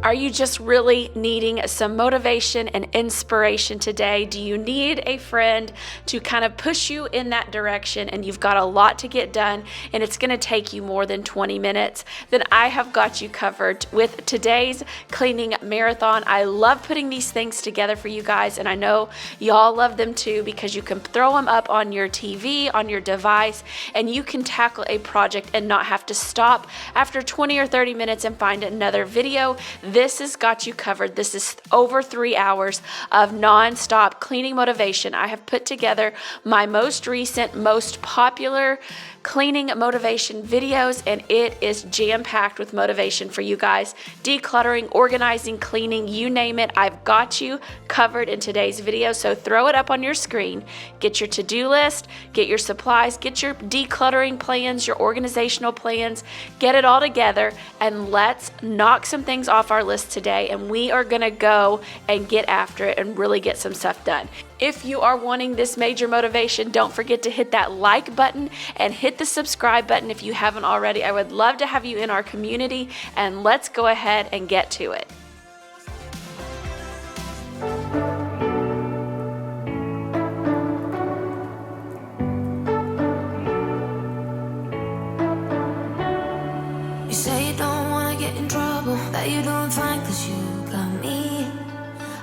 Are you just really needing some motivation and inspiration today? Do you need a friend to kind of push you in that direction and you've got a lot to get done and it's going to take you more than 20 minutes? Then I have got you covered with today's cleaning marathon. I love putting these things together for you guys, and I know y'all love them too because you can throw them up on your TV, on your device, and you can tackle a project and not have to stop after 20 or 30 minutes and find another video. This has got you covered. This is over 3 hours of non-stop cleaning motivation. I have put together my most recent, most popular cleaning motivation videos, and it is jam-packed with motivation for you guys. Decluttering, organizing, cleaning, you name it, I've got you covered in today's video. So throw it up on your screen, get your to-do list, get your supplies, get your decluttering plans, your organizational plans, get it all together, and let's knock some things off our list today, and we are gonna go and get after it and really get some stuff done. If you are wanting this major motivation, don't forget to hit that like button and hit the subscribe button if you haven't already. I would love to have you in our community, and let's go ahead and get to it. You say you don't want to get in trouble, that you're doing fine cause you got me.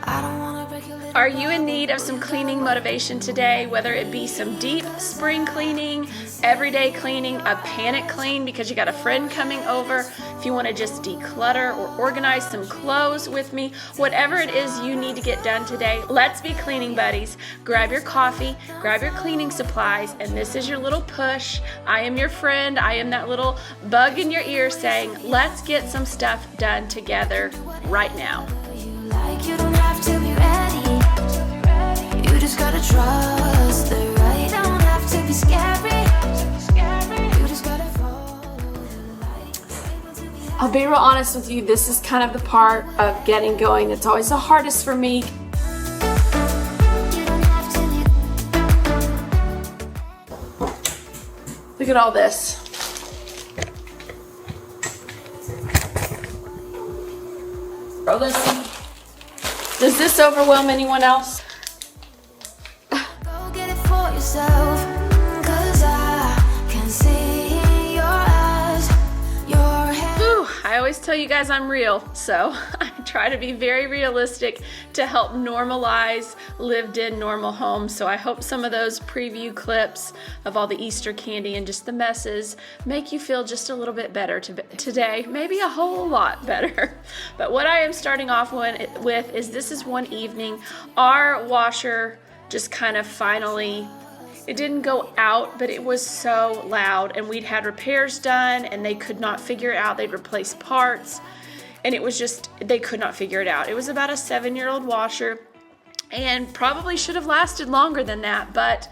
I don't want to break your little... Are you in need of some cleaning motivation today? Whether it be some deep spring cleaning, everyday cleaning, a panic clean because you got a friend coming over, if you want to just declutter or organize some clothes with me, whatever it is you need to get done today, let's be cleaning buddies. Grab your coffee, grab your cleaning supplies, and this is your little push. I am your friend. I am that little bug in your ear saying, let's get some stuff done together right now. You don't have to be ready. You just gotta trust the right. Don't have to be scary. You just gotta follow the light. I'll be real honest with you, this is kind of the part of getting going that's always the hardest for me. Look at all this. Throw this in. Does this overwhelm anyone else? Go get it for yourself, 'cause I can see in your eyes, your head. Ooh, I always tell you guys I'm real, so I try to be very realistic to help normalize lived-in normal homes. So I hope some of those preview clips of all the Easter candy and just the messes make you feel just a little bit better today, maybe a whole lot better. But what I am starting off with is this is one evening. Our washer just kind of finally, it didn't go out, but it was so loud, and we'd had repairs done and they could not figure it out. They'd replaced parts, and it was just, they could not figure it out. It was about a 7-year-old washer and probably should have lasted longer than that, but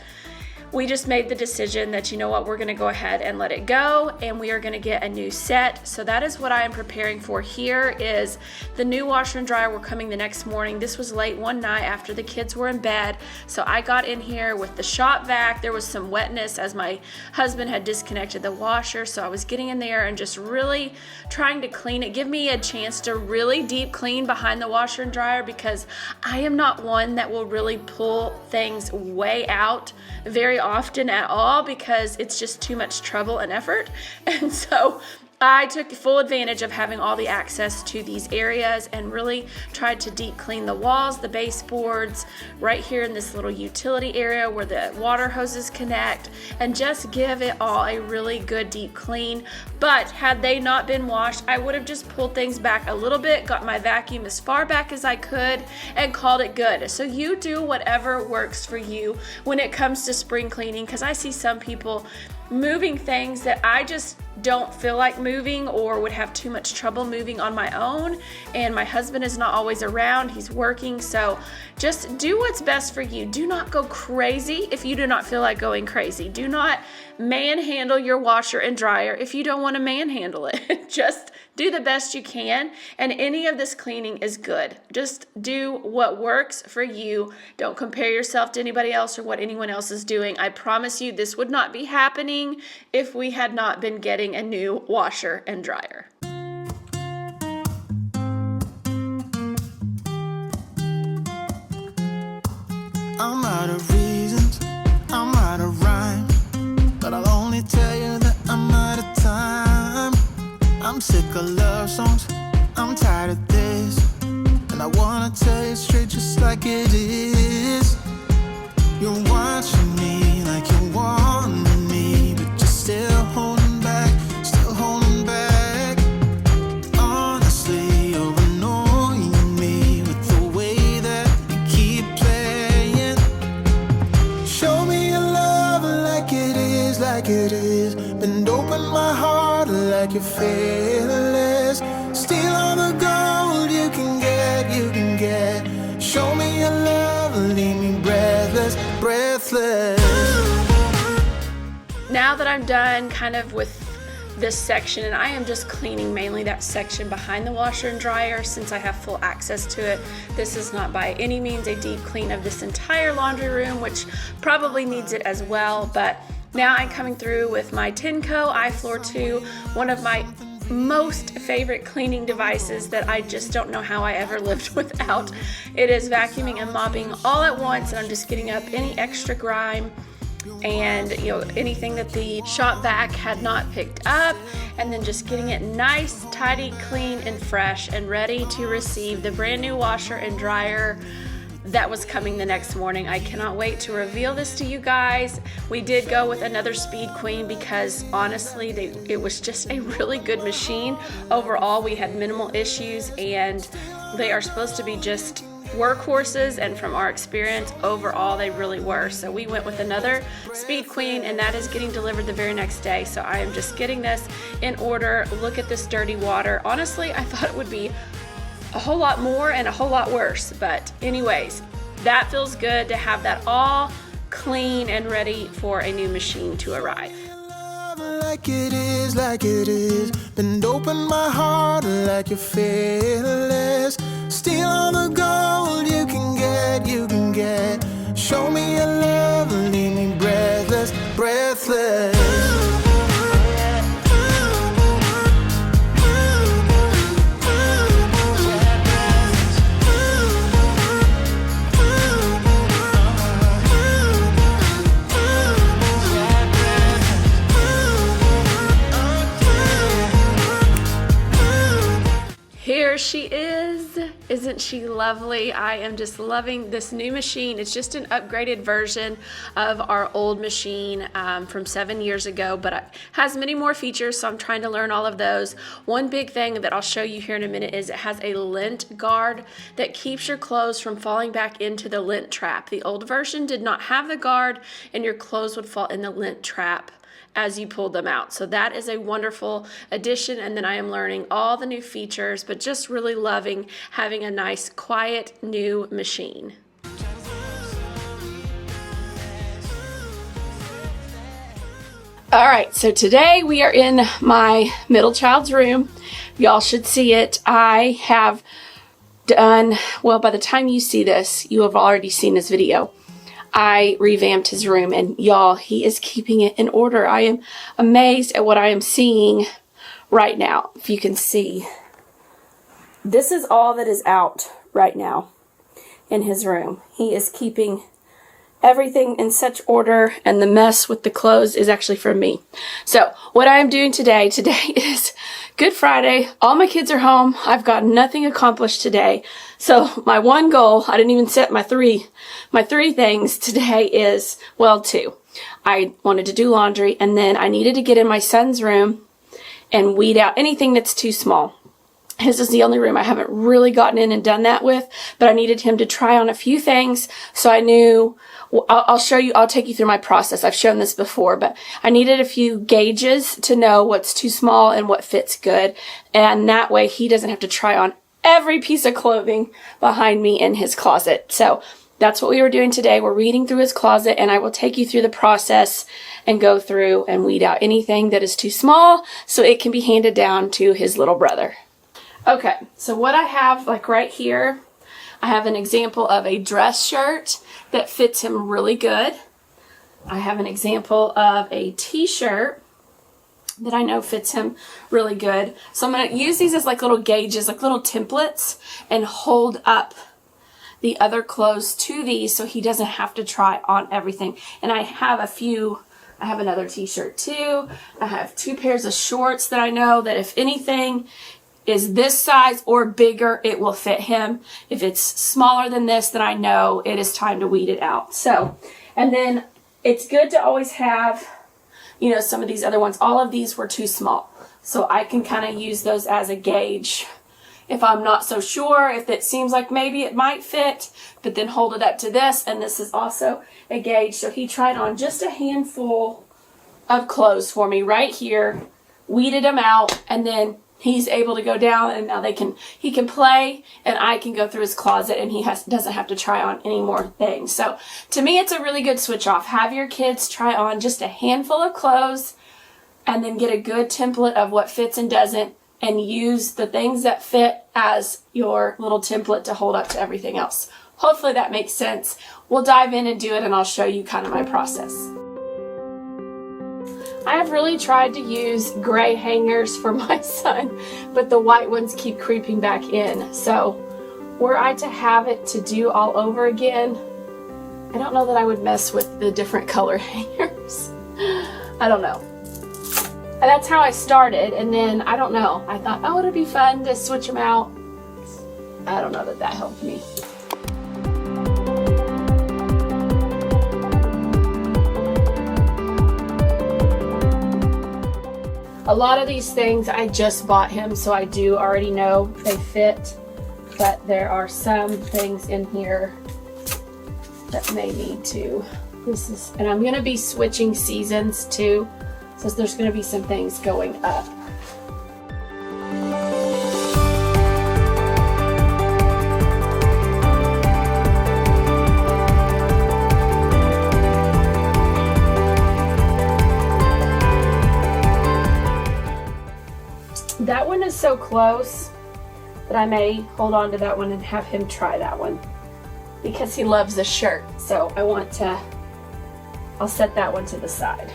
we just made the decision that, you know what, we're gonna go ahead and let it go, and we are gonna get a new set. So that is what I am preparing for. Here is the new washer and dryer. We're coming the next morning. This was late one night after the kids were in bed. So I got in here with the shop vac. There was some wetness as my husband had disconnected the washer. So I was getting in there and just really trying to clean it. Give me a chance to really deep clean behind the washer and dryer, because I am not one that will really pull things way out very often at all, because it's just too much trouble and effort. And so I took full advantage of having all the access to these areas and really tried to deep clean the walls, the baseboards, right here in this little utility area where the water hoses connect, and just give it all a really good deep clean. But had they not been washed, I would have just pulled things back a little bit, got my vacuum as far back as I could, and called it good. So you do whatever works for you when it comes to spring cleaning, because I see some people moving things that I just don't feel like moving or would have too much trouble moving on my own, and my husband is not always around, he's working. So just do what's best for you. Do not go crazy if you do not feel like going crazy. Do not manhandle your washer and dryer if you don't want to manhandle it. Just do the best you can, and any of this cleaning is good. Just do what works for you. Don't compare yourself to anybody else or what anyone else is doing. I promise you this would not be happening if we had not been getting a new washer and dryer. sick of love songs, I'm tired of this. And I wanna tell you straight just like it is. You're watching me like you want me, but you're still holding back, still holding back. Honestly, you're annoying me with the way that you keep playing. Show me your love like it is, like it is. Bend open my heart like you're fearless. Steal all the gold you can get, you can get. Show me your love, leave me breathless, breathless. Now that I'm done kind of with this section, and I am just cleaning mainly that section behind the washer and dryer since I have full access to it. This is not by any means a deep clean of this entire laundry room, which probably needs it as well, but now I'm coming through with my Tenco iFloor 2, one of my most favorite cleaning devices that I just don't know how I ever lived without. It is vacuuming and mopping all at once, and I'm just getting up any extra grime and anything that the shop vac had not picked up, and then just getting it nice, tidy, clean, and fresh, and ready to receive the brand new washer and dryer that was coming the next morning. I cannot wait to reveal this to you guys. We did go with another Speed Queen because honestly it was just a really good machine. Overall, we had minimal issues, and they are supposed to be just workhorses, and from our experience overall they really were. So we went with another Speed Queen, and that is getting delivered the very next day. So I am just getting this in order. Look at this dirty water. Honestly, I thought it would be a whole lot more and a whole lot worse, but anyways, that feels good to have that all clean and ready for a new machine to arrive. Like it is, like it is. Bend open my heart like you're fearless. Steal all the gold you can get, you can get. Show me your love, leave me breathless, breathless. Here she is. Isn't she lovely? I am just loving this new machine. It's just an upgraded version of our old machine from 7 years ago, but it has many more features, so I'm trying to learn all of those. One big thing that I'll show you here in a minute is it has a lint guard that keeps your clothes from falling back into the lint trap. The old version did not have the guard, and your clothes would fall in the lint trap as you pulled them out. So that is a wonderful addition, and then I am learning all the new features, but just really loving having a nice, quiet, new machine. All right, so today we are in my middle child's room. Y'all should see it. I have done, well, by the time you see this, you have already seen this video. I revamped his room, and y'all, he is keeping it in order. I am amazed at what I am seeing right now. If you can see, this is all that is out right now in his room. He is keeping everything in such order, and the mess with the clothes is actually from me. So what I am doing today is Good Friday. All my kids are home. I've got nothing accomplished today. So my one goal, I didn't even set my three things today is, well, two. I wanted to do laundry, and then I needed to get in my son's room and weed out anything that's too small. His is the only room I haven't really gotten in and done that with, but I needed him to try on a few things, so I knew, I'll show you, I'll take you through my process. I've shown this before, but I needed a few gauges to know what's too small and what fits good, and that way he doesn't have to try on every piece of clothing behind me in his closet. So that's what we were doing today. We're reading through his closet, and I will take you through the process and go through and weed out anything that is too small so it can be handed down to his little brother. Okay, so what I have, like right here, I have an example of a dress shirt that fits him really good. I have an example of a t-shirt that I know fits him really good. So I'm going to use these as like little gauges, like little templates, and hold up the other clothes to these so he doesn't have to try on everything. And I have I have another t-shirt too. I have 2 pairs of shorts that I know that if anything is this size or bigger, it will fit him. If it's smaller than this, then I know it is time to weed it out. So, and then it's good to always have, you know, some of these other ones. All of these were too small. So I can kind of use those as a gauge. If I'm not so sure, if it seems like maybe it might fit, but then hold it up to this, and this is also a gauge. So he tried on just a handful of clothes for me right here, weeded them out, and then he's able to go down, and now he can play, and I can go through his closet, and he doesn't have to try on any more things. So to me, it's a really good switch off. Have your kids try on just a handful of clothes, and then get a good template of what fits and doesn't, and use the things that fit as your little template to hold up to everything else. Hopefully that makes sense. We'll dive in and do it, and I'll show you kind of my process. I have really tried to use gray hangers for my son, but the white ones keep creeping back in. So were I to have it to do all over again, I don't know that I would mess with the different color hangers. I don't know. And that's how I started, and then, I don't know, I thought, oh, it'd be fun to switch them out. I don't know that that helped me. A lot of these things I just bought him, so I do already know they fit, but there are some things in here that may need to. And I'm gonna be switching seasons too. So there's going to be some things going up. That one is so close that I may hold on to that one and have him try that one because he loves the shirt. So I'll set that one to the side.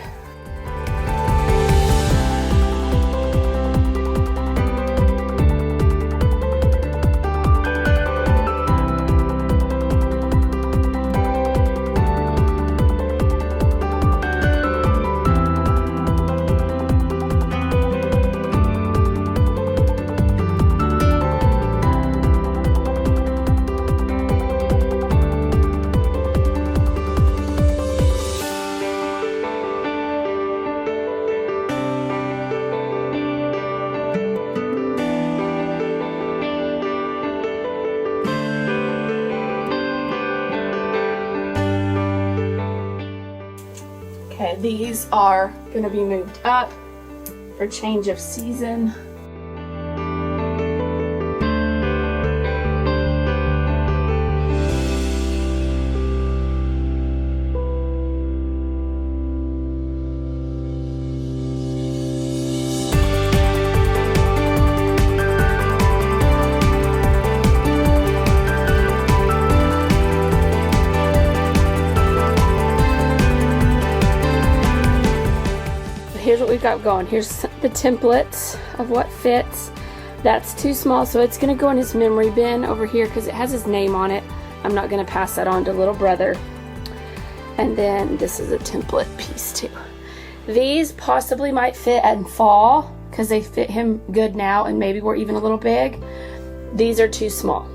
Okay, these are going to be moved up for change of season. Here's what we've got going. Here's the templates of what fits. That's too small, so it's going to go in his memory bin over here because it has his name on it. I'm not going to pass that on to little brother. And then this is a template piece too. These possibly might fit in fall because they fit him good now, and maybe we're even a little big. These are too small.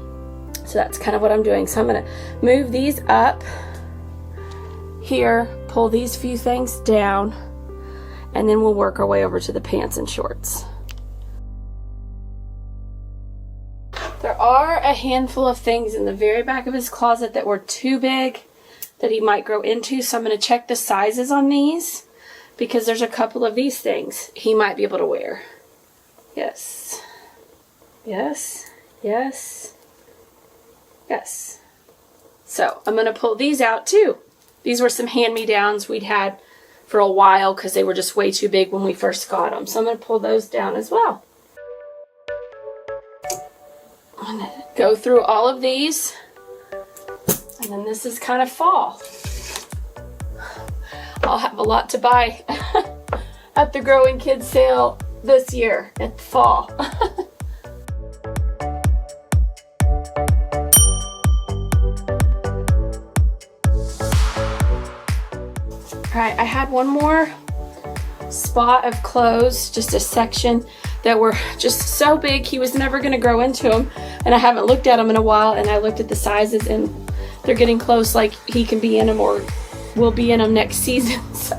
So that's kind of what I'm doing. So I'm going to move these up here, pull these few things down, and then we'll work our way over to the pants and shorts. There are a handful of things in the very back of his closet that were too big that he might grow into, so I'm going to check the sizes on these because there's a couple of these things he might be able to wear. Yes. Yes. Yes. Yes. So I'm going to pull these out too. These were some hand-me-downs we'd had for a while because they were just way too big when we first got them. So I'm going to pull those down as well. I'm going to go through all of these. And then this is kind of fall. I'll have a lot to buy at the Growing Kids sale this year at fall. right, I had one more spot of clothes, just a section that were just so big he was never going to grow into them, and I haven't looked at them in a while, and I looked at the sizes and they're getting close, like he can be in them or will be in them next season. So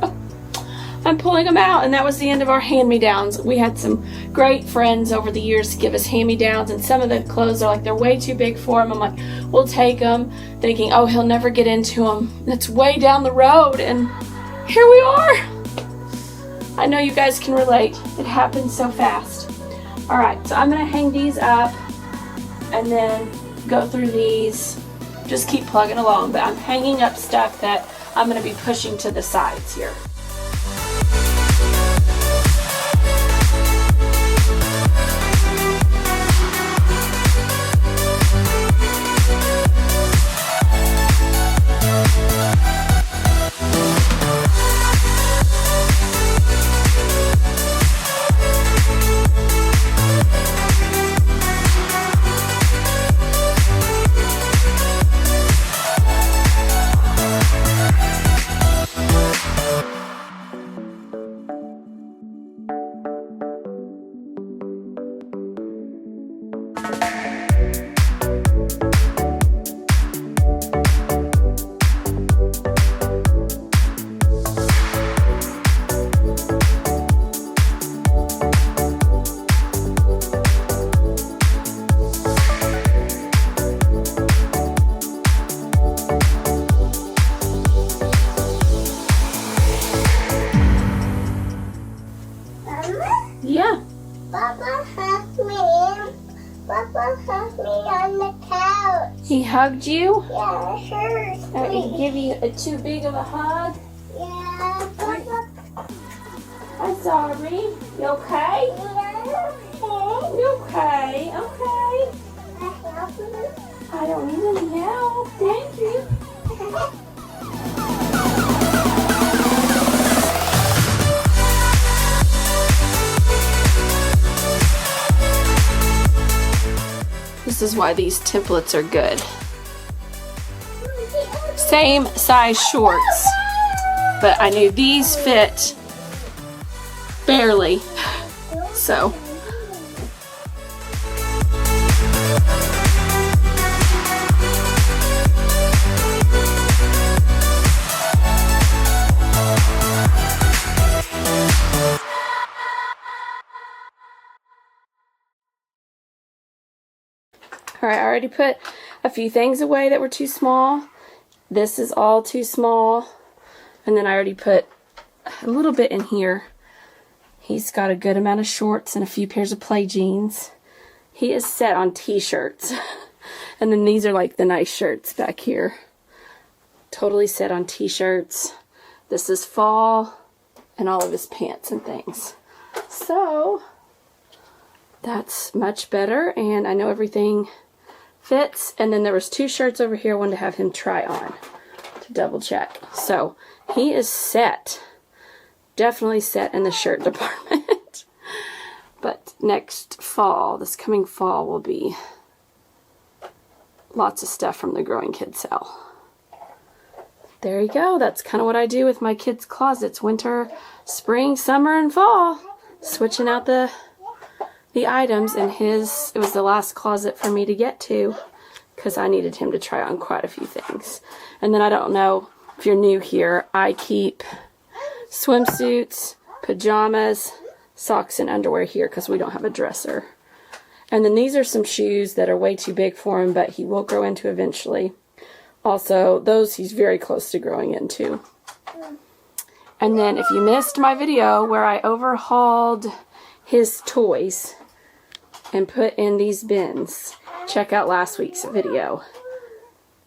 I'm pulling them out, and that was the end of our hand-me-downs. We had some great friends over the years give us hand-me-downs, and some of the clothes are like they're way too big for him. I'm like, we'll take them, thinking, oh, he'll never get into them. It's way down the road, and here we are. I know you guys can relate. It happened so fast. All right, so I'm gonna hang these up and then go through these. Just keep plugging along, but I'm hanging up stuff that I'm gonna be pushing to the sides here. Yeah. Papa hugged me on the couch. He hugged you? Yeah, it hurts. He give you a too big of a hug? Yeah, Papa. I'm sorry. You okay? Yeah, okay. You okay? Okay. I help you. I don't need any help. Thank you. This is why these templates are good. Same size shorts, but I knew these fit barely, so. All right, I already put a few things away that were too small. This is all too small. And then I already put a little bit in here. He's got a good amount of shorts and a few pairs of play jeans. He is set on t-shirts. And then these are like the nice shirts back here. Totally set on t-shirts. This is fall and all of his pants and things. So that's much better, and I know everything fits. And then there was 2 shirts over here I wanted to have him try on to double check. So he is set. Definitely set in the shirt department. But next fall, this coming fall, will be lots of stuff from the Growing Kids sale. There you go. That's kind of what I do with my kids' closets. Winter, spring, summer, and fall. Switching out the items, and it was the last closet for me to get to because I needed him to try on quite a few things. And then I don't know if you're new here, I keep swimsuits, pajamas, socks, and underwear here because we don't have a dresser. And then these are some shoes that are way too big for him, but he will grow into eventually. Also, those he's very close to growing into. And then if you missed my video where I overhauled his toys and put in these bins, check out last week's video.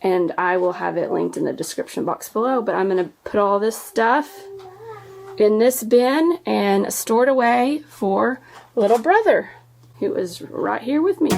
And I will have it linked in the description box below. But I'm going to put all this stuff in this bin and store it away for little brother, who is right here with me.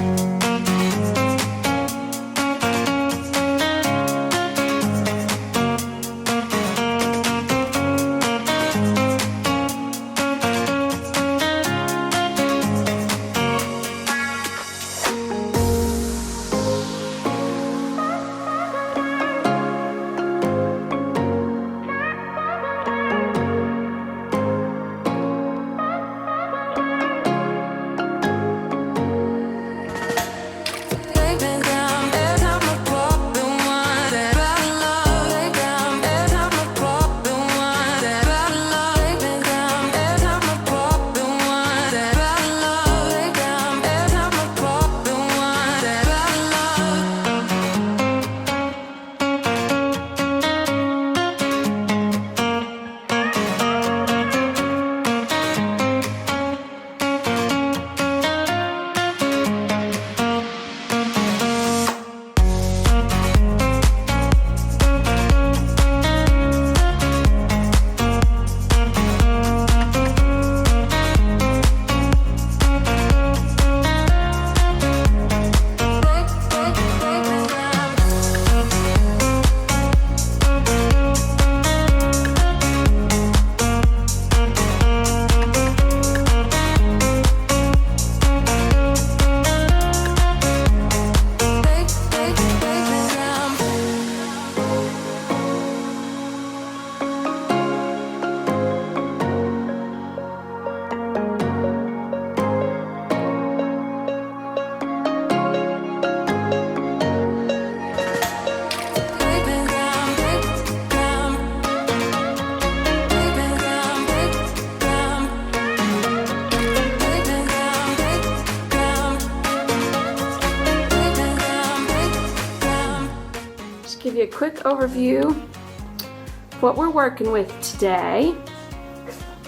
you a quick overview of what we're working with today.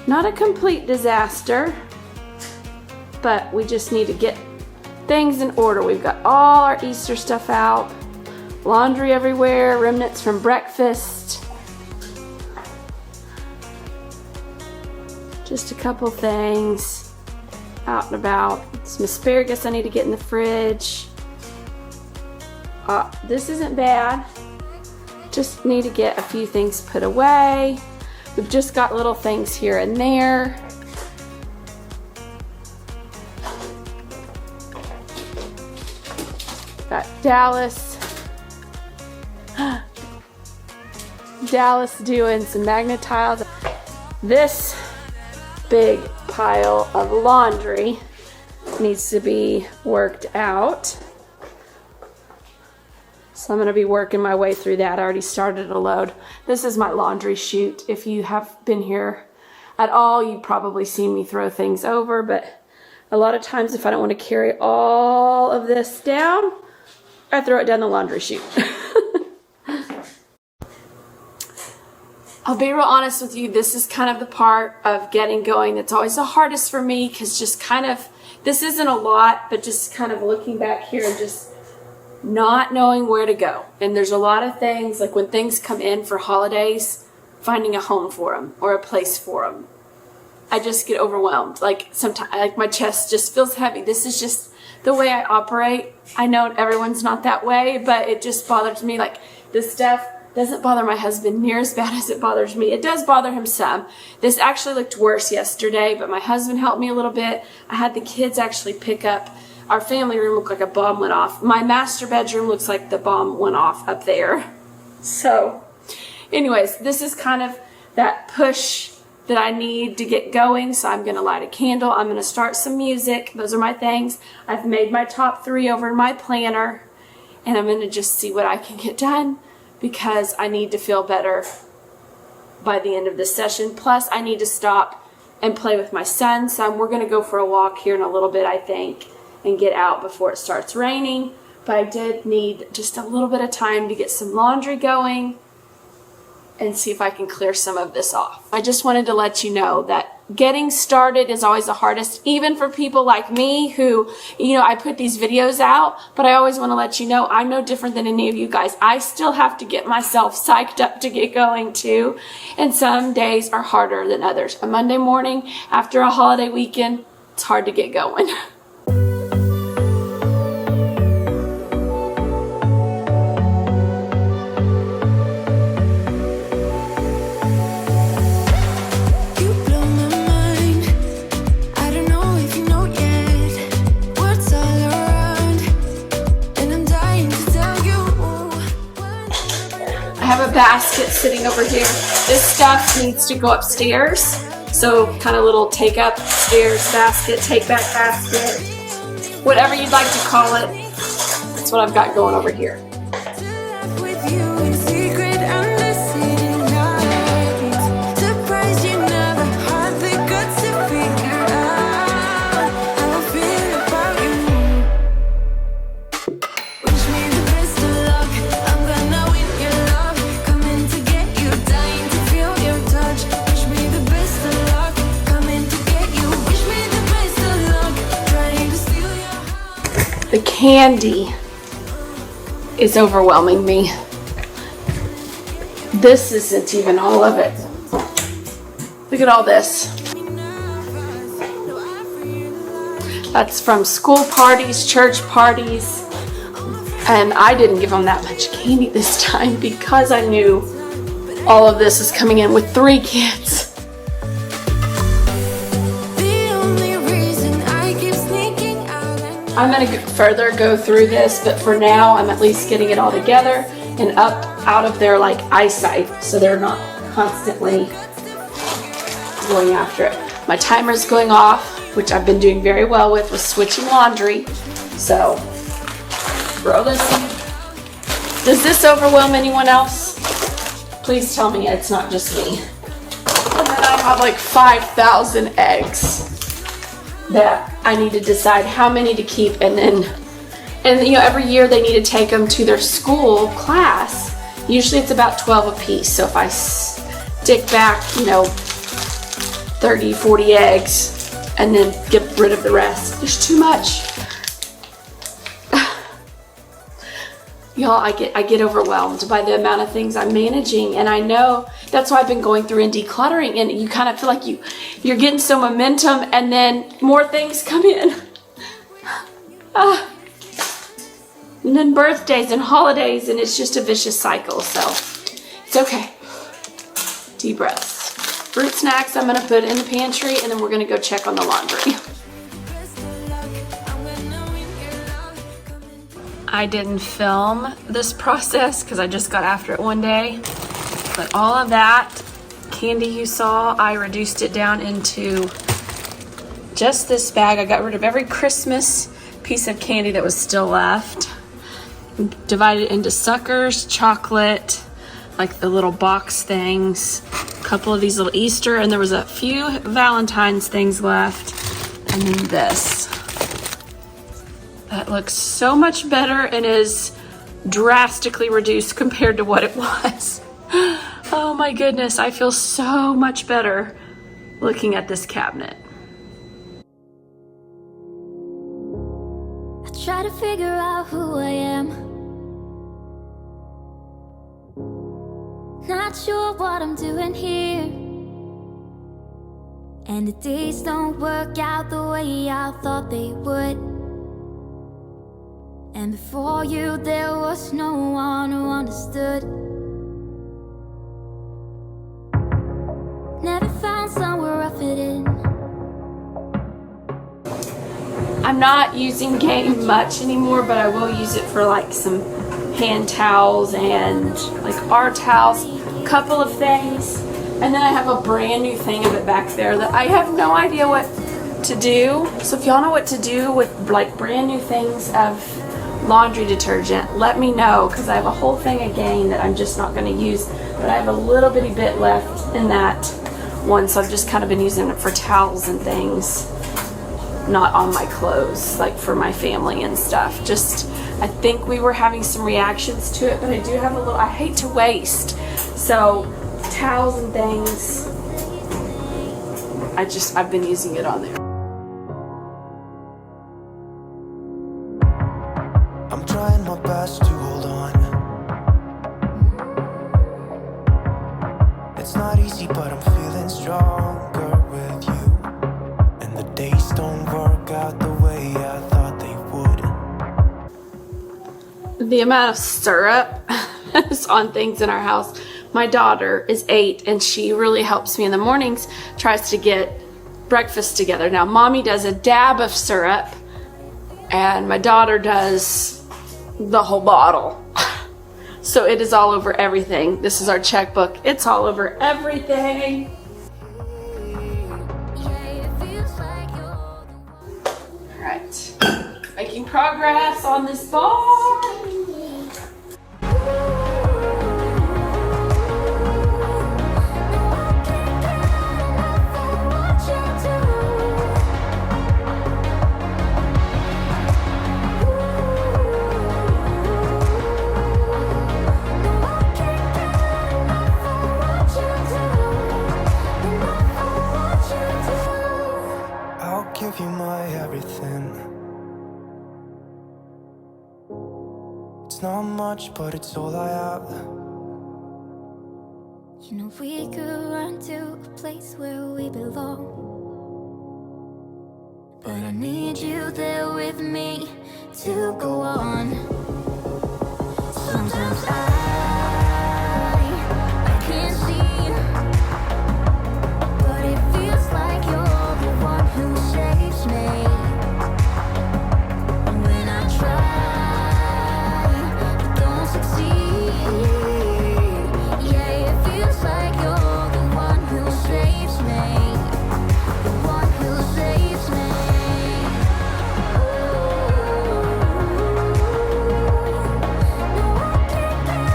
Not a complete disaster, but we just need to get things in order. We've got all our Easter stuff out, laundry everywhere, remnants from breakfast. Just a couple things out and about. Some asparagus I need to get in the fridge. This isn't bad. Just need to get a few things put away. We've just got little things here and there. Got Dallas doing some magnet tiles. This big pile of laundry needs to be worked out. So I'm going to be working my way through that. I already started a load. This is my laundry chute. If you have been here at all, you've probably seen me throw things over, but a lot of times if I don't want to carry all of this down, I throw it down the laundry chute. I'll be real honest with you, this is kind of the part of getting going that's always the hardest for me, because just kind of, this isn't a lot, but just kind of looking back here and just not knowing where to go. And there's a lot of things, like when things come in for holidays, finding a home for them or a place for them. I just get overwhelmed. Like sometimes, like my chest just feels heavy. This is just the way I operate. I know everyone's not that way, but it just bothers me. Like this stuff doesn't bother my husband near as bad as it bothers me. It does bother him some. This actually looked worse yesterday, but my husband helped me a little bit. I had the kids actually pick up. Our family room looked like a bomb went off. My master bedroom looks like the bomb went off up there. So anyways, this is kind of that push that I need to get going. So I'm going to light a candle. I'm going to start some music. Those are my things. I've made my top 3 over in my planner, and I'm going to just see what I can get done, because I need to feel better by the end of this session. Plus I need to stop and play with my son. So we're going to go for a walk here in a little bit, I think, and get out before it starts raining. But I did need just a little bit of time to get some laundry going and see if I can clear some of this off. I just wanted to let you know that getting started is always the hardest, even for people like me who, you know, I put these videos out, but I always want to let you know I'm no different than any of you guys. I still have to get myself psyched up to get going too. And some days are harder than others. A Monday morning after a holiday weekend, it's hard to get going. I have a basket sitting over here. This stuff needs to go upstairs. So kind of little take up stairs basket, take back basket, whatever you'd like to call it. That's what I've got going over here. The candy is overwhelming me. This isn't even all of it. Look at all this. That's from school parties, church parties, and I didn't give them that much candy this time because I knew all of this is coming in with 3 kids. I'm going to further go through this, but for now I'm at least getting it all together and up out of their like eyesight, so they're not constantly going after it. My timer's going off, which I've been doing very well with switching laundry. So throw this in. Does this overwhelm anyone else? Please tell me it's not just me. And then I have like 5,000 eggs that I need to decide how many to keep, and you know, every year they need to take them to their school class Usually it's about 12 a piece. So if I stick back, 30, 40 eggs and then get rid of the rest, there's too much. Y'all, I get overwhelmed by the amount of things I'm managing, and I know that's why I've been going through and decluttering, and you kind of feel like you're getting some momentum and then more things come in. And then birthdays and holidays, and it's just a vicious cycle, so it's okay. Deep breaths. Fruit snacks I'm gonna put in the pantry, and then we're gonna go check on the laundry. I didn't film this process because I just got after it one day, but all of that candy you saw, I reduced it down into just this bag. I got rid of every Christmas piece of candy that was still left. Divided it into suckers, chocolate, like the little box things, a couple of these little Easter, and there was a few Valentine's things left, and then this. That looks so much better and is drastically reduced compared to what it was. Oh my goodness, I feel so much better looking at this cabinet. I try to figure out who I am. Not sure what I'm doing here. And the days don't work out the way I thought they would. And before you, there was no one who understood. Never found somewhere I fit in. I'm not using Game much anymore, but I will use it for like some hand towels and like our towels, a couple of things. And then I have a brand new thing of it back there that I have no idea what to do. So if y'all know what to do with like brand new things of laundry detergent, let me know, because I have a whole thing of Gain that I'm just not going to use, but I have a little bitty bit left in that one, so I've just kind of been using it for towels and things, not on my clothes, like for my family and stuff. Just, I think we were having some reactions to it, but I do have a little, I hate to waste, so towels and things, I've been using it on there. I'm trying my best to hold on. It's not easy, but I'm feeling stronger with you. And the days don't work out the way I thought they would. The amount of syrup is on things in our house. My daughter is 8 and she really helps me in the mornings, tries to get breakfast together. Now mommy does a dab of syrup and my daughter does the whole bottle. So it is all over everything. This is our checkbook. It's all over everything. All right, making progress on this ball. Give you my everything. It's not much, but it's all I have. You know we could run to a place where we belong, but I need you there with me to go on. Sometimes I can't see, but it feels like you're the one who saves me. And when I try, I don't succeed. Yeah, it feels like you're the one who saves me. The one who saves me. No, I can't get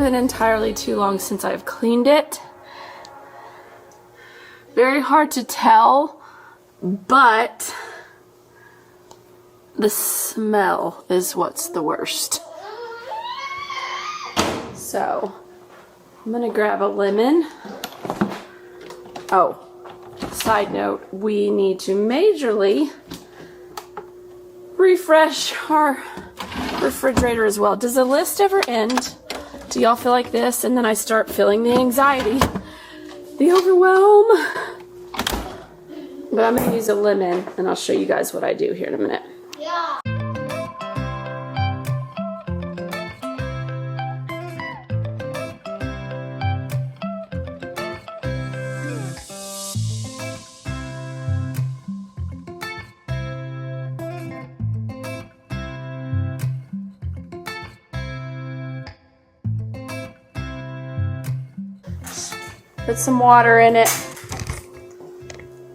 been entirely too long since I've cleaned it. Very hard to tell, but the smell is what's the worst. So I'm gonna grab a lemon. Oh, side note, we need to majorly refresh our refrigerator as well. Does the list ever end? Do y'all feel like this? And then I start feeling the anxiety, the overwhelm. But I'm gonna use a lemon and I'll show you guys what I do here in a minute. Yeah. Put some water in it.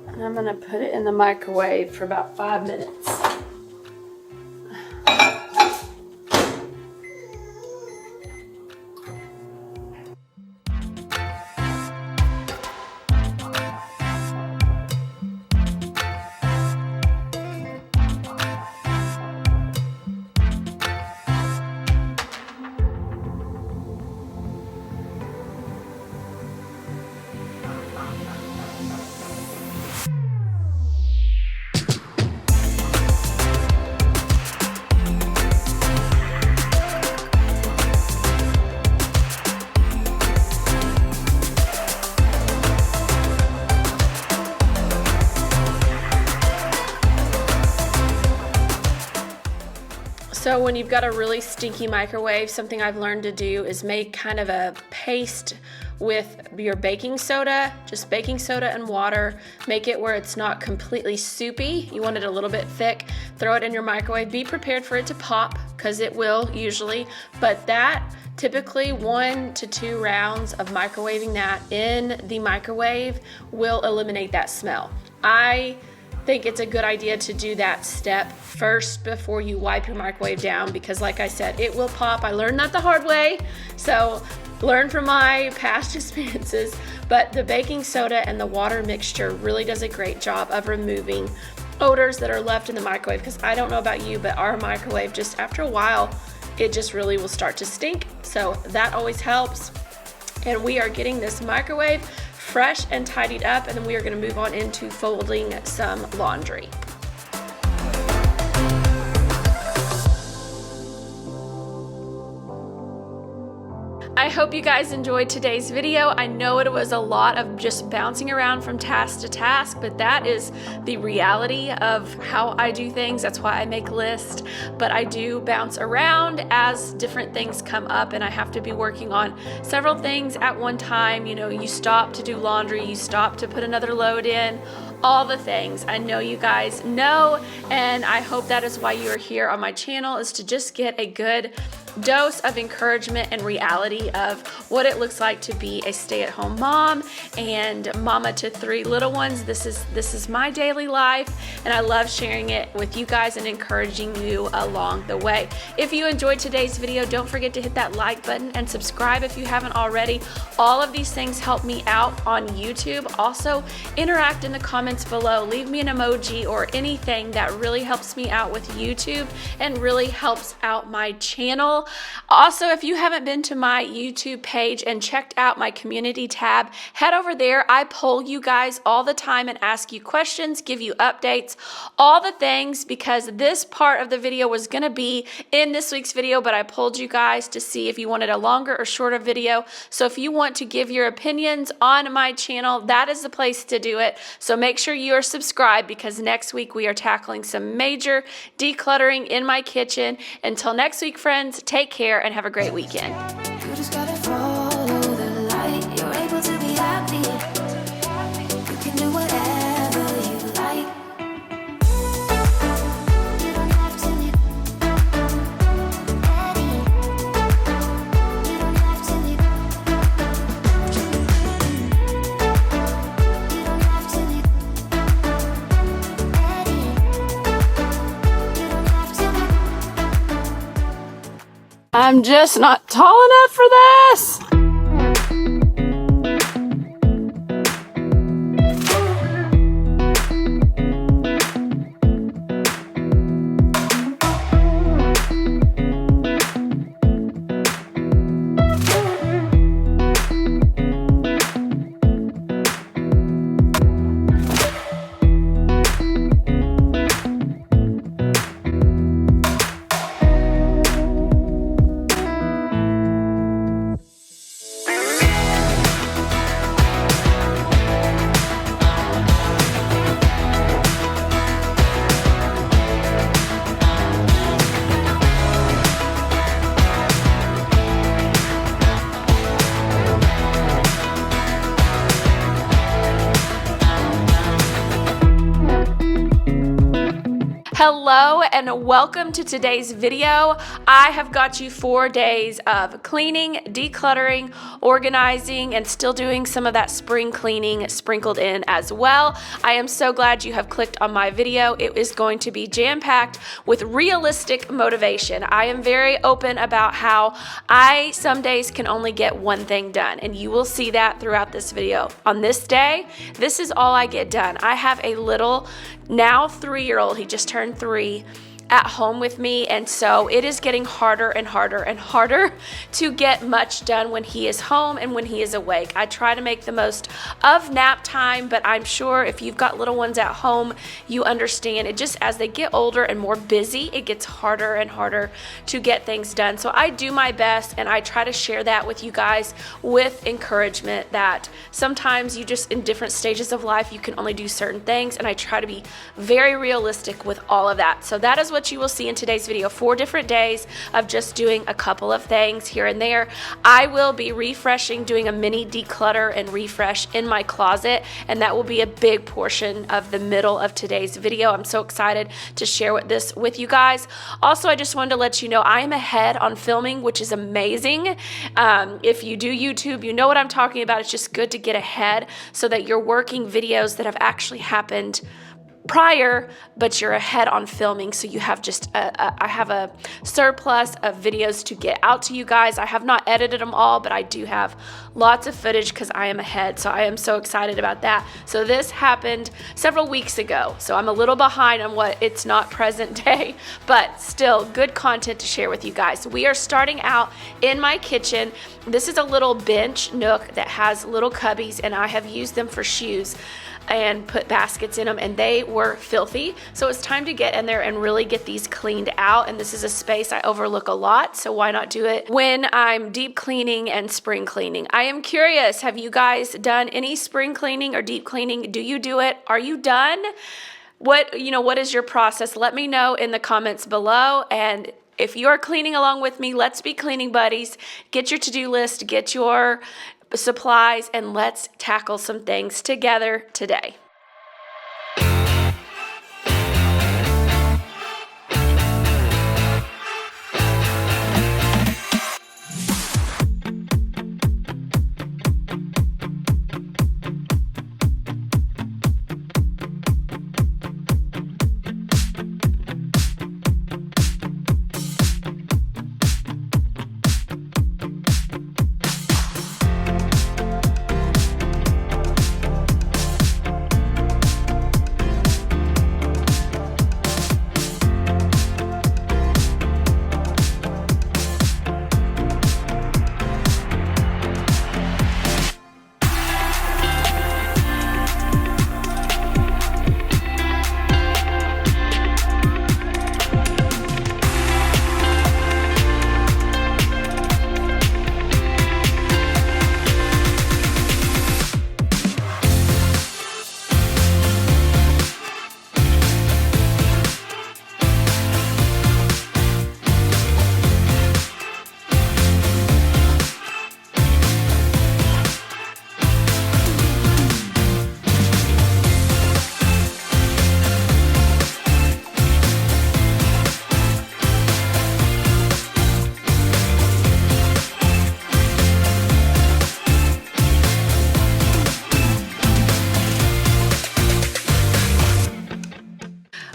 And I'm gonna put it in the microwave for about 5 minutes. So when you've got a really stinky microwave, something I've learned to do is make kind of a paste with your baking soda, just baking soda and water. Make it where it's not completely soupy. You want it a little bit thick. Throw it in your microwave. Be prepared for it to pop, because it will usually, but that typically 1 to 2 rounds of microwaving that in the microwave will eliminate that smell. I think it's a good idea to do that step first before you wipe your microwave down, because like I said, it will pop. I learned that the hard way, so learn from my past experiences. But the baking soda and the water mixture really does a great job of removing odors that are left in the microwave, because I don't know about you, but our microwave, just after a while, it just really will start to stink. So that always helps. And we are getting this microwave fresh and tidied up, and then we are going to move on into folding some laundry. I hope you guys enjoyed today's video. I know it was a lot of just bouncing around from task to task, but that is the reality of how I do things. That's why I make lists, but I do bounce around as different things come up, and I have to be working on several things at one time. You know, you stop to do laundry, you stop to put another load in, all the things. I know you guys know, and I hope that is why you are here on my channel, is to just get a good dose of encouragement and reality of what it looks like to be a stay-at-home mom and mama to 3 little ones. This is my daily life, and I love sharing it with you guys and encouraging you along the way. If you enjoyed today's video, don't forget to hit that like button and subscribe if you haven't already. All of these things help me out on YouTube. Also, interact in the comments below. Leave me an emoji or anything that really helps me out with YouTube and really helps out my channel. Also, if you haven't been to my YouTube page and checked out my community tab, head over there. I poll you guys all the time and ask you questions, give you updates, all the things, because this part of the video was going to be in this week's video, but I polled you guys to see if you wanted a longer or shorter video. So if you want to give your opinions on my channel, that is the place to do it. So make sure you are subscribed, because next week we are tackling some major decluttering in my kitchen. Until next week, friends, take care and have a great weekend. You just gotta follow the light. You're able to be happy. You can do whatever you like. You don't have to be ready. You don't have to be. You don't have to be ready. You don't have to be. I'm just not tall enough for this. Hello and welcome to today's video. I have got you 4 days of cleaning, decluttering, organizing, and still doing some of that spring cleaning sprinkled in as well. I am so glad you have clicked on my video. It is going to be jam-packed with realistic motivation. I am very open about how I some days can only get one thing done, and you will see that throughout this video. On this day, this is all I get done. I have a little now 3-year-old, he just turned 3, at home with me, and so it is getting harder and harder and harder to get much done when he is home and when he is awake. I try to make the most of nap time, but I'm sure if you've got little ones at home, you understand it just as they get older and more busy, it gets harder and harder to get things done. So I do my best, and I try to share that with you guys with encouragement that sometimes you just in different stages of life, you can only do certain things, and I try to be very realistic with all of that. So that is what you will see in today's video. 4 different days of just doing a couple of things here and there. I will be refreshing, doing a mini declutter and refresh in my closet, and that will be a big portion of the middle of today's video. I'm so excited to share this with you guys. Also, I just wanted to let you know I am ahead on filming, which is amazing. If you do YouTube, you know what I'm talking about. It's just good to get ahead so that you're working videos that have actually happened prior, but you're ahead on filming, so you have just I have a surplus of videos to get out to you guys. I have not edited them all, but I do have lots of footage because I am ahead, so I am so excited about that. So this happened several weeks ago, so I'm a little behind on what it's not present day, but still good content to share with you guys. We are starting out in my kitchen. This is a little bench nook that has little cubbies, and I have used them for shoes and put baskets in them, and they were filthy. So it's time to get in there and really get these cleaned out. And this is a space I overlook a lot, so why not do it when I'm deep cleaning and spring cleaning? I am curious, have you guys done any spring cleaning or deep cleaning? Do you do it? Are you done? What is your process? Let me know in the comments below. And if you're cleaning along with me, let's be cleaning buddies. Get your to-do list, get your supplies, and let's tackle some things together today.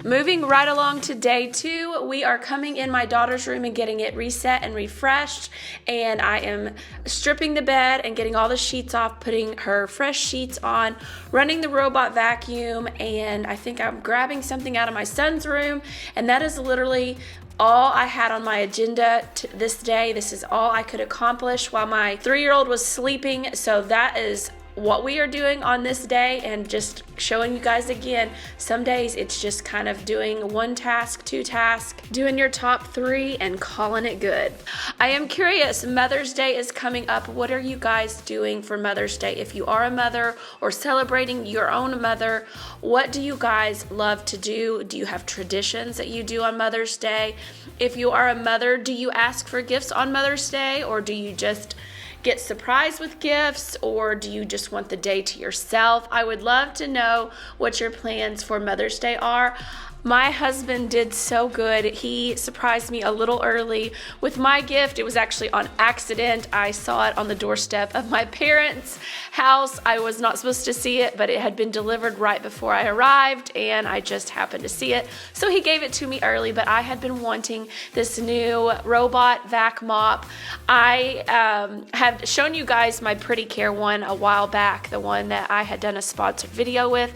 Moving right along to day 2, we are coming in my daughter's room and getting it reset and refreshed, and I am stripping the bed and getting all the sheets off, putting her fresh sheets on, running the robot vacuum, and I think I'm grabbing something out of my son's room, and that is literally all I had on my agenda this day. This is all I could accomplish while my 3-year-old was sleeping, so that is what we are doing on this day, and just showing you guys again, some days it's just kind of doing 1 task, 2 tasks, doing your top 3 and calling it good. I am curious, Mother's Day is coming up. What are you guys doing for Mother's Day? If you are a mother or celebrating your own mother, what do you guys love to do? Do you have traditions that you do on Mother's Day? If you are a mother, do you ask for gifts on Mother's Day, or do you just get surprised with gifts, or do you just want the day to yourself? I would love to know what your plans for Mother's Day are. My husband did so good. He surprised me a little early with my gift. It was actually on accident. I saw it on the doorstep of my parents' house. I was not supposed to see it, but it had been delivered right before I arrived, and I just happened to see it. So he gave it to me early, but I had been wanting this new robot vac mop. I have shown you guys my Pretty Care one a while back, the one that I had done a sponsored video with.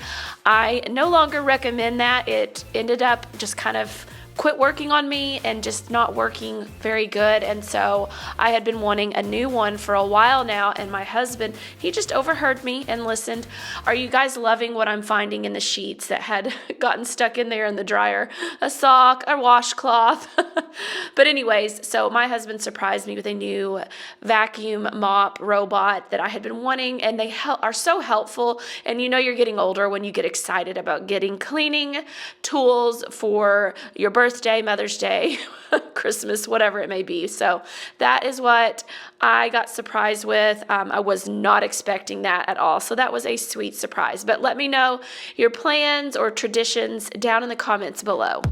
I no longer recommend that. It ended up just kind of quit working on me and just not working very good, and so I had been wanting a new one for a while now, and my husband, he just overheard me and listened. Are you guys loving what I'm finding in the sheets that had gotten stuck in there in the dryer? A sock, a washcloth. But anyways, so my husband surprised me with a new vacuum mop robot that I had been wanting, and they are so helpful. And you know you're getting older when you get excited about getting cleaning tools for your birthday, Mother's Day, Christmas, whatever it may be. So that is what I got surprised with. I was not expecting that at all. So that was a sweet surprise. But let me know your plans or traditions down in the comments below.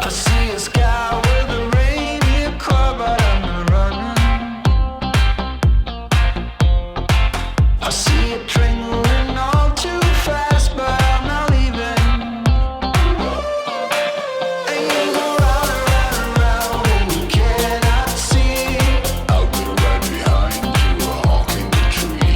I see a sky with a reindeer car, but I'm not running. I see a train moving all too fast, but I'm not leaving. And you go round and round and round when you cannot see. I'll go right behind you, honking the tree.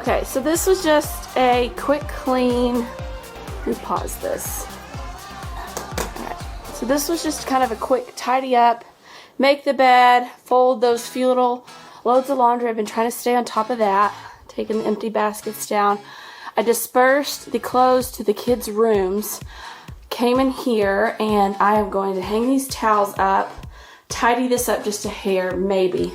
Okay, so this was just a quick clean. Let me pause this. Alright, so this was just kind of a quick tidy up, make the bed, fold those few little loads of laundry. I've been trying to stay on top of that, taking the empty baskets down. I dispersed the clothes to the kids' rooms, came in here, and I am going to hang these towels up, tidy this up just a hair, maybe.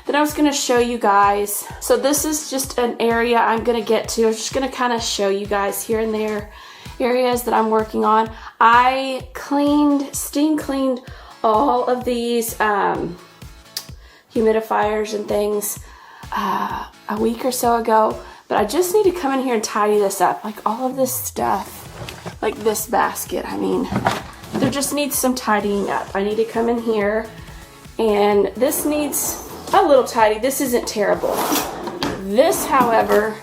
Then I was going to show you guys, so this is just an area I'm going to get to. I'm just going to kind of show you guys here and there areas that I'm working on. I steam cleaned all of these humidifiers and things a week or so ago, but I just need to come in here and tidy this up. Like all of this stuff, like this basket, I mean, there just needs some tidying up. I need to come in here, and this needs a little tidy. This isn't terrible. This, however,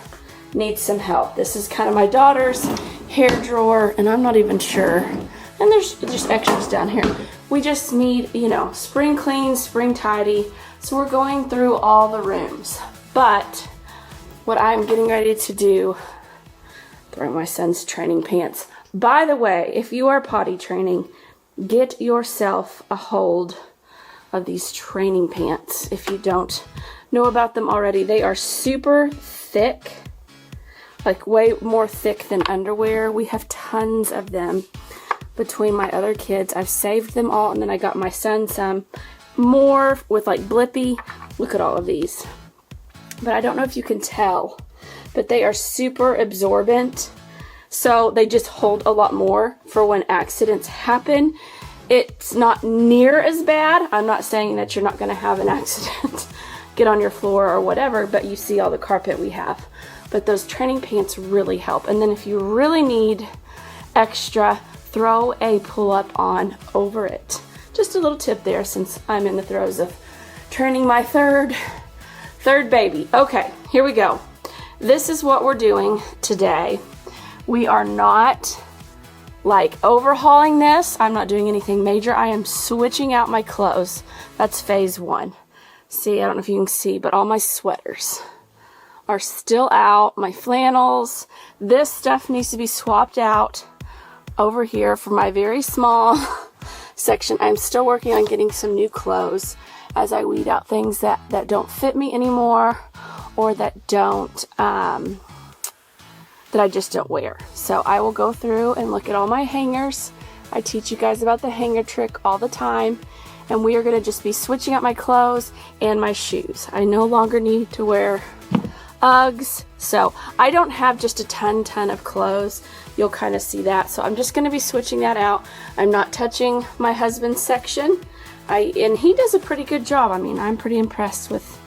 needs some help. This is kind of my daughter's hair drawer, and I'm not even sure. And there's just extras down here. We just need, you know, spring clean, spring tidy. So we're going through all the rooms. But what I'm getting ready to do, throwing my son's training pants. By the way, if you are potty training, get yourself a hold of these training pants. If you don't know about them already, they are super thick, like way more thick than underwear. We have tons of them between my other kids. I've saved them all, and then I got my son some more with like Blippy. Look at all of these. But I don't know if you can tell, but they are super absorbent, so they just hold a lot more for when accidents happen. It's not near as bad. I'm not saying that you're not going to have an accident, get on your floor or whatever, but you see all the carpet we have. But those training pants really help. And then if you really need extra, throw a pull-up on over it. Just a little tip there, since I'm in the throes of training my third baby. Okay, here we go. This is what we're doing today. We are not like overhauling this. I'm not doing anything major. I am switching out my clothes. That's phase one. See, I don't know if you can see, but all my sweaters are still out. My flannels, this stuff needs to be swapped out over here for my very small section. I'm still working on getting some new clothes as I weed out things that don't fit me anymore, or that don't that I just don't wear. So I will go through and look at all my hangers. I teach you guys about the hanger trick all the time, and we are going to just be switching out my clothes and my shoes. I no longer need to wear Uggs, so I don't have just a ton of clothes. You'll kind of see that, so I'm just going to be switching that out. I'm not touching my husband's section, and he does a pretty good job. I mean, I'm pretty impressed with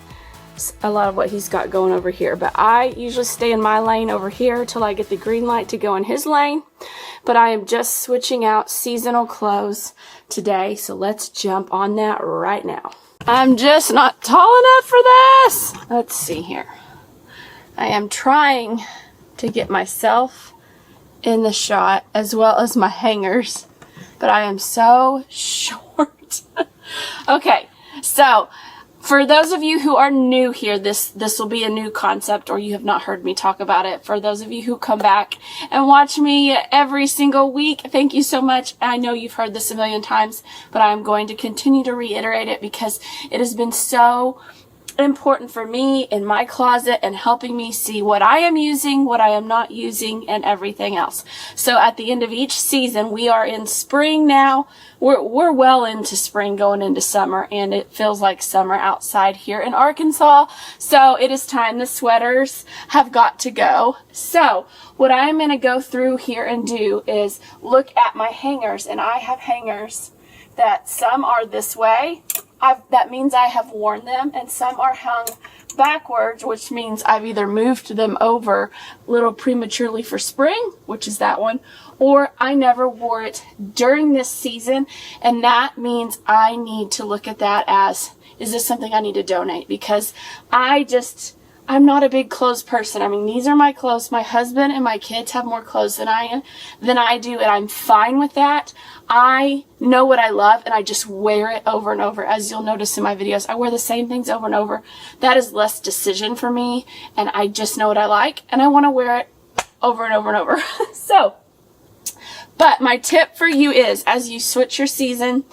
a lot of what he's got going over here, but I usually stay in my lane over here till I get the green light to go in his lane. But I am just switching out seasonal clothes today, so let's jump on that right now. I'm just not tall enough for this. Let's see here. I am trying to get myself in the shot as well as my hangers, but I am so short. Okay, so for those of you who are new here, this will be a new concept, or you have not heard me talk about it. For those of you who come back and watch me every single week, thank you so much. I know you've heard this a million times, but I'm going to continue to reiterate it because it has been so important for me in my closet and helping me see what I am using, what I am not using, and everything else. So at the end of each season, we are in spring now. We're well into spring, going into summer, and it feels like summer outside here in Arkansas. So it is time. The sweaters have got to go. So what I'm going to go through here and do is look at my hangers, and I have hangers that some are this way. That means I have worn them, and some are hung backwards, which means I've either moved them over a little prematurely for spring, which is that one, or I never wore it during this season, and that means I need to look at that as, is this something I need to donate? Because I I'm not a big clothes person. I mean, these are my clothes. My husband and my kids have more clothes than I do, and I'm fine with that. I know what I love, and I just wear it over and over. As you'll notice in my videos, I wear the same things over and over. That is less decision for me, and I just know what I like, and I want to wear it over and over and over. But my tip for you is, as you switch your season,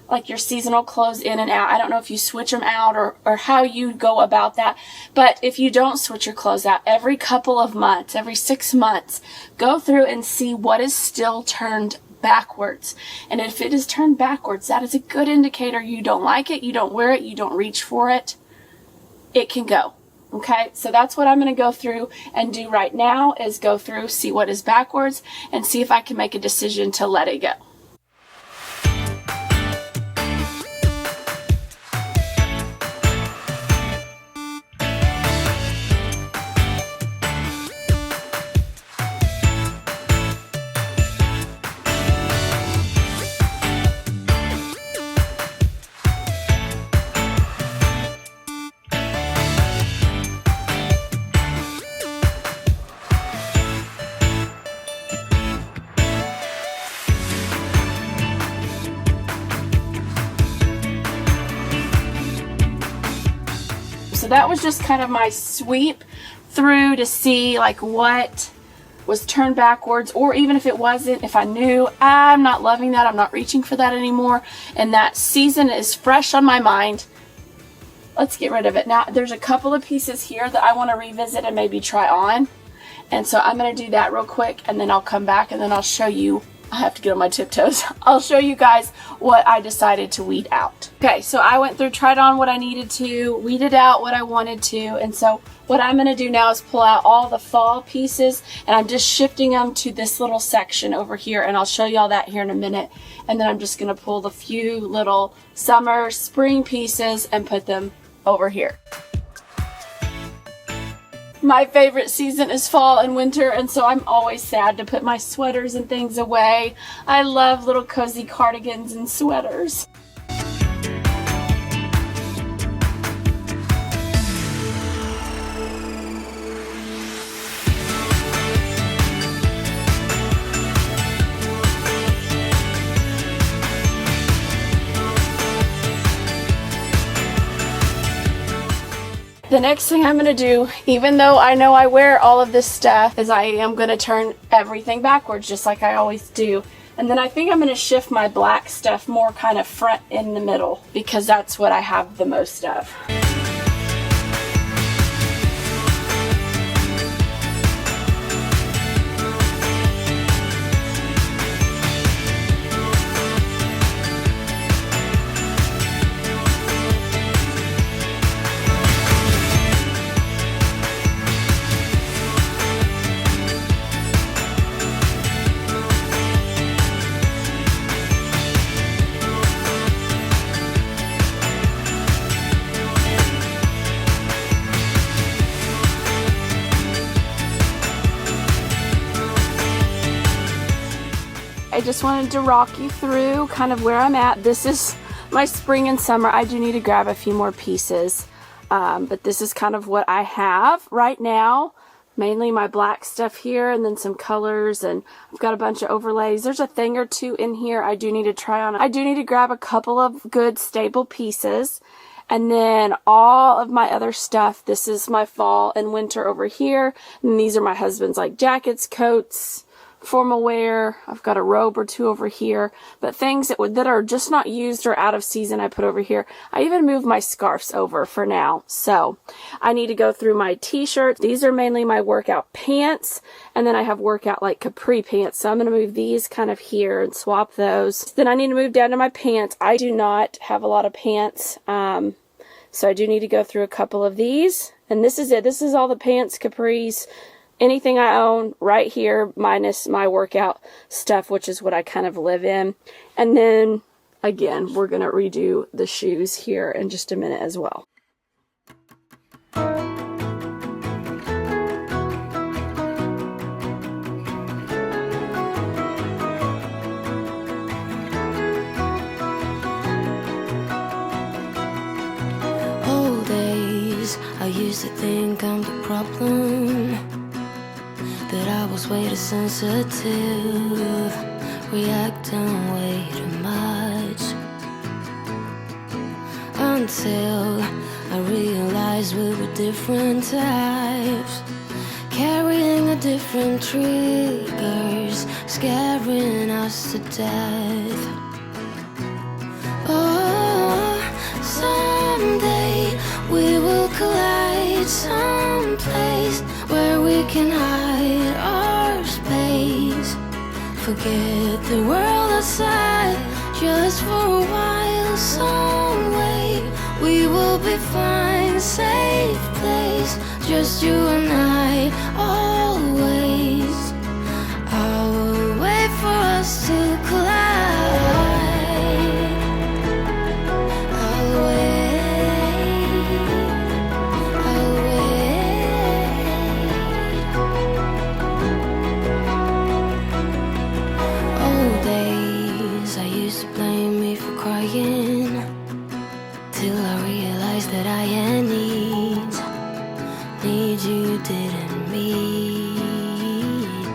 like your seasonal clothes in and out. I don't know if you switch them out or how you go about that. But if you don't switch your clothes out, every couple of months, every 6 months, go through and see what is still turned backwards. And if it is turned backwards, that is a good indicator you don't like it, you don't wear it, you don't reach for it. It can go. Okay, so that's what I'm going to go through and do right now, is go through, see what is backwards, and see if I can make a decision to let it go. So that was just kind of my sweep through to see like what was turned backwards, or even if it wasn't, if I knew I'm not loving that, I'm not reaching for that anymore, and that season is fresh on my mind, let's get rid of it. Now there's a couple of pieces here that I want to revisit and maybe try on, and so I'm going to do that real quick, and then I'll come back and then I'll show you. I have to get on my tiptoes. I'll show you guys what I decided to weed out. Okay, so I went through, tried on what I needed to, weeded out what I wanted to, and so what I'm gonna do now is pull out all the fall pieces, and I'm just shifting them to this little section over here, and I'll show you all that here in a minute. And then I'm just gonna pull the few little summer, spring pieces and put them over here. My favorite season is fall and winter, and so I'm always sad to put my sweaters and things away. I love little cozy cardigans and sweaters. The next thing I'm going to do, even though I know I wear all of this stuff, is I am going to turn everything backwards just like I always do. And then I think I'm going to shift my black stuff more kind of front in the middle, because that's what I have the most of. I just wanted to rock you through kind of where I'm at. This is my spring and summer. I do need to grab a few more pieces, but this is kind of what I have right now. Mainly my black stuff here, and then some colors, and I've got a bunch of overlays. There's a thing or two in here I do need to try on. I do need to grab a couple of good stable pieces, and then all of my other stuff. This is my fall and winter over here, and these are my husband's like jackets, coats, formal wear. I've got a robe or two over here, but things that are just not used or out of season I put over here. I even moved my scarves over for now. So I need to go through my t-shirts. These are mainly my workout pants, and then I have workout like capri pants, so I'm going to move these kind of here and swap those. Then I need to move down to my pants. I do not have a lot of pants, so I do need to go through a couple of these, and this is it. This is all the pants, capris, anything I own right here, minus my workout stuff, which is what I kind of live in. And then, again, we're going to redo the shoes here in just a minute as well. Old days days I used to think I'm the problem, that I was way too sensitive, reacting way too much, until I realized we were different types, carrying a different triggers, scaring us to death. Oh, someday we will collide someplace where we can hide our space. Forget the world outside just for a while. Some way we will be fine, safe place, just you and I, always. I will wait for us to collide. I'll wait, I'll wait. Old days I used to blame me for crying, till I realized that I had needs you didn't meet.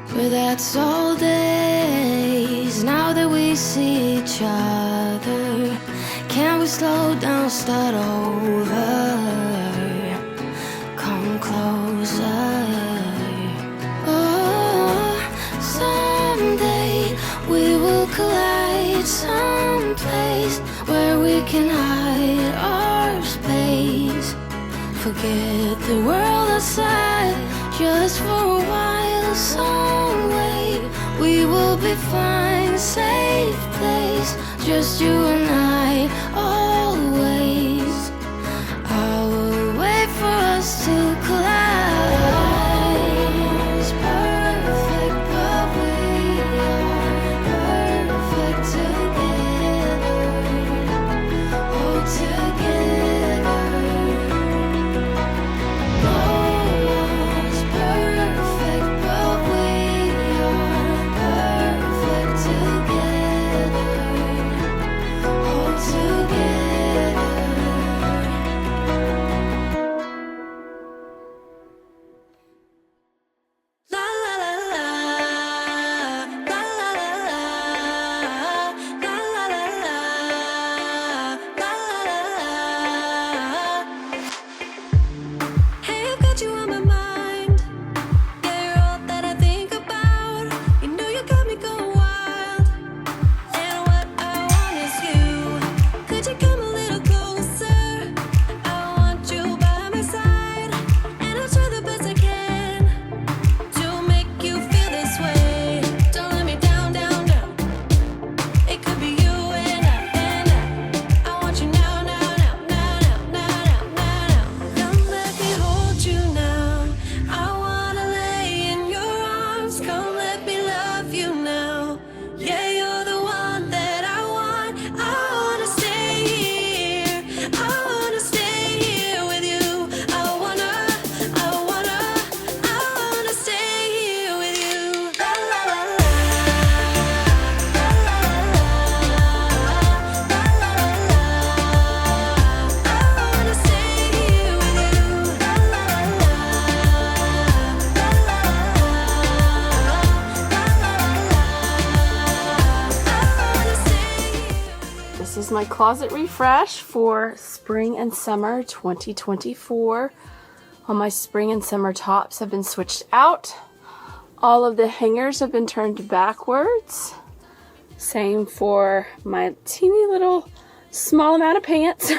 But that's all days, now that we see each other. Can we slow down, start over? Come closer. Oh, someday we will collide someplace where we can hide our space. Forget the world outside just for a while. Some way we will be fine, safe place, just you and I, always. I will wait for us to collide. It's perfect, but we are perfect together. Oh, together. No one's perfect, but we are perfect together. Oh, together. La la la la, la la la la, la la la la, la la la. Hey, I've got you on my mind. Yeah, you're all that I think about. You know you got me going wild. And what I want is you. Could you come a little closer? I want you by my side, and I'll try the best I can to make you feel this way. Don't let me down, down, down. It could be you and I want you now, now, now, now, now, now, now, now. Come let me hold you now. I wanna lay in your arms. Come let me love you now. Yeah, you're the one that I want. I wanna stay here. I wanna stay here with you. I wanna stay here with you. La la la la, la la la la, la la la la. I wanna stay here with you. La la la la, la la la la, This is my closet refresh for spring and summer 2024. All my spring and summer tops have been switched out. All of the hangers have been turned backwards. Same for my teeny little small amount of pants.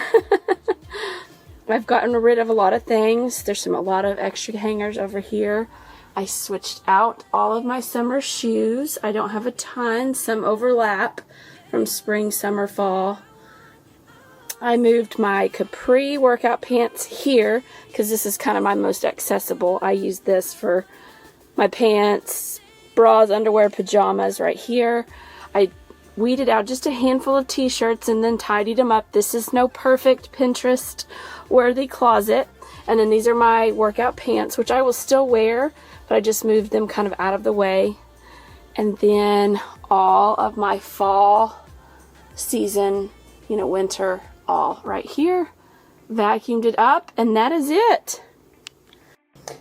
I've gotten rid of a lot of things. There's a lot of extra hangers over here. I switched out all of my summer shoes. I don't have a ton. Some overlap from spring, summer, fall. I moved my capri workout pants here because this is kind of my most accessible. I use this for my pants, bras, underwear, pajamas right here. I weeded out just a handful of t-shirts and then tidied them up. This is no perfect Pinterest worthy closet. And then these are my workout pants, which I will still wear, but I just moved them kind of out of the way. And then all of my fall season, winter, all right here. vacuumed it up, and that is it.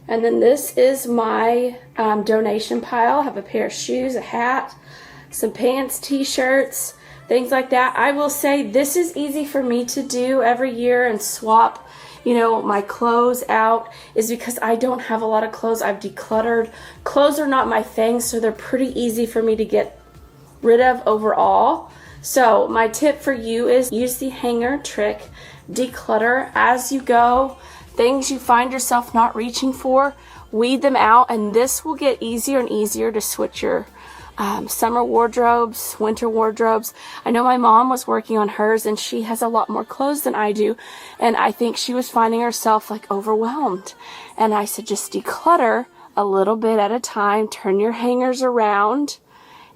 And then this is my donation pile. I have a pair of shoes, a hat, some pants, t-shirts, things like that. I will say this is easy for me to do every year and swap, you know, my clothes out, is because I don't have a lot of clothes. I've decluttered. Clothes are not my thing, so they're pretty easy for me to get rid of overall. So my tip for you is use the hanger trick. Declutter as you go. Things you find yourself not reaching for, weed them out, and this will get easier and easier to switch your summer wardrobes, winter wardrobes. I know my mom was working on hers, and she has a lot more clothes than I do, and I think she was finding herself like overwhelmed. And I said, just declutter a little bit at a time, turn your hangers around,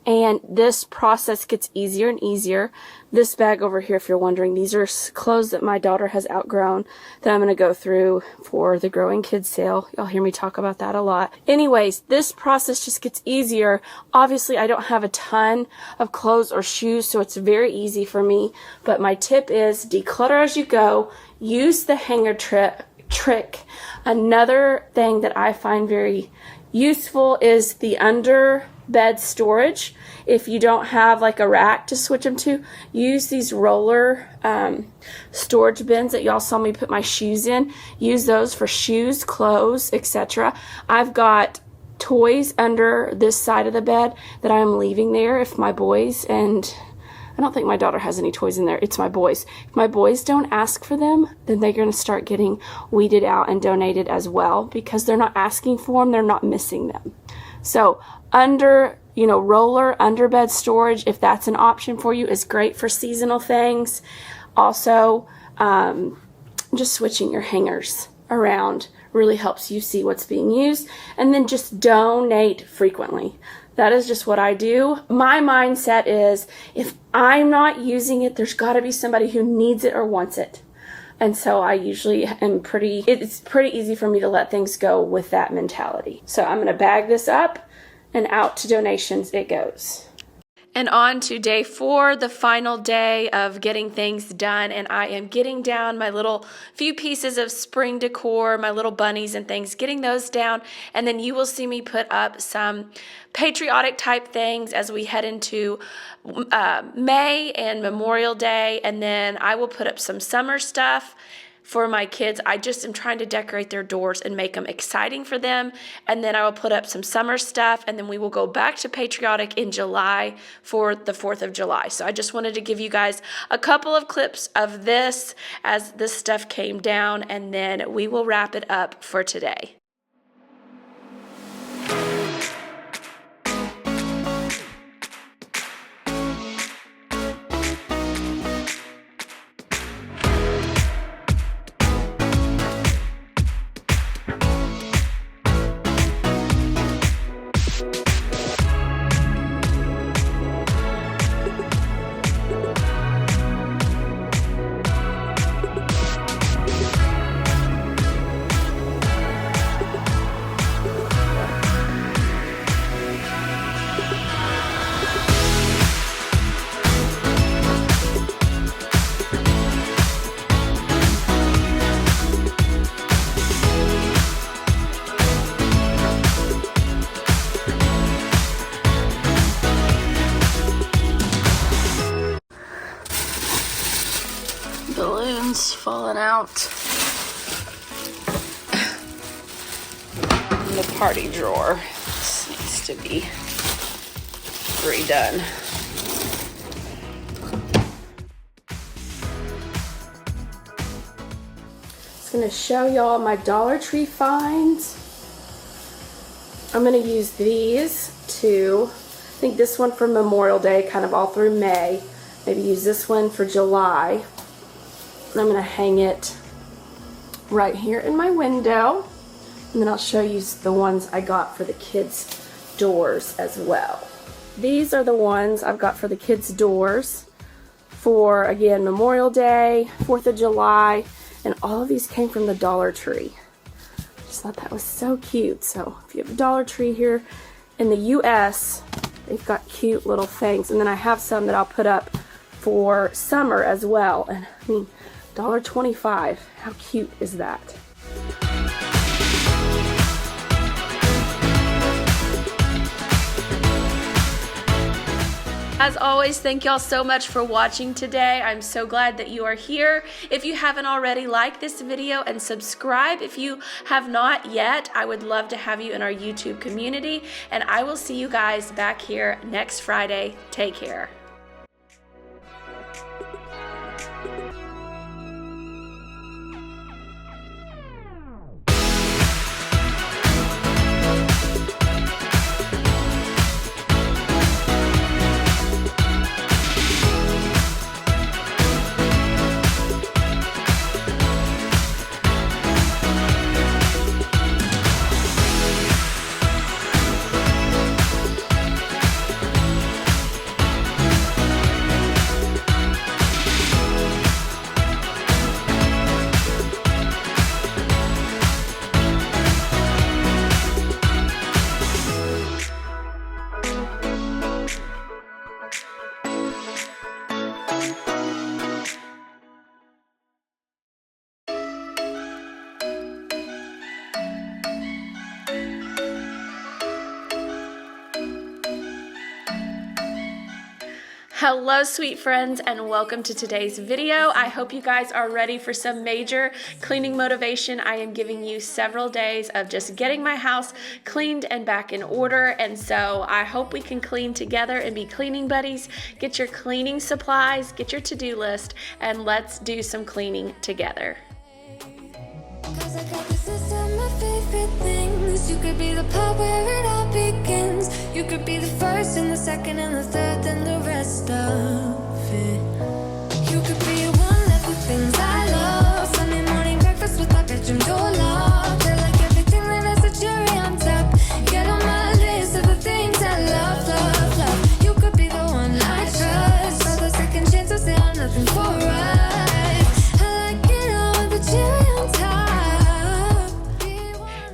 and this process gets easier and easier. This bag over here, if you're wondering, these are clothes that my daughter has outgrown that I'm going to go through for the Growing Kids sale. Y'all hear me talk about that a lot. Anyways, this process just gets easier. Obviously, I don't have a ton of clothes or shoes, so it's very easy for me. But my tip is declutter as you go. Use the hanger trick. Another thing that I find very useful is the under bed storage. If you don't have like a rack to switch them to, use these roller storage bins that y'all saw me put my shoes in. Use those for shoes, clothes, etc. I've got toys under this side of the bed that I'm leaving there if my boys, and I don't think my daughter has any toys in there, it's my boys. If my boys don't ask for them, then they're going to start getting weeded out and donated as well, because they're not asking for them, they're not missing them. So under, you know, roller under bed storage, if that's an option for you, is great for seasonal things. Also, just switching your hangers around really helps you see what's being used. And then just donate frequently. That is just what I do. My mindset is, if I'm not using it, there's got to be somebody who needs it or wants it. And so I usually am it's pretty easy for me to let things go with that mentality. So I'm going to bag this up, and out to donations it goes. And on to day 4, the final day of getting things done. And I am getting down my little few pieces of spring decor, my little bunnies and things, getting those down. And then you will see me put up some patriotic type things as we head into May and Memorial Day. And then I will put up some summer stuff for my kids. I just am trying to decorate their doors and make them exciting for them. And then I will put up some summer stuff, and then we will go back to patriotic in July for the 4th of July. So I just wanted to give you guys a couple of clips of this as this stuff came down, and then we will wrap it up for today. Balloons falling out in the party drawer. This needs to be redone. Just gonna show y'all my Dollar Tree finds. I'm gonna use these two. I think this one for Memorial Day, kind of all through May. Maybe use this one for July. And I'm going to hang it right here in my window. And then I'll show you the ones I got for the kids' doors as well. These are the ones I've got for the kids' doors for, again, Memorial Day, 4th of July, and all of these came from the Dollar Tree. I just thought that was so cute. So if you have a Dollar Tree here in the US, they've got cute little things. And then I have some that I'll put up for summer as well. And I mean, $1.25. How cute is that? As always, thank y'all so much for watching today. I'm so glad that you are here. If you haven't already, like this video and subscribe if you have not yet. I would love to have you in our YouTube community, and I will see you guys back here next Friday. Take care. Hello, sweet friends, and welcome to today's video. I hope you guys are ready for some major cleaning motivation. I am giving you several days of just getting my house cleaned and back in order, and so I hope we can clean together and be cleaning buddies. Get your cleaning supplies, get your to-do list, and let's do some cleaning together. Cause I got this list of my favorite things. You could be the part where it all begins. You could be the first and the second and the third and the rest of it. You could be one of the things I love. Sunday morning breakfast with my bedroom door locked. I like everything that has a cherry on top. Get on my list of the things I love, love, love. You could be the one I trust. For the second chances, there are nothing for us. I like it all with the cherry on top.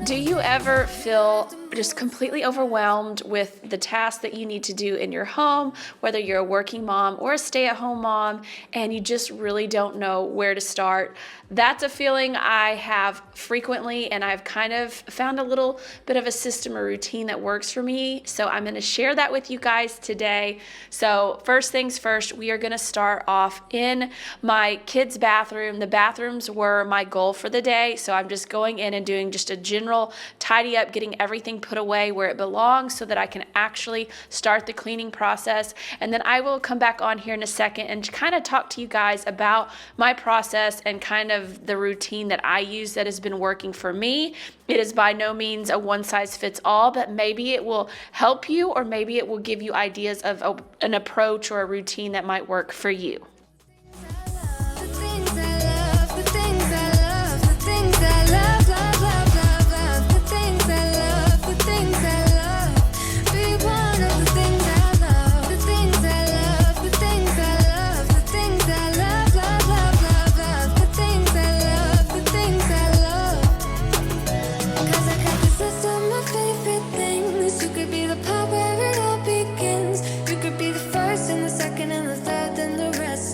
Do you ever feel just completely overwhelmed with the tasks that you need to do in your home, whether you're a working mom or a stay-at-home mom, and you just really don't know where to start? That's a feeling I have frequently, and I've kind of found a little bit of a system or routine that works for me. So I'm going to share that with you guys today. So first things first, we are going to start off in my kids' bathroom. The bathrooms were my goal for the day, so I'm just going in and doing just a general tidy up, getting everything put away where it belongs so that I can actually start the cleaning process. And then I will come back on here in a second and kind of talk to you guys about my process and kind of the routine that I use that has been working for me. It is by no means a one size fits all, but maybe it will help you, or maybe it will give you ideas of an approach or a routine that might work for you. The things I love, the things I love, the things I love, love, love, love, love. The things I love, the things I love. Be one of the things I love. The things I love, the things I love, the things I love, love, love, love, love. The things I love, the things I love. Cause I got this list of my favorite things. You could be the part where it all begins. You could be the first and the second and the third and the rest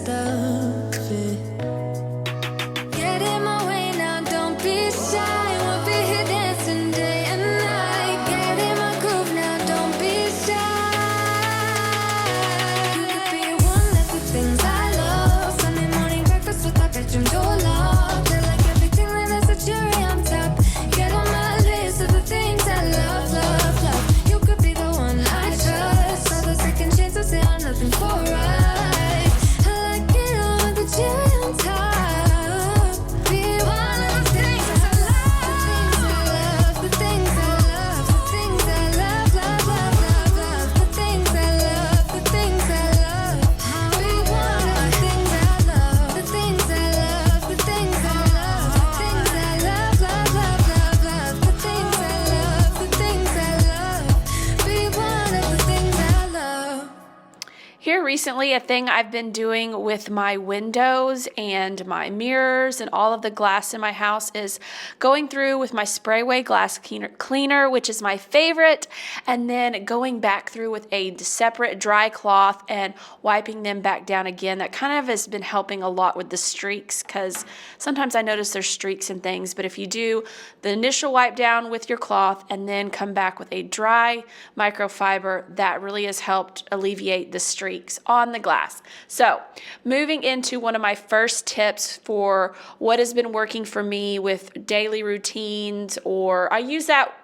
recently, a thing I've been doing with my windows and my mirrors and all of the glass in my house is going through with my sprayway glass cleaner, which is my favorite, and then going back through with a separate dry cloth and wiping them back down again. That kind of has been helping a lot with the streaks, because sometimes I notice there's streaks and things, but if you do the initial wipe down with your cloth and then come back with a dry microfiber, that really has helped alleviate the streaks on the glass. So moving into one of my first tips for what has been working for me with daily routines, or I use that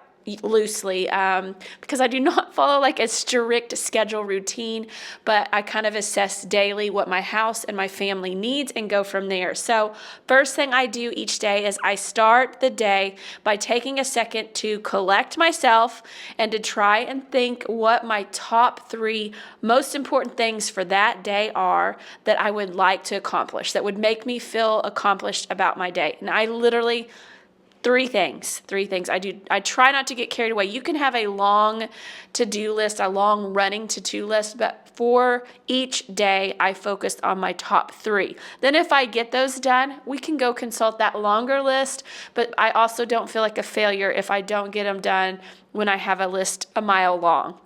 loosely because I do not follow like a strict schedule routine, but I kind of assess daily what my house and my family needs and go from there. So first thing I do each day is I start the day by taking a second to collect myself and to try and think what my top 3 most important things for that day are that I would like to accomplish, that would make me feel accomplished about my day. And I literally Three things. I try not to get carried away. You can have a long to-do list, a long running to-do list, but for each day, I focused on my top 3. Then if I get those done, we can go consult that longer list, but I also don't feel like a failure if I don't get them done when I have a list a mile long.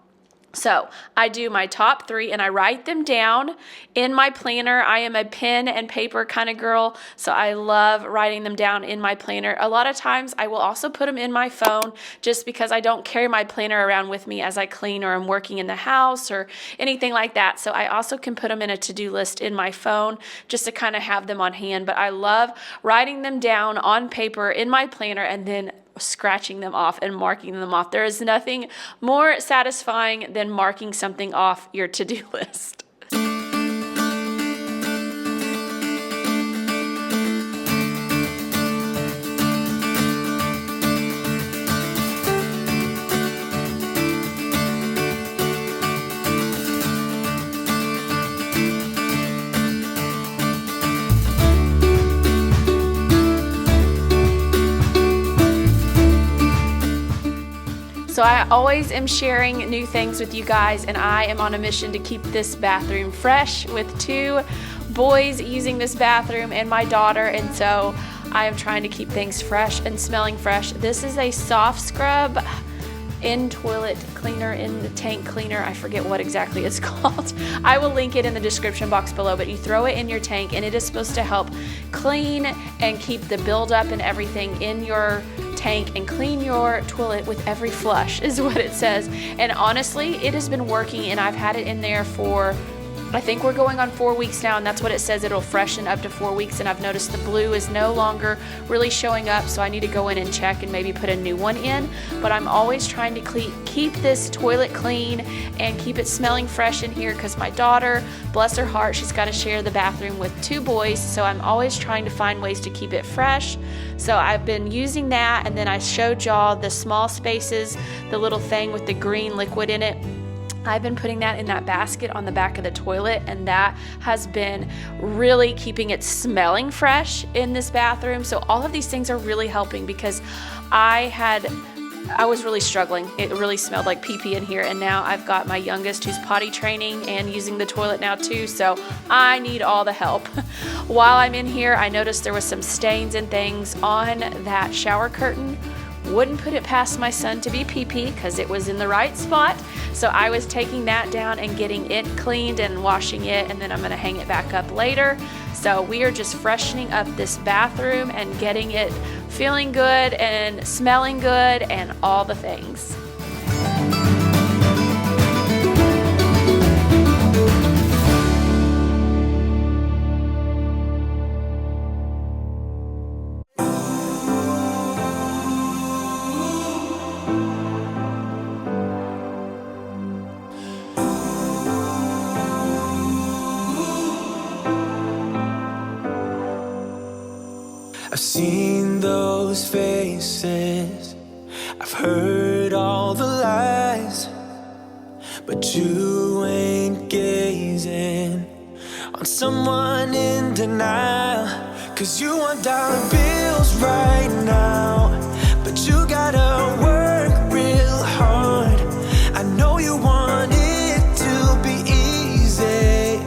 So I do my top 3 and I write them down in my planner. I am a pen and paper kind of girl, so I love writing them down in my planner. A lot of times I will also put them in my phone just because I don't carry my planner around with me as I clean or I'm working in the house or anything like that. So I also can put them in a to-do list in my phone just to kind of have them on hand. But I love writing them down on paper in my planner and then scratching them off and marking them off. There is nothing more satisfying than marking something off your to-do list. So I always am sharing new things with you guys, and I am on a mission to keep this bathroom fresh with 2 boys using this bathroom and my daughter, and so I am trying to keep things fresh and smelling fresh. This is a soft scrub in toilet cleaner, in the tank cleaner. I forget what exactly it's called. I will link it in the description box below, but you throw it in your tank and it is supposed to help clean and keep the buildup and everything in your tank and clean your toilet with every flush is what it says. And honestly, it has been working, and I've had it in there for, I think we're going on 4 weeks now, and that's what it says. It'll freshen up to 4 weeks, and I've noticed the blue is no longer really showing up, so I need to go in and check and maybe put a new one in. But I'm always trying to keep this toilet clean and keep it smelling fresh in here, because my daughter, bless her heart, she's got to share the bathroom with 2 boys, so I'm always trying to find ways to keep it fresh. So I've been using that, and then I showed y'all the small spaces, the little thing with the green liquid in it. I've been putting that in that basket on the back of the toilet, and that has been really keeping it smelling fresh in this bathroom. So all of these things are really helping, because I was really struggling. It really smelled like pee-pee in here, and now I've got my youngest who's potty training and using the toilet now too, so I need all the help. While I'm in here, I noticed there was some stains and things on that shower curtain. Wouldn't put it past my son to be pee-pee because it was in the right spot. So I was taking that down and getting it cleaned and washing it, and then I'm going to hang it back up later. So we are just freshening up this bathroom and getting it feeling good and smelling good and all the things. I've seen those faces, I've heard all the lies, but you ain't gazing on someone in denial. 'Cause you want dollar bills right now, but you gotta work real hard. I know you want it to be easy,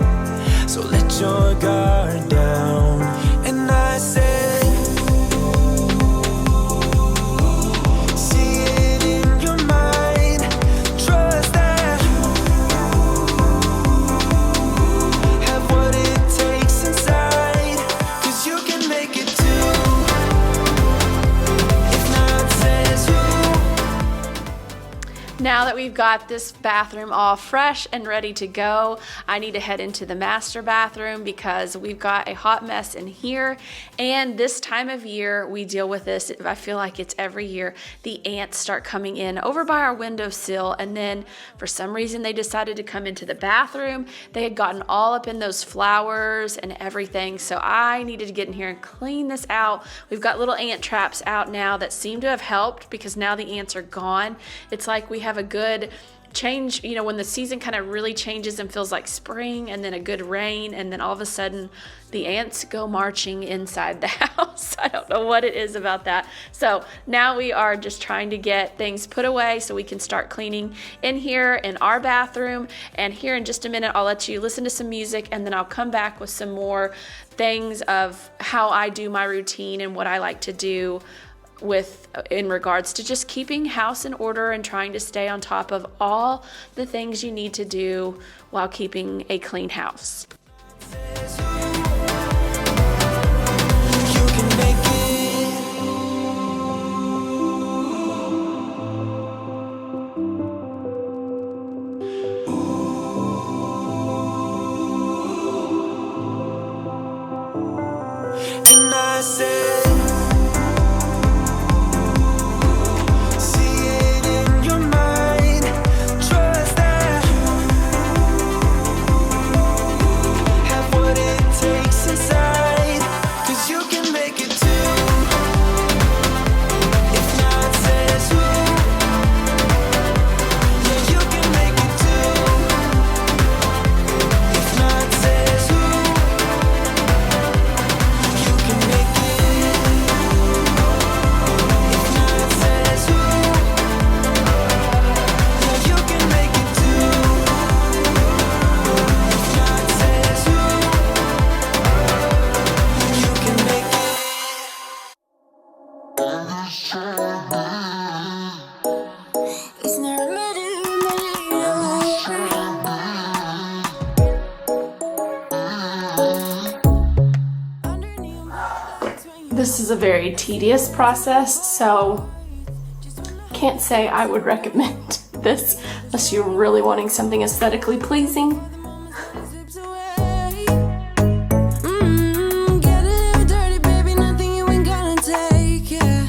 Now that we've got this bathroom all fresh and ready to go, I need to head into the master bathroom because we've got a hot mess in here. And this time of year, we deal with this. I feel like it's every year. The ants start coming in over by our windowsill, and then for some reason they decided to come into the bathroom. They had gotten all up in those flowers and everything, so I needed to get in here and clean this out. We've got little ant traps out now that seem to have helped because now the ants are gone. It's like we have a good change, you know, when the season kind of really changes and feels like spring, and then a good rain, and then all of a sudden the ants go marching inside the house. I don't know what it is about that. So now we are just trying to get things put away so we can start cleaning in here in our bathroom. And here in just a minute, I'll let you listen to some music, and then I'll come back with some more things of how I do my routine and what I like to do in regards to just keeping house in order and trying to stay on top of all the things you need to do while keeping a clean house. And I said, see it in your mind, trust that have what it takes inside, 'cause you can make it too. If not, says who? Yeah, you can make it too. If not, says who? You can make it. If not, says who? Yeah, you can make it too. If not, says who? You can make it. It's not a matter. This is a very tedious process, so can't say I would recommend this unless you're really wanting something aesthetically pleasing. Get a little dirty, baby, nothing you ain't gonna take, yeah.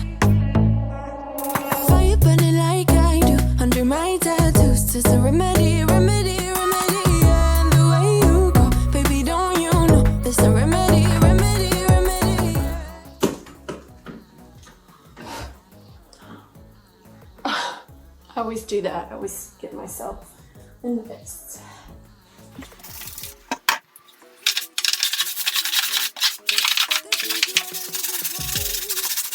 Fire burning like I do under my tattoos. There's a remedy, remedy, remedy, yeah. And the way you go, baby, don't you know? There's a remedy, remedy, remedy. I always do that. I always get myself in the face.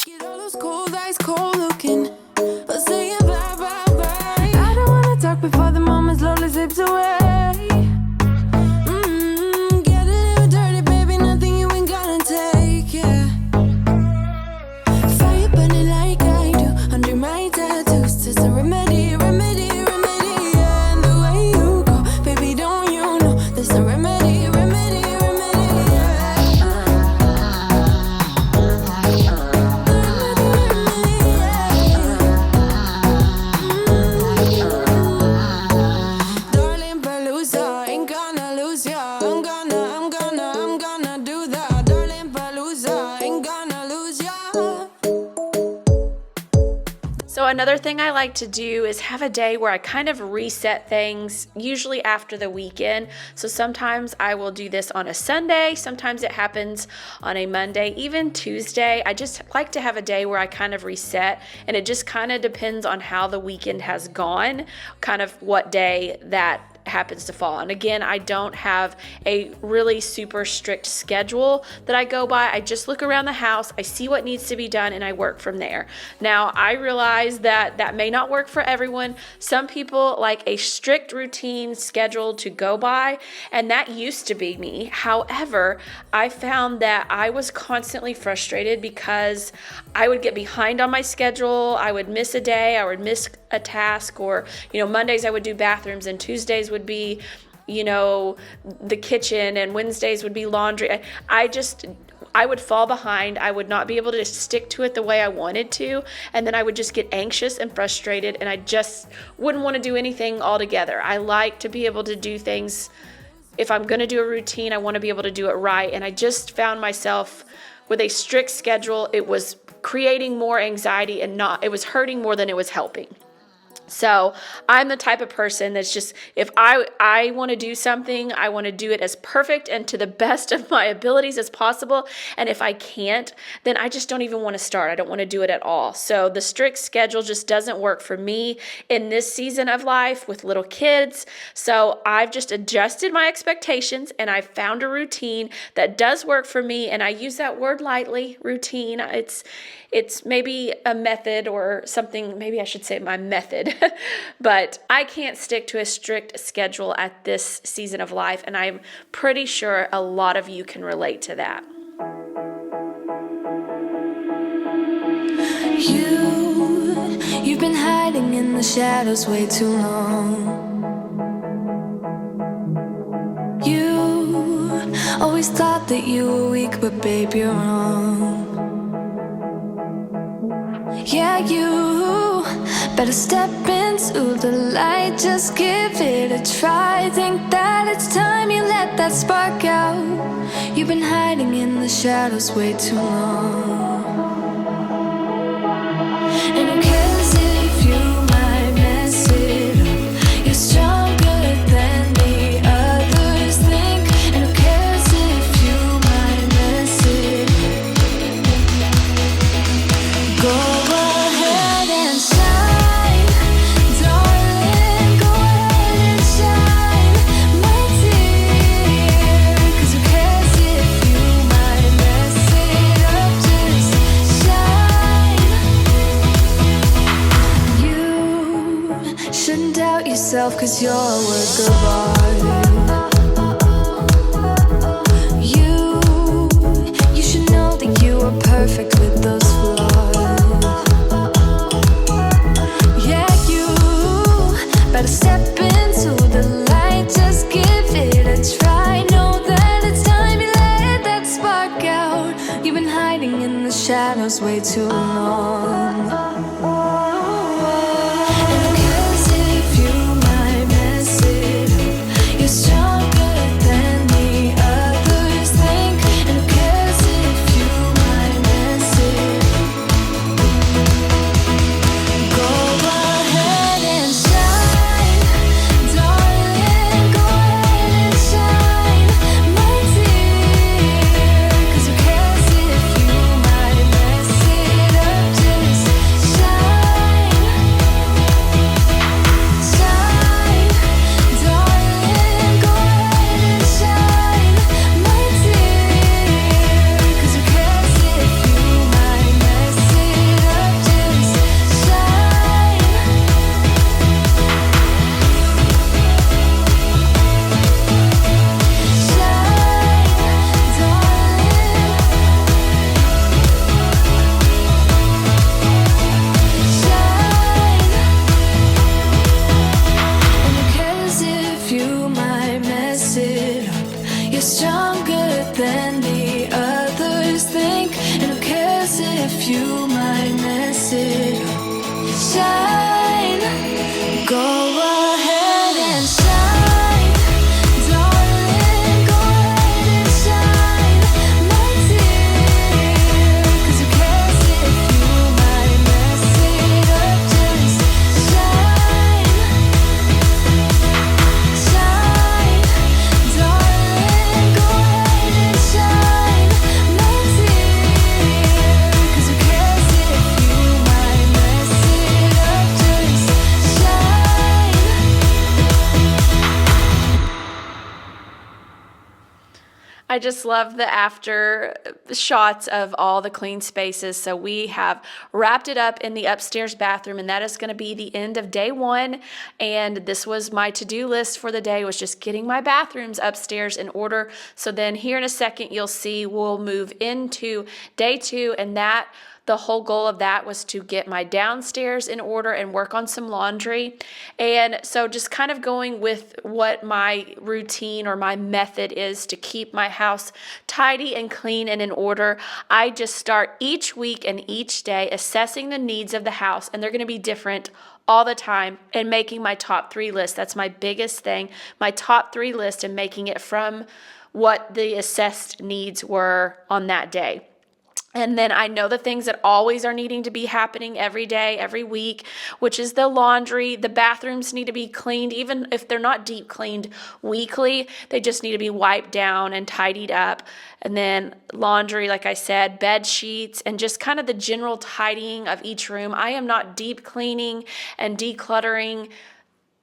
Get all those cold eyes cold looking. I'll say it bye, bye, bye. I don't wanna talk before the moment slowly slips away. Get a little dirty, baby, nothing you ain't gonna take, yeah. Fire burning like I do under my tattoos. There's a remedy, remedy, remedy, yeah. And the way you go, baby, don't you know? There's a remedy, remedy, remedy, yeah. Darling Palooza, ain't gonna lose ya. I'm gonna do that. Darling Palooza, ain't gonna lose ya. So another thing I like to do is have a day where I kind of reset things, usually after the weekend. So sometimes I will do this on a Sunday, sometimes it happens on a Monday, even Tuesday. I just like to have a day where I kind of reset, and it just kind of depends on how the weekend has gone, kind of what day that happens to fall. And again, I don't have a really super strict schedule that I go by. I just look around the house, I see what needs to be done, and I work from there. Now, I realize that that may not work for everyone. Some people like a strict routine schedule to go by, and that used to be me. However, I found that I was constantly frustrated because I would get behind on my schedule. I would miss a day, I would miss a task, or, you know, Mondays I would do bathrooms, and Tuesdays would be, you know, the kitchen, and Wednesdays would be laundry. I would fall behind. I would not be able to stick to it the way I wanted to. And then I would just get anxious and frustrated, and I just wouldn't want to do anything altogether. I like to be able to do things. If I'm going to do a routine, I want to be able to do it right. And I just found myself with a strict schedule. It was creating more anxiety, and it was hurting more than it was helping. So I'm the type of person that's just, if I want to do something, I want to do it as perfect and to the best of my abilities as possible. And if I can't, then I just don't even want to start. I don't want to do it at all. So the strict schedule just doesn't work for me in this season of life with little kids. So I've just adjusted my expectations, and I found a routine that does work for me. And I use that word lightly, routine. It's maybe a method or something. Maybe I should say my method. But I can't stick to a strict schedule at this season of life, and I'm pretty sure a lot of you can relate to that. You've been hiding in the shadows way too long. You always thought that you were weak, but babe, you're wrong. Yeah, you better step into the light, just give it a try. Think that it's time you let that spark out. You've been hiding in the shadows way too long. And who cares if you might mess it up? You're stronger than the others think. And who cares if you might mess it up? Go cause you're a work of art. You should know that you are perfect with those flaws. Yeah, you better step into the light, just give it a try. Know that it's time you let that spark out. You've been hiding in the shadows way too long. I just love the after shots of all the clean spaces. So we have wrapped it up in the upstairs bathroom, and that is going to be the end of day one. And this was my to-do list for the day, was just getting my bathrooms upstairs in order. So then here in a second, you'll see we'll move into day two, and that the whole goal of that was to get my downstairs in order and work on some laundry. And so just kind of going with what my routine or my method is to keep my house tidy and clean and in order. I just start each week and each day assessing the needs of the house, and they're going to be different all the time, and making my top 3 list. That's my biggest thing, my top 3 list, and making it from what the assessed needs were on that day. And then I know the things that always are needing to be happening every day, every week, which is the laundry. The bathrooms need to be cleaned, even if they're not deep cleaned weekly, they just need to be wiped down and tidied up. And then laundry, like I said, bed sheets, and just kind of the general tidying of each room. I am not deep cleaning and decluttering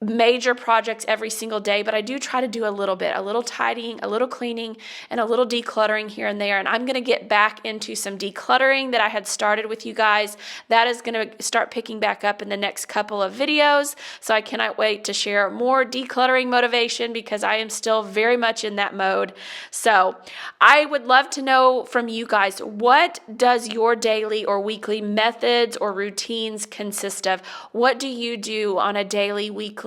major projects every single day, but I do try to do a little bit, a little tidying, a little cleaning, and a little decluttering here and there. And I'm going to get back into some decluttering that I had started with you guys. That is going to start picking back up in the next couple of videos. So I cannot wait to share more decluttering motivation, because I am still very much in that mode. So I would love to know from you guys, what does your daily or weekly methods or routines consist of? What do you do on a daily, weekly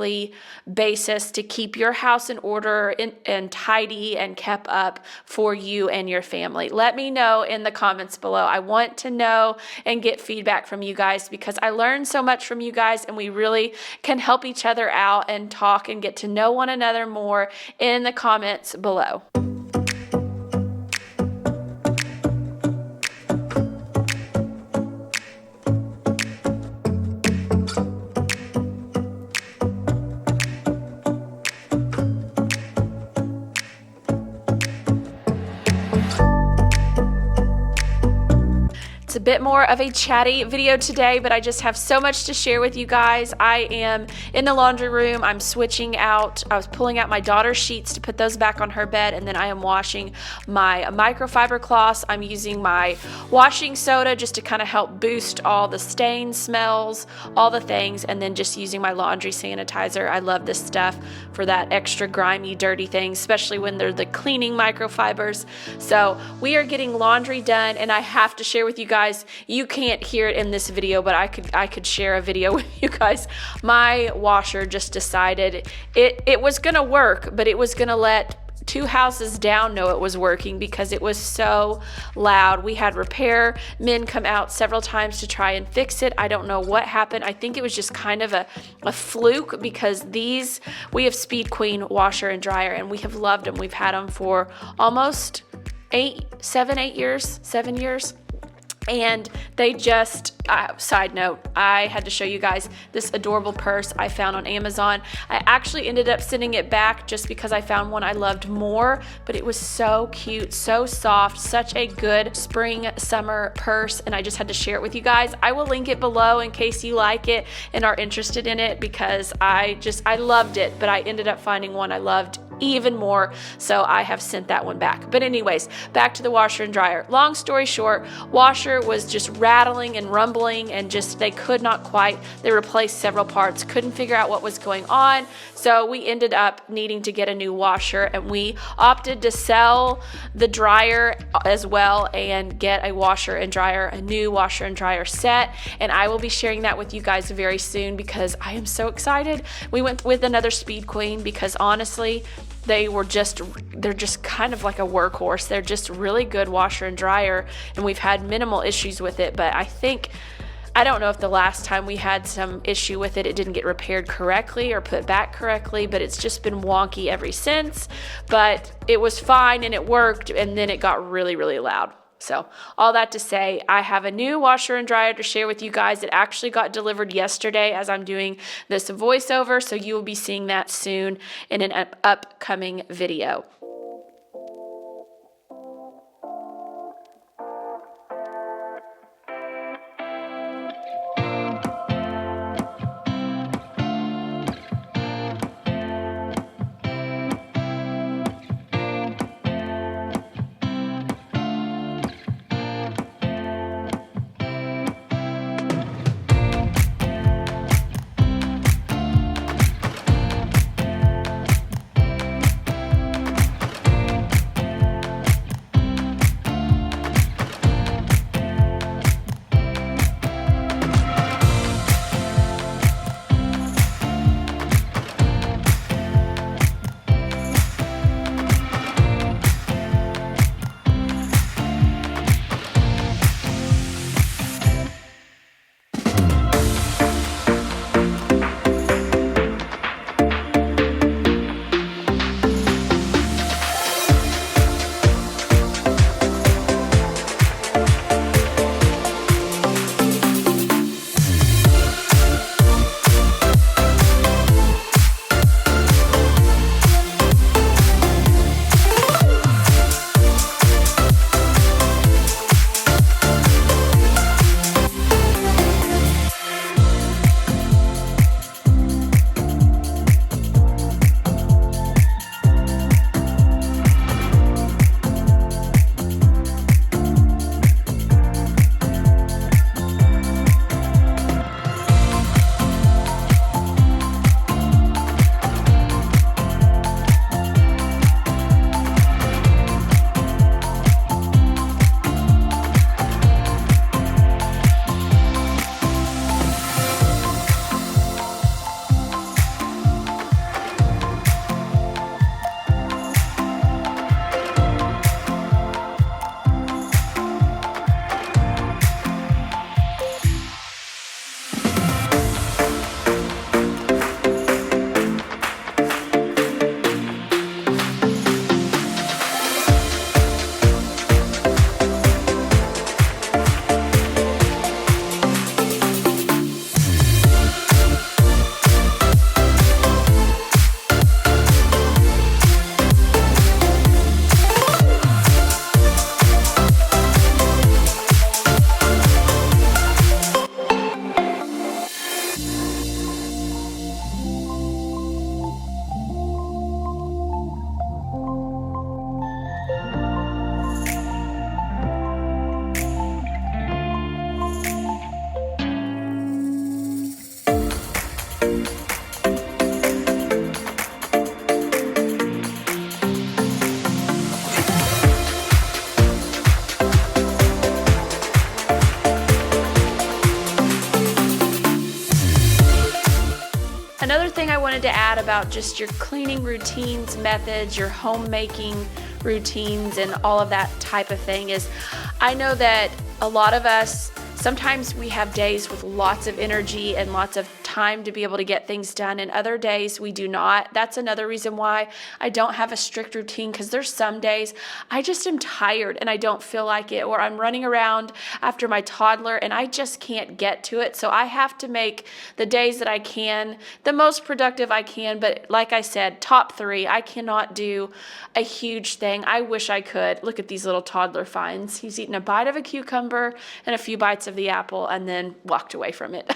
basis to keep your house in order and tidy and kept up for you and your family? Let me know in the comments below. I want to know and get feedback from you guys, because I learn so much from you guys, and we really can help each other out and talk and get to know one another more in the comments below. It's a bit more of a chatty video today, but I just have so much to share with you guys. I am in the laundry room. I'm switching out. I was pulling out my daughter's sheets to put those back on her bed, and then I am washing my microfiber cloths. I'm using my washing soda just to kind of help boost all the stain smells, all the things, and then just using my laundry sanitizer. I love this stuff for that extra grimy, dirty things, especially when they're the cleaning microfibers. So we are getting laundry done, and I have to share with you guys, you can't hear it in this video, but I could share a video with you guys. My washer just decided it was gonna work, but it was gonna let 2 houses down know it was working, because it was so loud. We had repair men come out several times to try and fix it. I don't know what happened. I think it was just kind of a fluke, because we have Speed Queen washer and dryer, and we have loved them. We've had them for almost 7 years. And they just, side note, I had to show you guys this adorable purse I found on Amazon. I actually ended up sending it back just because I found one I loved more, but it was so cute, so soft, such a good spring, summer purse, and I just had to share it with you guys. I will link it below in case you like it and are interested in it, because I loved it, but I ended up finding one I loved even more, so I have sent that one back. But anyways, back to the washer and dryer. Long story short, washer was just rattling and rumbling, and just they replaced several parts, couldn't figure out what was going on. So we ended up needing to get a new washer, and we opted to sell the dryer as well and get a washer and dryer, a new washer and dryer set. And I will be sharing that with you guys very soon, because I am so excited. We went with another Speed Queen because honestly, they're just kind of like a workhorse. They're just really good washer and dryer, and we've had minimal issues with it. But I don't know if the last time we had some issue with it, it didn't get repaired correctly or put back correctly, but it's just been wonky ever since. But it was fine and it worked, and then it got really, really loud. So all that to say, I have a new washer and dryer to share with you guys. It actually got delivered yesterday as I'm doing this voiceover, so you will be seeing that soon in an upcoming video. wanted to add about just your cleaning routines, methods, your homemaking routines, and all of that type of thing is I know that a lot of us, sometimes we have days with lots of energy and lots of time to be able to get things done, and other days we do not. That's another reason why I don't have a strict routine, because there's some days I just am tired and I don't feel like it, or I'm running around after my toddler and I just can't get to it. So I have to make the days that I can the most productive I can. But like I said, top 3, I cannot do a huge thing. I wish I could. Look at these little toddler finds. He's eaten a bite of a cucumber and a few bites of the apple and then walked away from it.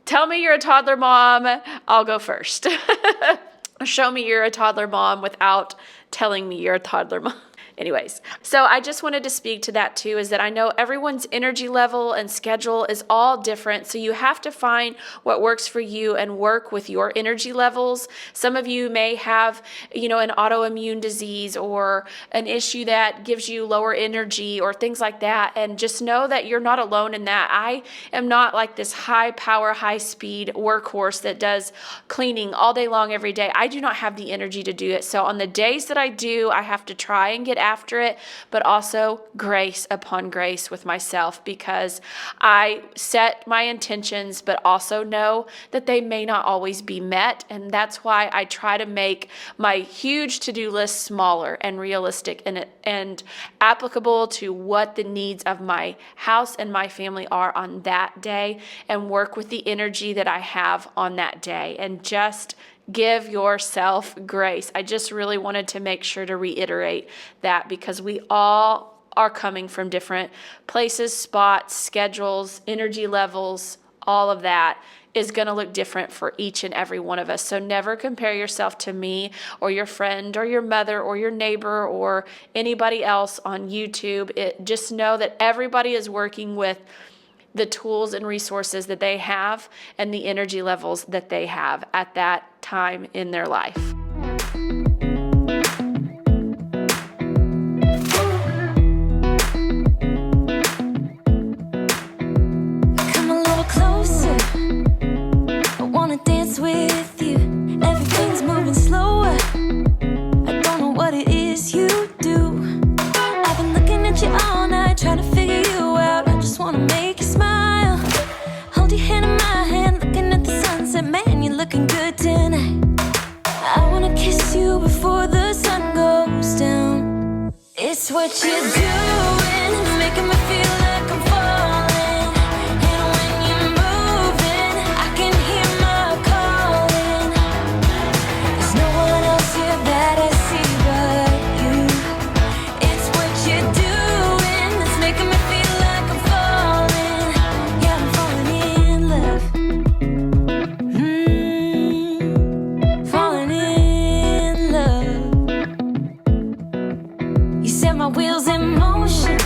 Tell me you're a toddler mom, I'll go first. Show me you're a toddler mom without telling me you're a toddler mom. Anyways, so I just wanted to speak to that too, is that I know everyone's energy level and schedule is all different. So you have to find what works for you and work with your energy levels. Some of you may have, an autoimmune disease or an issue that gives you lower energy or things like that. And just know that you're not alone in that. I am not like this high power, high speed workhorse that does cleaning all day long every day. I do not have the energy to do it. So on the days that I do, I have to try and get after it, but also grace upon grace with myself, because I set my intentions, but also know that they may not always be met. And that's why I try to make my huge to-do list smaller and realistic and applicable to what the needs of my house and my family are on that day, and work with the energy that I have on that day, and just give yourself grace. I just really wanted to make sure to reiterate that, because we all are coming from different places, spots, schedules, energy levels. All of that is going to look different for each and every one of us. So never compare yourself to me or your friend or your mother or your neighbor or anybody else on YouTube. Just know that everybody is working with the tools and resources that they have and the energy levels that they have at that time in their life. Come a little closer, I wanna dance with you. Everything's moving slower, I don't know what it is you do. I've been looking at you all night, trying to figure you out. I just wanna make you smile. Hold your hand in my hand, looking at the sunset. Man, you're looking good tonight. I wanna kiss you before the sun goes down. It's what you're doing, it's making me feel like I'm falling. And when you're moving, I can hear my calling. There's no one else here that I see but you. It's what you're doing, it's making me feel like I'm falling. Yeah, I'm falling in love. Falling in love. You set my wheels in motion.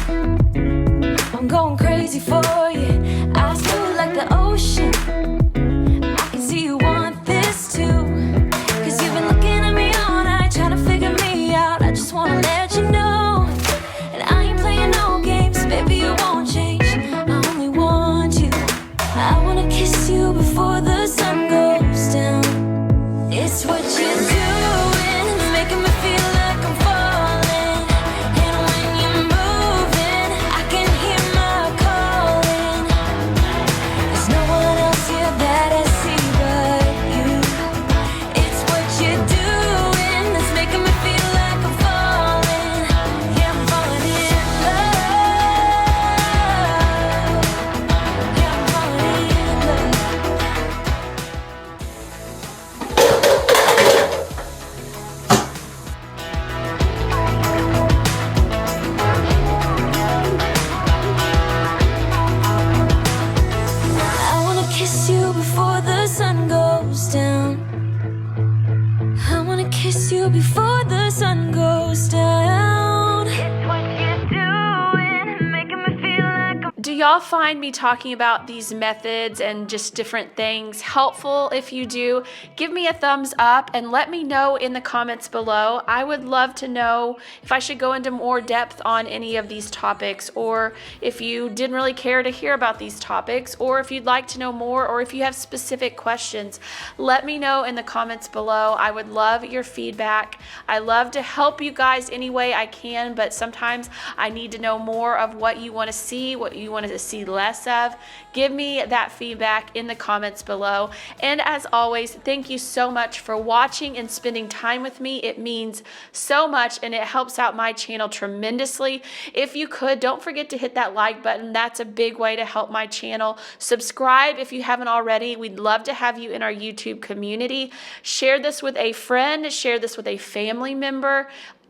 y'all find me talking about these methods and just different things helpful? If you do, give me a thumbs up and let me know in the comments below. I would love to know if I should go into more depth on any of these topics, or if you didn't really care to hear about these topics, or if you'd like to know more, or if you have specific questions. Let me know in the comments below. I would love your feedback. I love to help you guys any way I can, but sometimes I need to know more of what you want to see, what you want to see less of. Give me that feedback in the comments below. And as always, thank you so much for watching and spending time with me. It means so much and it helps out my channel tremendously. If you could, don't forget to hit that like button. That's a big way to help my channel. Subscribe if you haven't already. We'd love to have you in our YouTube community. Share this with a friend, share this with a family member.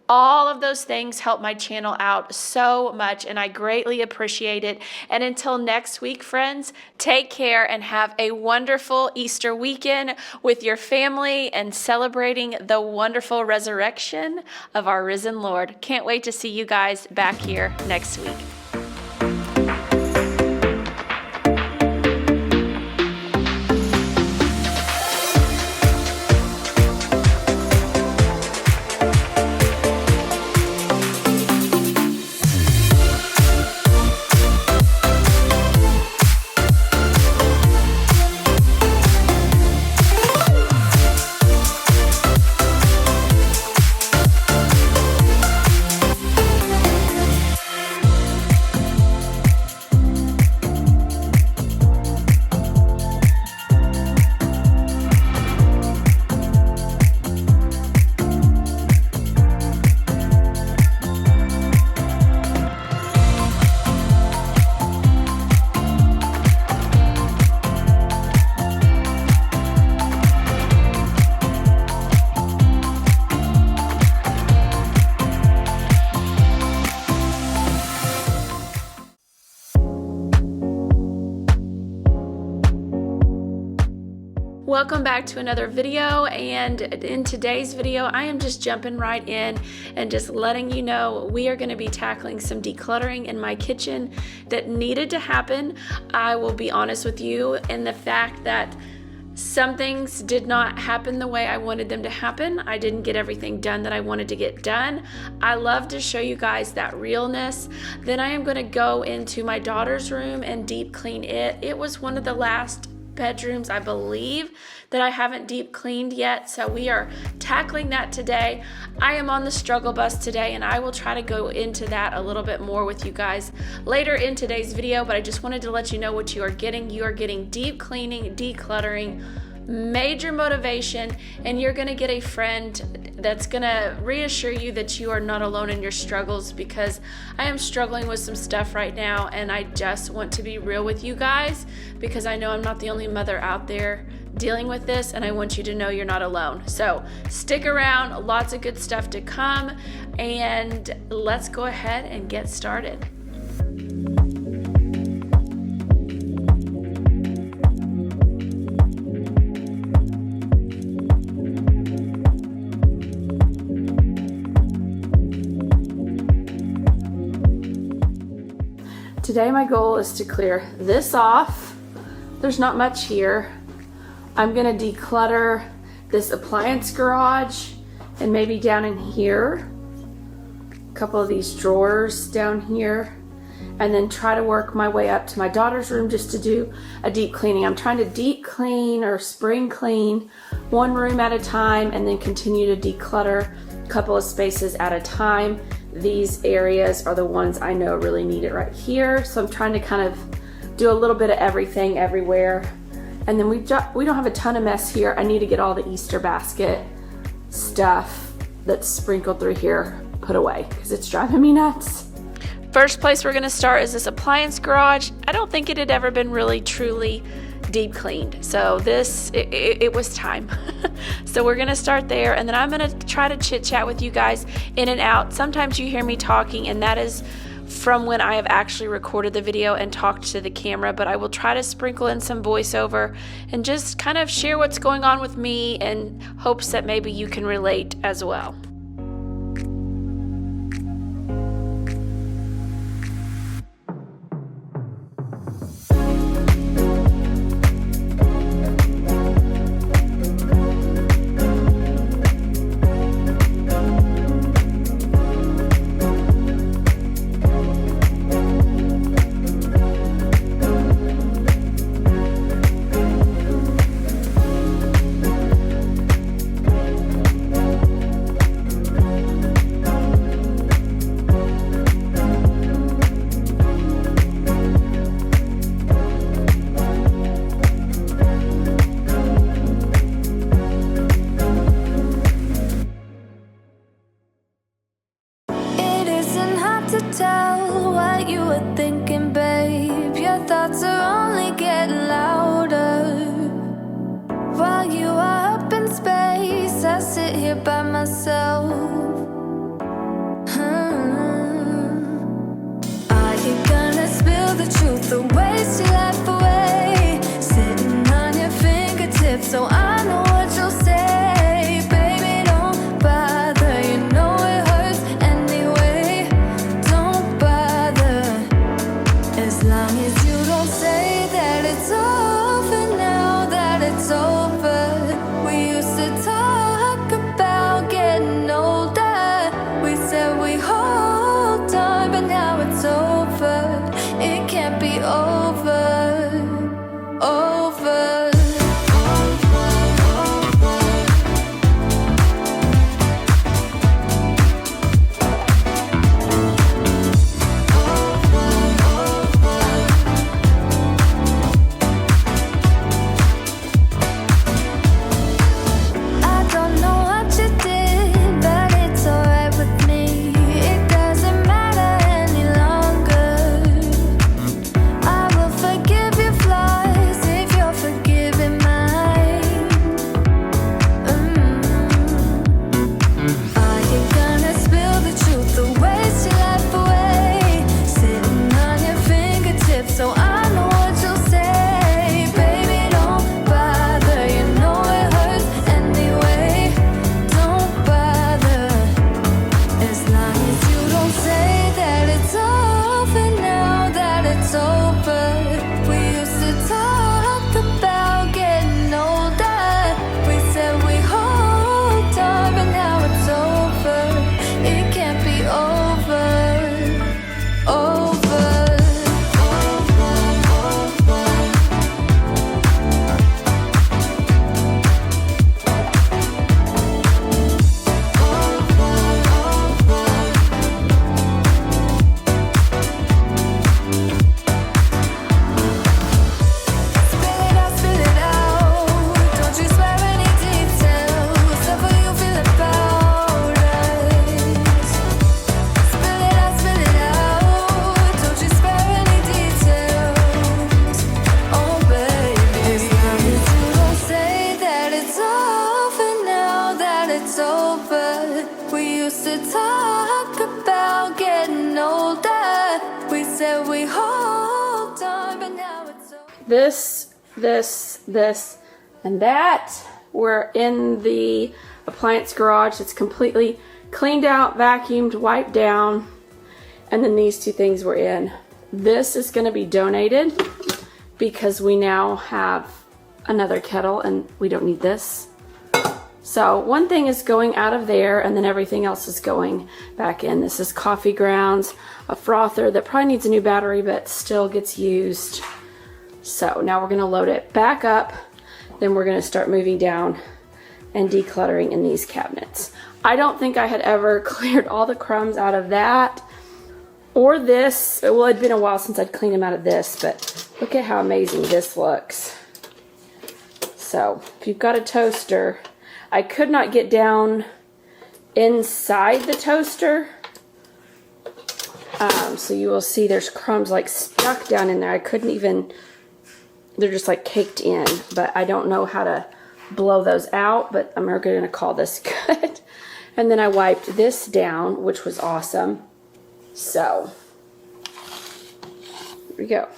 All of those things help my channel out so much, and I greatly appreciate it. And until next week, friends, take care and have a wonderful Easter weekend with your family and celebrating the wonderful resurrection of our risen Lord. Can't wait to see you guys back here next week. Welcome back to another video, and in today's video I am just jumping right in and just letting you know we are going to be tackling some decluttering in my kitchen that needed to happen. I will be honest with you in the fact that some things did not happen the way I wanted them to happen. I didn't get everything done that I wanted to get done. I love to show you guys that realness. Then I am going to go into my daughter's room and deep clean it. It was one of the last bedrooms, I believe, that I haven't deep cleaned yet, so we are tackling that today. I am on the struggle bus today, and I will try to go into that a little bit more with you guys later in today's video, but I just wanted to let you know what you are getting. You are getting deep cleaning, decluttering, major motivation, and you're gonna get a friend that's gonna reassure you that you are not alone in your struggles, because I am struggling with some stuff right now, and I just want to be real with you guys because I know I'm not the only mother out there dealing with this, and I want you to know you're not alone. So stick around, lots of good stuff to come, and let's go ahead and get started. Today my goal is to clear this off. There's not much here. I'm gonna declutter this appliance garage and maybe down in here, a couple of these drawers down here, and then try to work my way up to my daughter's room just to do a deep cleaning. I'm trying to deep clean or spring clean one room at a time and then continue to declutter a couple of spaces at a time. These areas are the ones I know really need it right here. So I'm trying to kind of do a little bit of everything everywhere. And then we don't have a ton of mess here. I need to get all the Easter basket stuff that's sprinkled through here put away because it's driving me nuts. First place we're gonna start is this appliance garage. I don't think it had ever been really truly deep cleaned. So it was time. So we're gonna start there, and then I'm gonna try to chit chat with you guys in and out. Sometimes you hear me talking, and that is from when I have actually recorded the video and talked to the camera, but I will try to sprinkle in some voiceover and just kind of share what's going on with me in hopes that maybe you can relate as well. here by myself. Are you gonna spill the truth or waste your life away? Sitting on your fingertips so I know what you'll say. Baby, don't bother, you know it hurts anyway. Don't bother, as long as you don't say that it's over now, that it's over. We used to talk about getting older. We said we hold on, but now it's over. It can't be over, over. I don't know what you did, but it's alright with me. It doesn't matter any longer. I will forgive your flaws if you're forgiving mine. Are you gonna spill the truth or waste your life away? Sitting on your fingertips so I know what you'll say. Baby, don't bother, you know it hurts anyway. Don't bother, as long as you don't say that it's over now, that it's over. We used to talk about getting older. We said we hold on, but now it's over. It can't be over, over. Spill it out, don't you spare any details. Whatever you feel about us. Spill it out, don't you spare any details. Oh baby, as long as you don't say that it's over now, that it's over. We used to talk about getting older. We said we hold on, but now it's over. This, and that. We're in the appliance garage. It's completely cleaned out, vacuumed, wiped down. And then these two things were in. This is going to be donated because we now have another kettle and we don't need this. So one thing is going out of there and then everything else is going back in. This is coffee grounds, a frother that probably needs a new battery but still gets used. So now we're going to load it back up. Then we're going to start moving down and decluttering in these cabinets. I don't think I had ever cleared all the crumbs out of that or this. Well, it'd been a while since I'd cleaned them out of this, but look at how amazing this looks. So if you've got a toaster, I could not get down inside the toaster. So you will see there's crumbs like stuck down in there. I couldn't even, they're just like caked in, but I don't know how to blow those out, but I'm going to call this good. And then I wiped this down, which was awesome. So, here we go.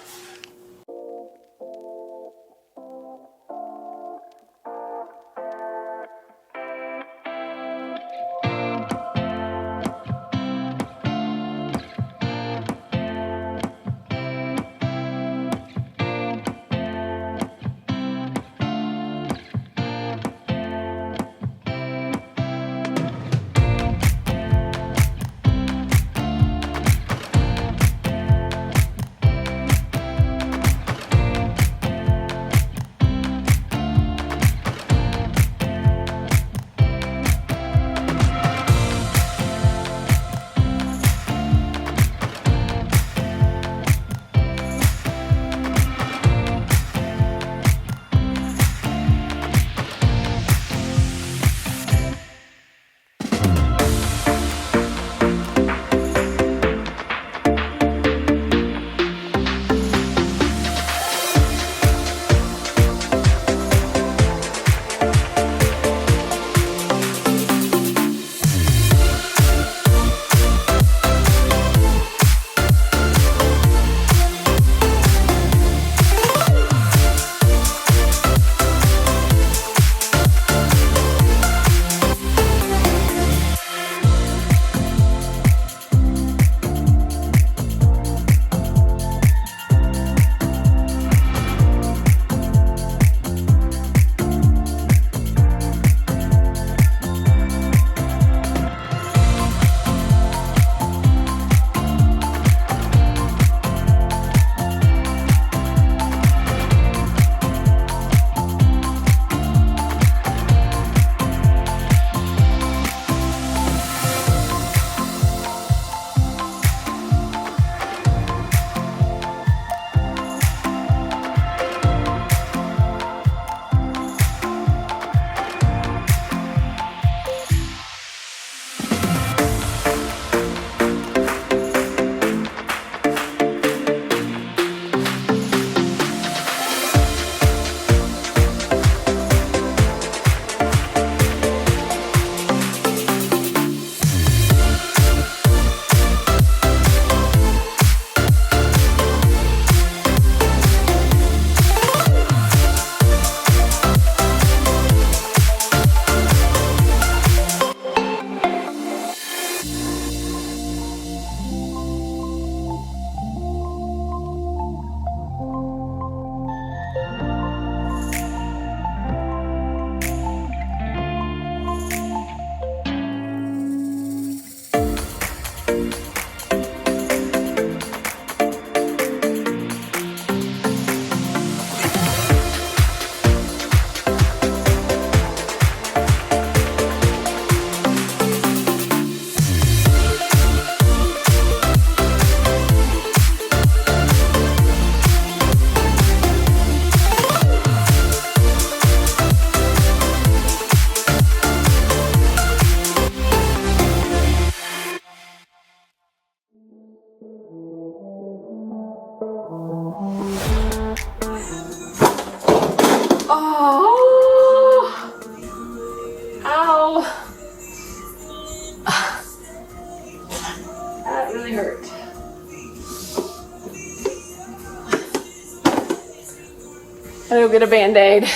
I'll go get a Band-Aid.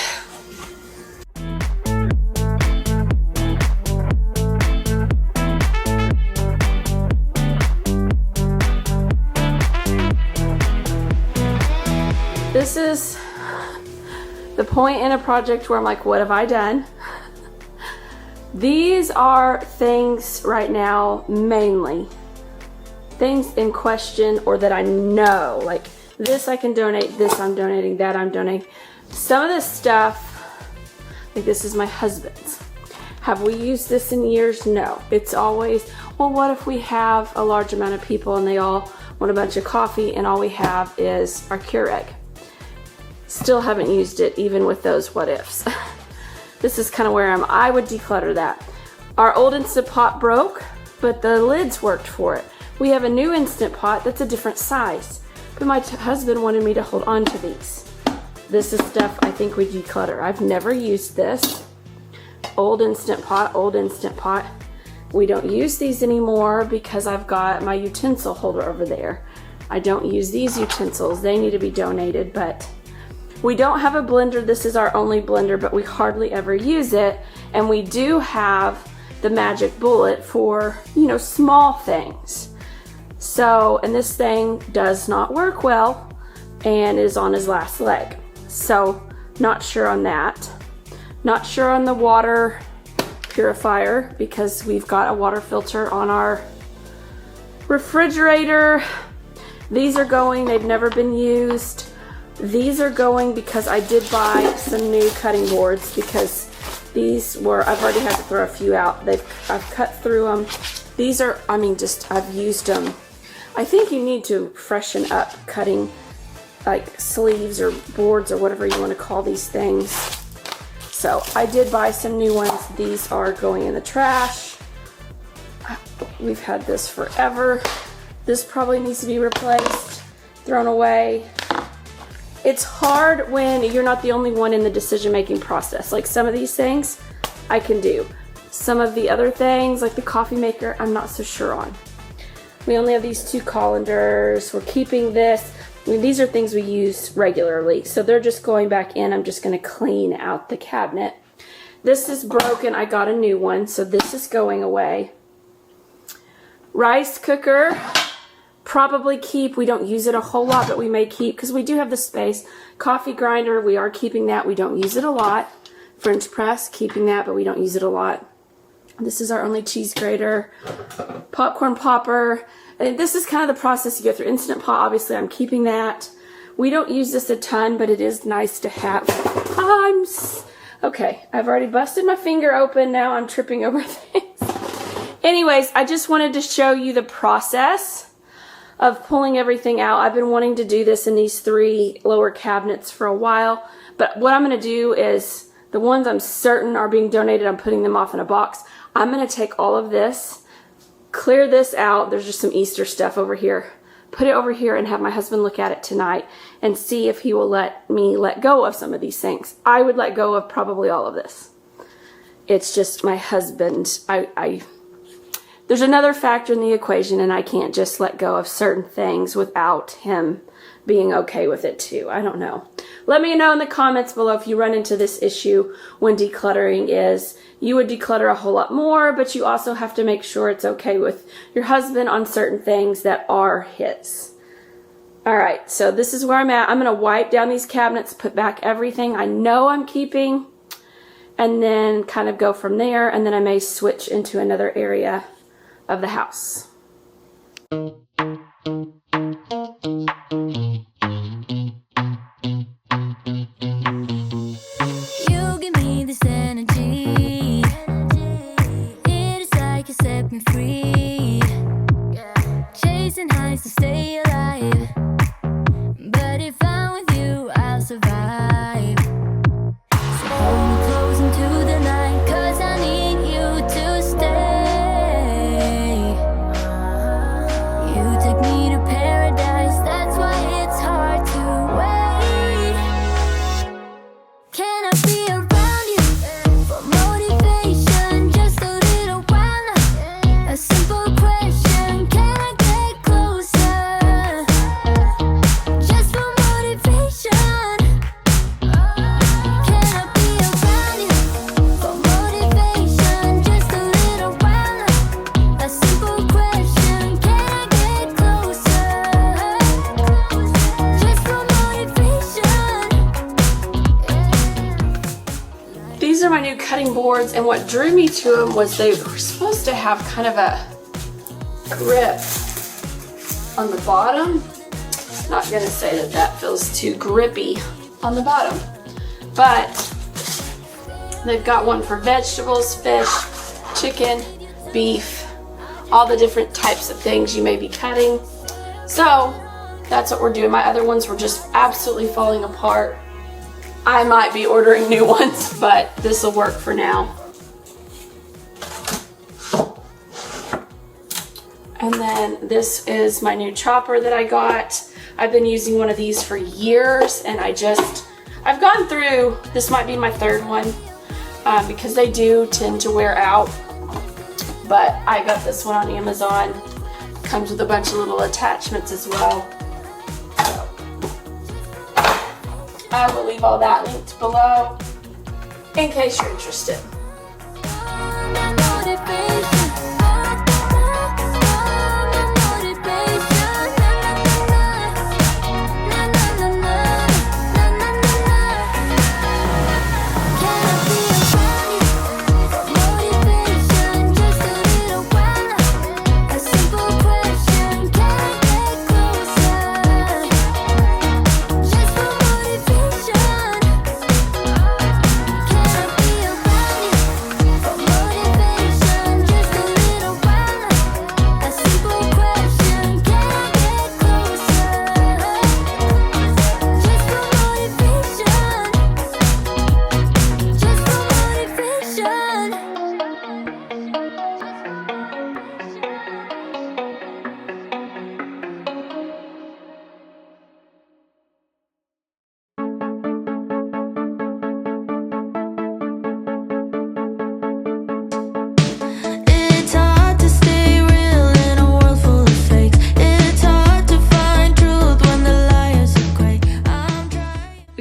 This is the point in a project where I'm like, what have I done? These are things right now, mainly things in question or that I know, like this I can donate, this I'm donating, that I'm donating. Some of this stuff, like this is my husband's. Have we used this in years? No. It's always, well, what if we have a large amount of people and they all want a bunch of coffee and all we have is our Keurig? Still haven't used it even with those what ifs. This is kind of where I would declutter that. Our old Instant Pot broke, but the lids worked for it. We have a new Instant Pot that's a different size, but my husband wanted me to hold on to these. This is stuff I think we declutter. I've never used this. Old Instant Pot, old Instant Pot. We don't use these anymore because I've got my utensil holder over there. I don't use these utensils. They need to be donated, but we don't have a blender. This is our only blender, but we hardly ever use it. And we do have the magic bullet for, you know, small things. So, and this thing does not work well and is on his last leg. So, not sure on that. Not sure on the water purifier because we've got a water filter on our refrigerator. These are going, they've never been used. These are going because I did buy some new cutting boards because these were, I've already had to throw a few out. I've cut through them. These are, I mean, just, I've used them. I think you need to freshen up cutting like sleeves or boards or whatever you want to call these things. So I did buy some new ones. These are going in the trash. We've had this forever. This probably needs to be replaced, thrown away. It's hard when you're not the only one in the decision-making process. Like some of these things I can do. Some of the other things, like the coffee maker, I'm not so sure on. We only have these 2 colanders. We're keeping this. I mean, these are things we use regularly, so they're just going back in. I'm just going to clean out the cabinet. This is broken. I got a new one, so this is going away. Rice cooker, probably keep. We don't use it a whole lot, but we may keep because we do have the space. Coffee grinder, we are keeping that. We don't use it a lot. French press, keeping that, but we don't use it a lot. This is our only cheese grater. Popcorn popper. And this is kind of the process you go through. Instant Pot, obviously, I'm keeping that. We don't use this a ton, but it is nice to have. Okay, I've already busted my finger open. Now I'm tripping over things. Anyways, I just wanted to show you the process of pulling everything out. I've been wanting to do this in these 3 lower cabinets for a while, but what I'm going to do is the ones I'm certain are being donated, I'm putting them off in a box. I'm going to take all of this, clear this out. There's just some Easter stuff over here. Put it over here and have my husband look at it tonight and see if he will let me let go of some of these things. I would let go of probably all of this. It's just my husband. There's another factor in the equation, and I can't just let go of certain things without him being okay with it too. I don't know. Let me know in the comments below if you run into this issue when decluttering is. You would declutter a whole lot more, but you also have to make sure it's okay with your husband on certain things that are his. All right, so this is where I'm at. I'm going to wipe down these cabinets, put back everything I know I'm keeping, and then kind of go from there, and then I may switch into another area of the house. You give me this energy. It is like you set me free. Chasing highs to stay alive. But if I'm with you, I'll survive. So hold me close into the night, 'cause I need you to stay. You take me to paradise, that's why it's hard to wait. Can I be around you for motivation? Just a little while now. A simple question, can I get closer? Just for motivation. these are my new cutting boards, and what drew me to them was they were supposed to have kind of a grip on the bottom. Not gonna say that that feels too grippy on the bottom, but they've got one for vegetables, fish, chicken, beef, all the different types of things you may be cutting. So that's what we're doing. My other ones were just absolutely falling apart. I might be ordering new ones, but this will work for now. And then this is my new chopper that I got. I've been using one of these for years, and I've gone through, this might be my third one, because they do tend to wear out. But I got this one on Amazon. Comes with a bunch of little attachments as well. So, I will leave all that linked below in case you're interested.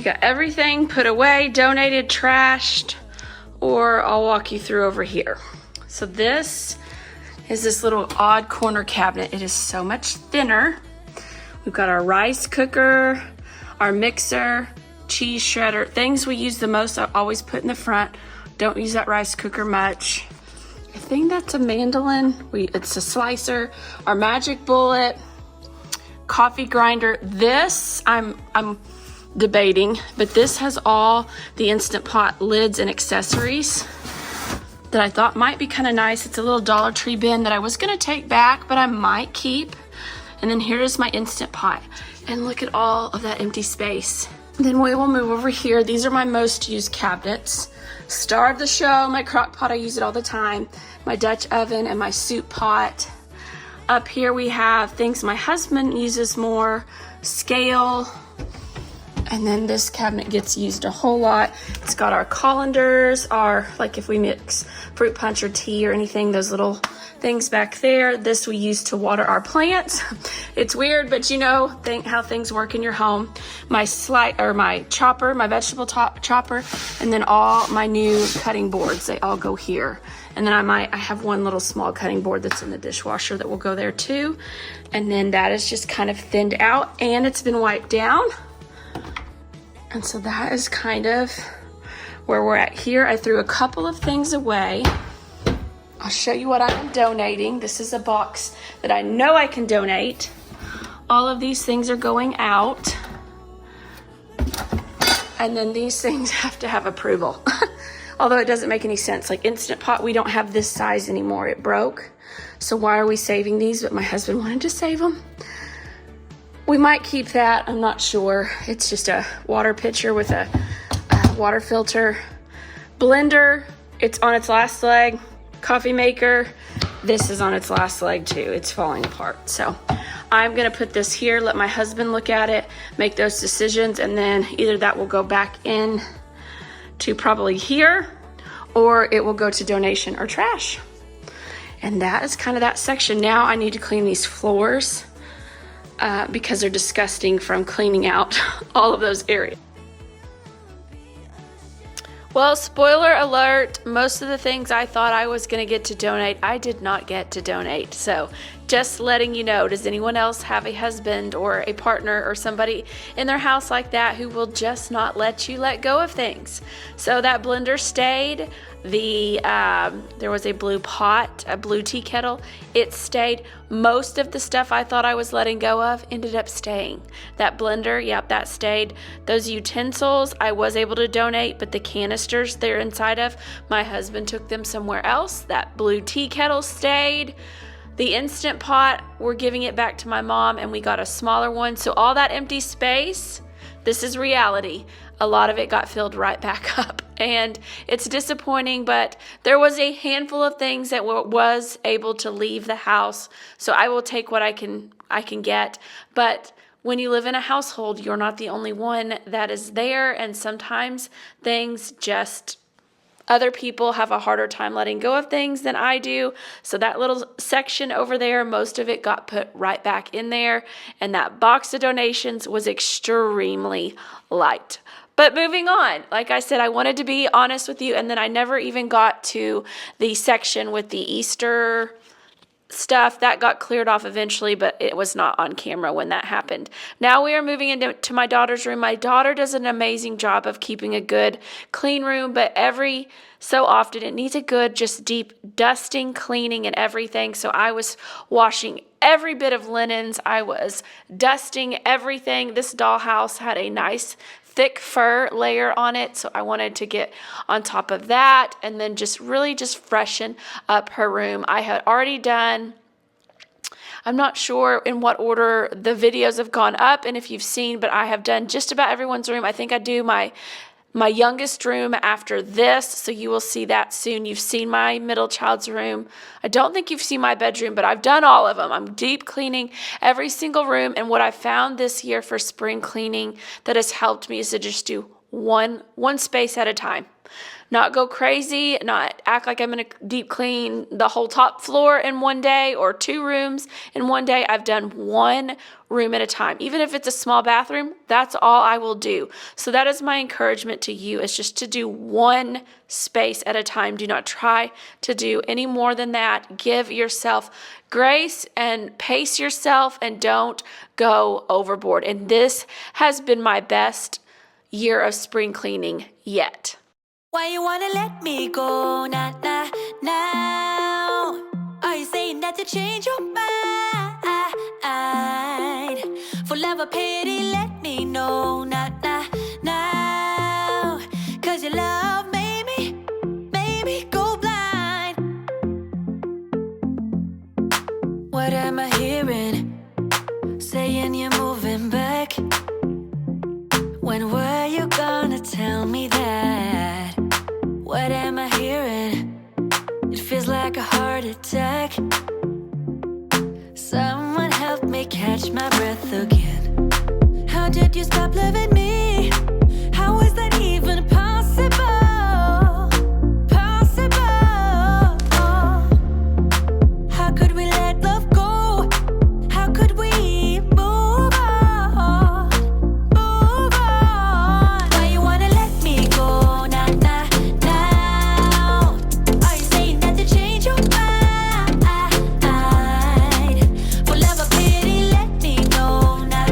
Got everything put away, donated, trashed, or I'll walk you through over here. So this is this little odd corner cabinet. It is so much thinner. We've got our rice cooker, our mixer, cheese shredder, things we use the most I always put in the front. Don't use that rice cooker much. I think that's a mandolin. It's a slicer, our magic bullet, coffee grinder. This I'm debating, but this has all the Instant Pot lids and accessories that I thought might be kind of nice. It's a little Dollar Tree bin that I was going to take back, but I might keep. And then here is my Instant Pot, and look at all of that empty space. Then we will move over here. These are my most used cabinets. Star of the show, my crock pot, I use it all the time, my Dutch oven, and my soup pot. Up here we have things my husband uses more, scale. And then this cabinet gets used a whole lot. It's got our colanders, like if we mix fruit punch or tea or anything, those little things back there. This we use to water our plants. It's weird, but you know, how things work in your home. My chopper, my vegetable chopper, and then all my new cutting boards, they all go here. And then I have one little small cutting board that's in the dishwasher that will go there too. And then that is just kind of thinned out, and it's been wiped down. And so that is kind of where we're at here. I threw a couple of things away. I'll show you what I'm donating. This is a box that I know I can donate. All of these things are going out. And then these things have to have approval. Although it doesn't make any sense. Like Instant Pot, we don't have this size anymore. It broke. So why are we saving these? But my husband wanted to save them. We might keep that, I'm not sure. It's just a water pitcher with a water filter. Blender, it's on its last leg. Coffee maker, this is on its last leg too. It's falling apart. So I'm gonna put this here, let my husband look at it, make those decisions, and then either that will go back in to probably here, or it will go to donation or trash. And that is kind of that section. Now I need to clean these floors. Because they're disgusting from cleaning out all of those areas. Well, spoiler alert, most of the things I thought I was going to get to donate, I did not get to donate. So just letting you know, does anyone else have a husband or a partner or somebody in their house like that who will just not let you let go of things? So that blender stayed. There was a blue pot, a blue tea kettle. It stayed. Most of the stuff I thought I was letting go of ended up staying. That blender, yep, that stayed. Those utensils I was able to donate, but the canisters they're inside of, my husband took them somewhere else. That blue tea kettle stayed. The Instant Pot, we're giving it back to my mom, and we got a smaller one. So all that empty space, this is reality. A lot of it got filled right back up, and it's disappointing, but there was a handful of things that was able to leave the house. So I will take what I can get, but when you live in a household, you're not the only one that is there, and sometimes things just, other people have a harder time letting go of things than I do. So that little section over there, most of it got put right back in there. And that box of donations was extremely light. But moving on, like I said, I wanted to be honest with you. And then I never even got to the section with the Easter stuff. That got cleared off eventually, but it was not on camera when that happened. Now we are moving into my daughter's room. My daughter does an amazing job of keeping a good, clean room, but every so often it needs a good, just deep dusting, cleaning, and everything. So I was washing every bit of linens. I was dusting everything. This dollhouse had a nice thick fur layer on it, so I wanted to get on top of that and then just really just freshen up her room. I had already done, I'm not sure in what order the videos have gone up and if you've seen, but I have done just about everyone's room. I think I do my youngest room after this, so you will see that soon. You've seen my middle child's room. I don't think you've seen my bedroom, but I've done all of them. I'm deep cleaning every single room, and what I found this year for spring cleaning that has helped me is to just do one space at a time. Not go crazy, not act like I'm going to deep clean the whole top floor in one day or 2 rooms in one day. I've done one room at a time. Even if it's a small bathroom, that's all I will do. So that is my encouragement to you, is just to do one space at a time. Do not try to do any more than that. Give yourself grace and pace yourself and don't go overboard. And this has been my best year of spring cleaning yet. Why you wanna let me go now? Are you saying that to change your mind? For love or pity, let me know now. Cause your love made me go blind. What am I hearing? Saying you're moving back. When were you gonna tell me that? What am I hearing? It feels like a heart attack. Someone help me catch my breath again. How did you stop loving me? How is that even possible? How could we let love go? How could we move on? Why you wanna let me go now? Are you saying that to change your mind? For love or pity, let me know now.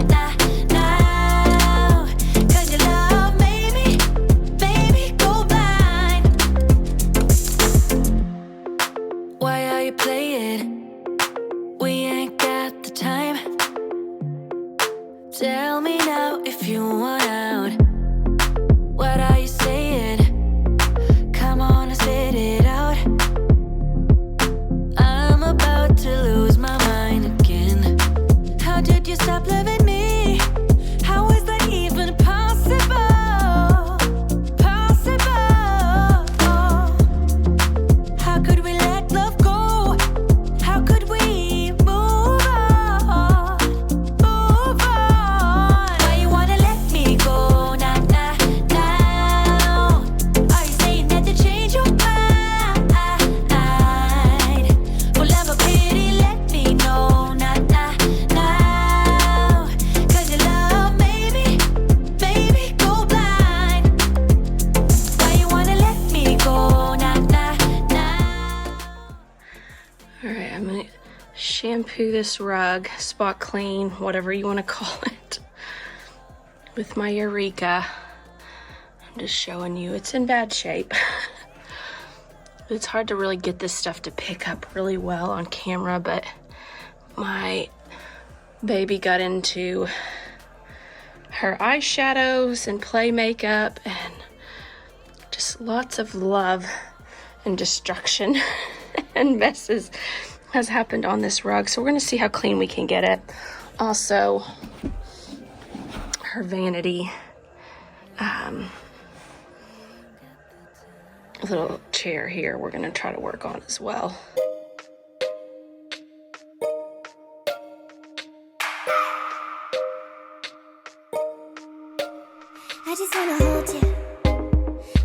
shampoo this rug, spot clean, whatever you want to call it, with my Eureka. I'm just showing you it's in bad shape. It's hard to really get this stuff to pick up really well on camera, but my baby got into her eyeshadows and play makeup, and just lots of love and destruction and messes has happened on this rug. So we're gonna see how clean we can get it. Also, her vanity little chair here we're gonna try to work on as well. I just wanna hold you.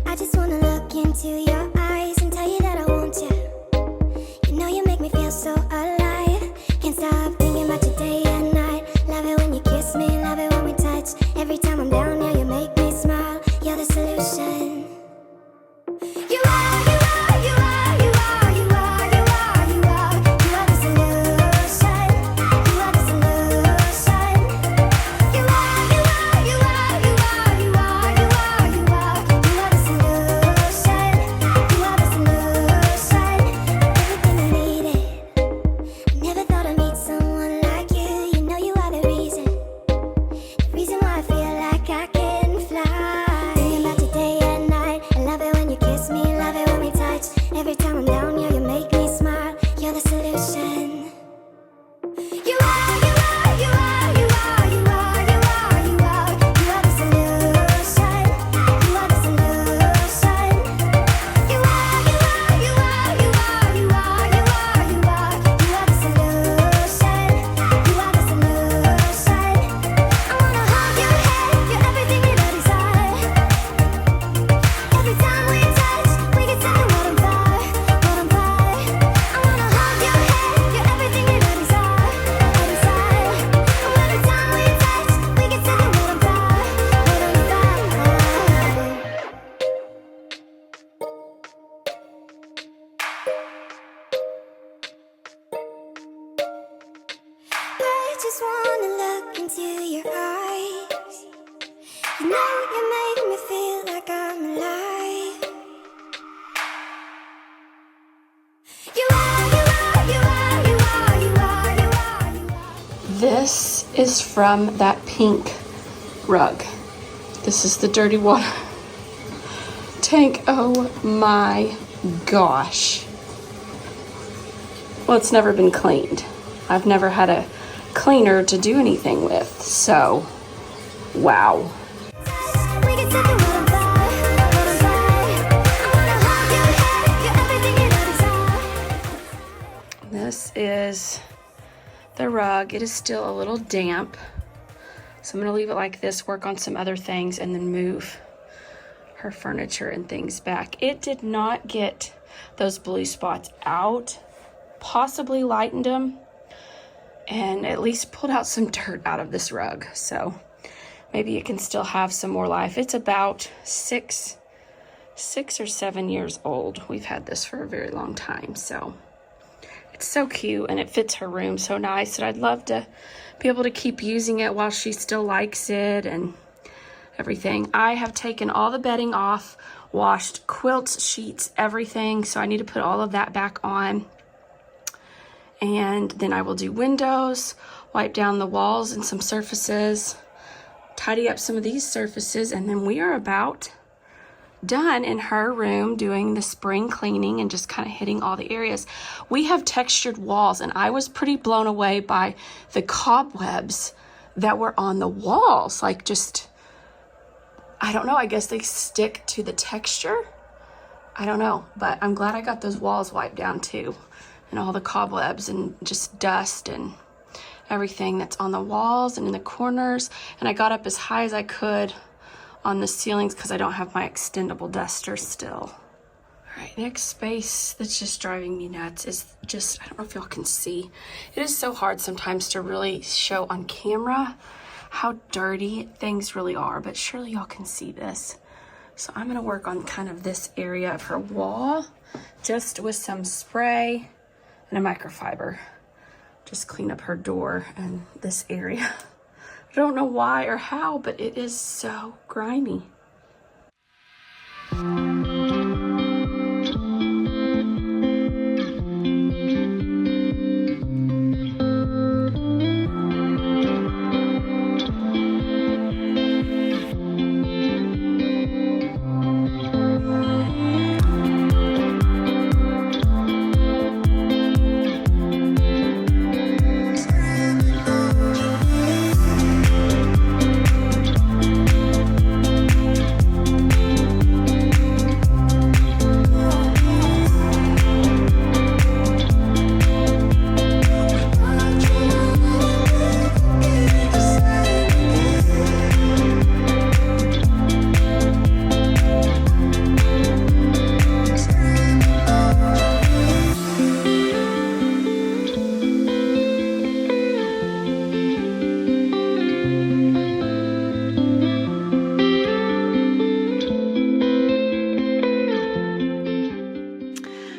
I just wanna look into your eyes and tell you that I want you. You know you make me feel so alive. Can't stop thinking about you day and night. Love it when you kiss me, love it when we touch. Every time I'm down here, you make me smile. You're the solution. You are, you are, you are, you are, you are, you are, you are. You are the solution. You are the solution. You are, you are, you are, you are, you are, you are, you are. You are the solution. You are the solution. Everything I needed. I never thought I'd meet someone like you. You know you are the reason why I feel like I can fly. Thinking about you day and night. I love it when you kiss me, love it when we touch. Every time I'm down here, you make me smile. You're the solution. You are, you are, you are, you are, you are, you are, you are. You are the solution. You are the solution. You are, you are, you are, you are, you are, you are, you are. You are the solution. You are the solution. I wanna hold your hand, you're everything that I desire. Every time we touch, we get set the world on fire, world on fire. I wanna hold your hand, you're everything that I desire, I desire. Every time we touch, we get set the world on fire, world on fire. I just wanna look into your eyes. You know you make me feel like I'm alive. You are, you are, you are, you are, you are, you are, you are. This is from that pink rug. This is the dirty water tank. Oh my gosh. Well, it's never been cleaned. I've never had a cleaner to do anything with, so wow. We get set the world on fire, world on fire. I wanna hold your hand, you're everything that I desire. This is the rug. It is still a little damp, so I'm gonna leave it like this, work on some other things, and then move her furniture and things back. It did not get those blue spots out, possibly lightened them, and at least pulled out some dirt out of this rug. So maybe it can still have some more life. It's about six or 7 years old. We've had this for a very long time, so it's so cute, and it fits her room so nice, and I'd love to be able to keep using it while she still likes it and everything. I have taken all the bedding off, washed quilts, sheets, everything, so I need to put all of that back on. And then I will do windows, wipe down the walls and some surfaces, tidy up some of these surfaces, and then we are about done in her room doing the spring cleaning and just kind of hitting all the areas. We have textured walls, and I was pretty blown away by the cobwebs that were on the walls. Like, just, I don't know, I guess they stick to the texture. I don't know, but I'm glad I got those walls wiped down too, and all the cobwebs and just dust and everything that's on the walls and in the corners. And I got up as high as I could on the ceilings because I don't have my extendable duster still. All right, next space that's just driving me nuts is just, I don't know if y'all can see. It is so hard sometimes to really show on camera how dirty things really are, but surely y'all can see this. So I'm gonna work on kind of this area of her wall, just with some spray and a microfiber. just clean up her door and this area. I don't know why or how, but it is so grimy.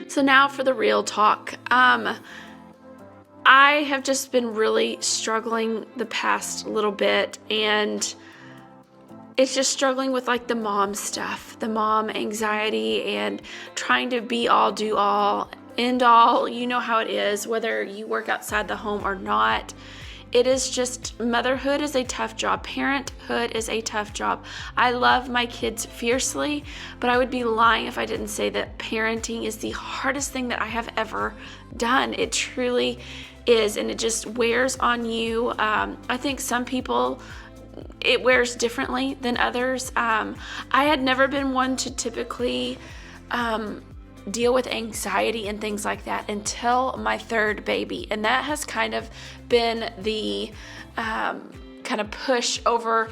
So now for the real talk. I have just been really struggling the past little bit, and it's just struggling with like the mom stuff, the mom anxiety, and trying to be all, do all, end all. You know how it is, whether you work outside the home or not. It is just, motherhood is a tough job. Parenthood is a tough job. I love my kids fiercely, but I would be lying if I didn't say that parenting is the hardest thing that I have ever done. It truly is, and it just wears on you. I think some people, it wears differently than others. I had never been one to typically deal with anxiety and things like that until my third baby, and that has kind of been the kind of push over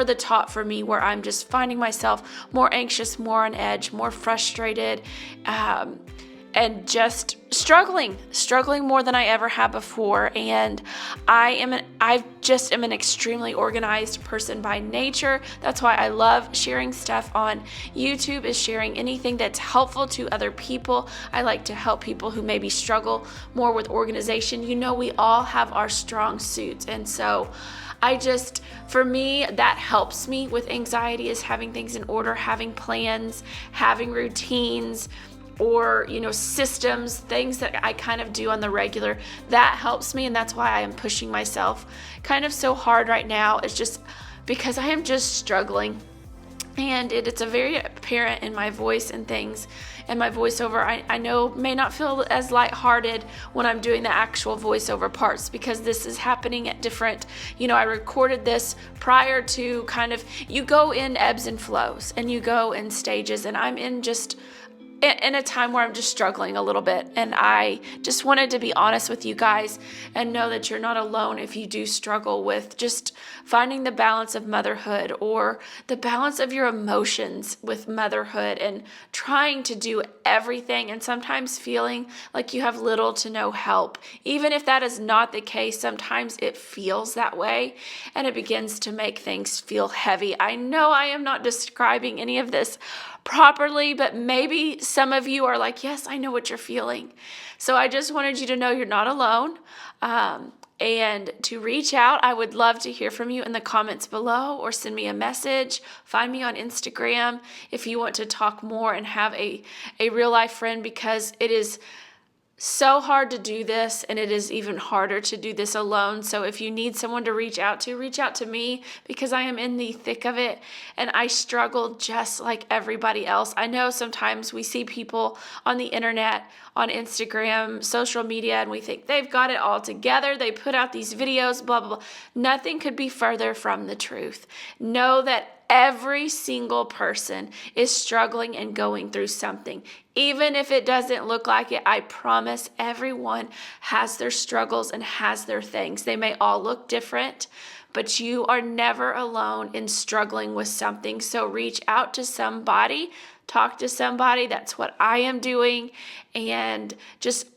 the top for me, where I'm just finding myself more anxious, more on edge, more frustrated, and just struggling more than I ever have before. And I just am an extremely organized person by nature. That's why I love sharing stuff on YouTube, is sharing anything that's helpful to other people. I like to help people who maybe struggle more with organization. You know, we all have our strong suits, and so for me, that helps me with anxiety, is having things in order, having plans, having routines, or, you know, systems, things that I kind of do on the regular. That helps me, and that's why I am pushing myself kind of so hard right now. It's just because I am just struggling, and it's a very apparent in my voice and things. And my voiceover, I know, may not feel as lighthearted when I'm doing the actual voiceover parts, because this is happening at different, you know, I recorded this prior to kind of, you go in ebbs and flows, and you go in stages, and I'm in a time where I'm just struggling a little bit. And I just wanted to be honest with you guys and know that you're not alone if you do struggle with just finding the balance of motherhood, or the balance of your emotions with motherhood, and trying to do everything, and sometimes feeling like you have little to no help. Even if that is not the case, sometimes it feels that way, and it begins to make things feel heavy. I know I am not describing any of this properly, but maybe some of you are like, yes, I know what you're feeling. So I just wanted you to know you're not alone, and to reach out. I would love to hear from you in the comments below, or send me a message. Find me on Instagram if you want to talk more and have a real life friend, because it is so hard to do this, and it is even harder to do this alone. So if you need someone to reach out to me, because I am in the thick of it, and I struggle just like everybody else. I know sometimes we see people on the internet, on Instagram, social media, and we think they've got it all together. They put out these videos, blah, blah, blah. Nothing could be further from the truth. Know that every single person is struggling and going through something. Even if it doesn't look like it, I promise everyone has their struggles and has their things. They may all look different, but you are never alone in struggling with something. So reach out to somebody, talk to somebody. That's what I am doing. And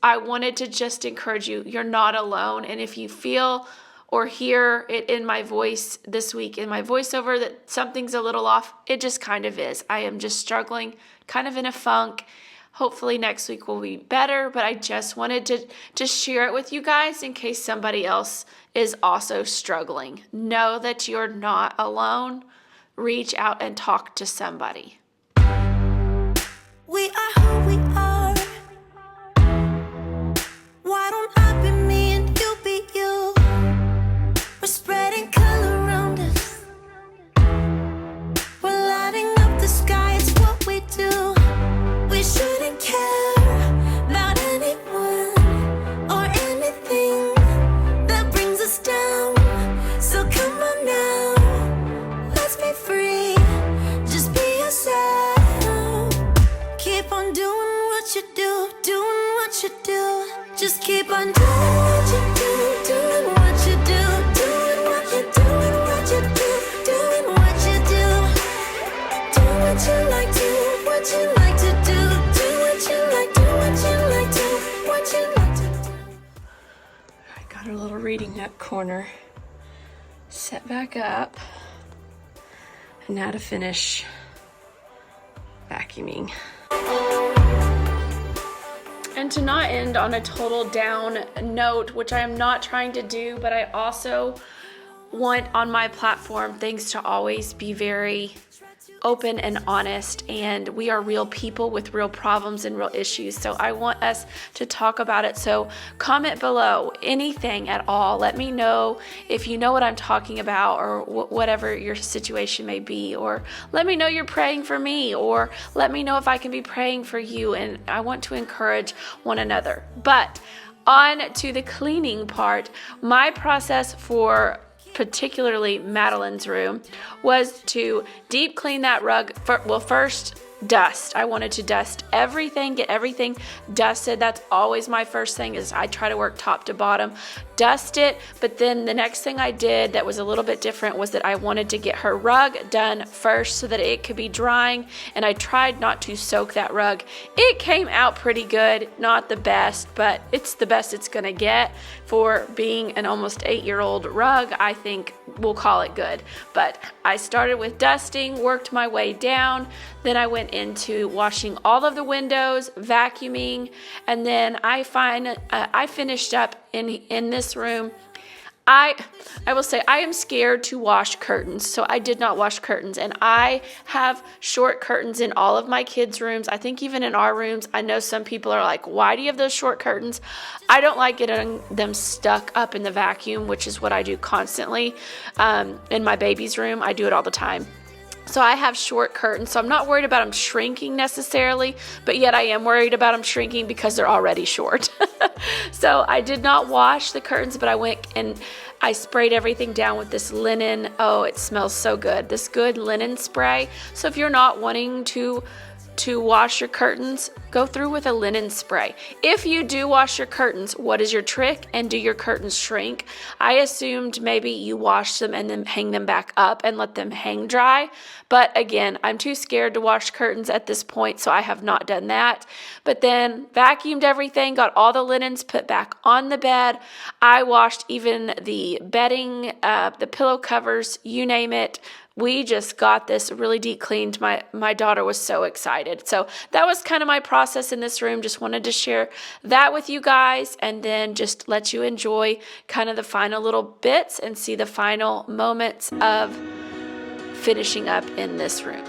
I wanted to just encourage you. You're not alone. And if you feel or hear it in my voice this week, in my voiceover, that something's a little off, it just kind of is. I am just struggling, kind of in a funk. Hopefully next week will be better, but I just wanted to just share it with you guys in case somebody else is also struggling. Know that you're not alone. Reach out and talk to somebody. We are who we are. Why don't I be me and you be you? We're spreading color around us. We're lighting up the sky, it's what we do. We shouldn't care about anyone or anything that brings us down. So come on now, let's be free. Just be yourself. Keep on doing what you do, doing what you do. Just keep on doing what you do, doing what you do, doing what you do, doing what you do, doing what you do. Do what you like, do what you like to do, do what you like, do what you like, do what you like to do. I got a little reading nook corner set back up. And now to finish vacuuming. And to not end on a total down note, which I am not trying to do, but I also want on my platform things to always be very open and honest, and we are real people with real problems and real issues, so I want us to talk about it. So comment below anything at all. Let me know if you know what I'm talking about, or whatever your situation may be, or let me know you're praying for me, or let me know if I can be praying for you. And I want to encourage one another. But on to the cleaning part. My process for particularly Madeline's room was to deep clean that rug. First dust. I wanted to dust everything, get everything dusted. That's always my first thing, is I try to work top to bottom, dust it. But then the next thing I did that was a little bit different was that I wanted to get her rug done first so that it could be drying, and I tried not to soak that rug. It came out pretty good, not the best, but it's the best it's gonna get for being an almost 8-year-old rug. I think we'll call it good. But I started with dusting, worked my way down, then I went into washing all of the windows, vacuuming, and then I finished up in this room. I will say I am scared to wash curtains, so I did not wash curtains, and I have short curtains in all of my kids' rooms. I think even in our rooms. I know some people are like, why do you have those short curtains? I don't like getting them stuck up in the vacuum, which is what I do constantly. In my baby's room, I do it all the time. So I have short curtains, so I'm not worried about them shrinking necessarily, but yet I am worried about them shrinking because they're already short. So I did not wash the curtains, but I went and I sprayed everything down with this linen. Oh, it smells so good. This good linen spray. So if you're not wanting to wash your curtains, go through with a linen spray. If you do wash your curtains, what is your trick? And do your curtains shrink? I assumed maybe you wash them and then hang them back up and let them hang dry. But again, I'm too scared to wash curtains at this point, so I have not done that. But then vacuumed everything, got all the linens put back on the bed. I washed even the bedding, the pillow covers, you name it. We just got this really deep cleaned. My daughter was so excited. So that was kind of my process in this room. Just wanted to share that with you guys, and then just let you enjoy kind of the final little bits and see the final moments of finishing up in this room.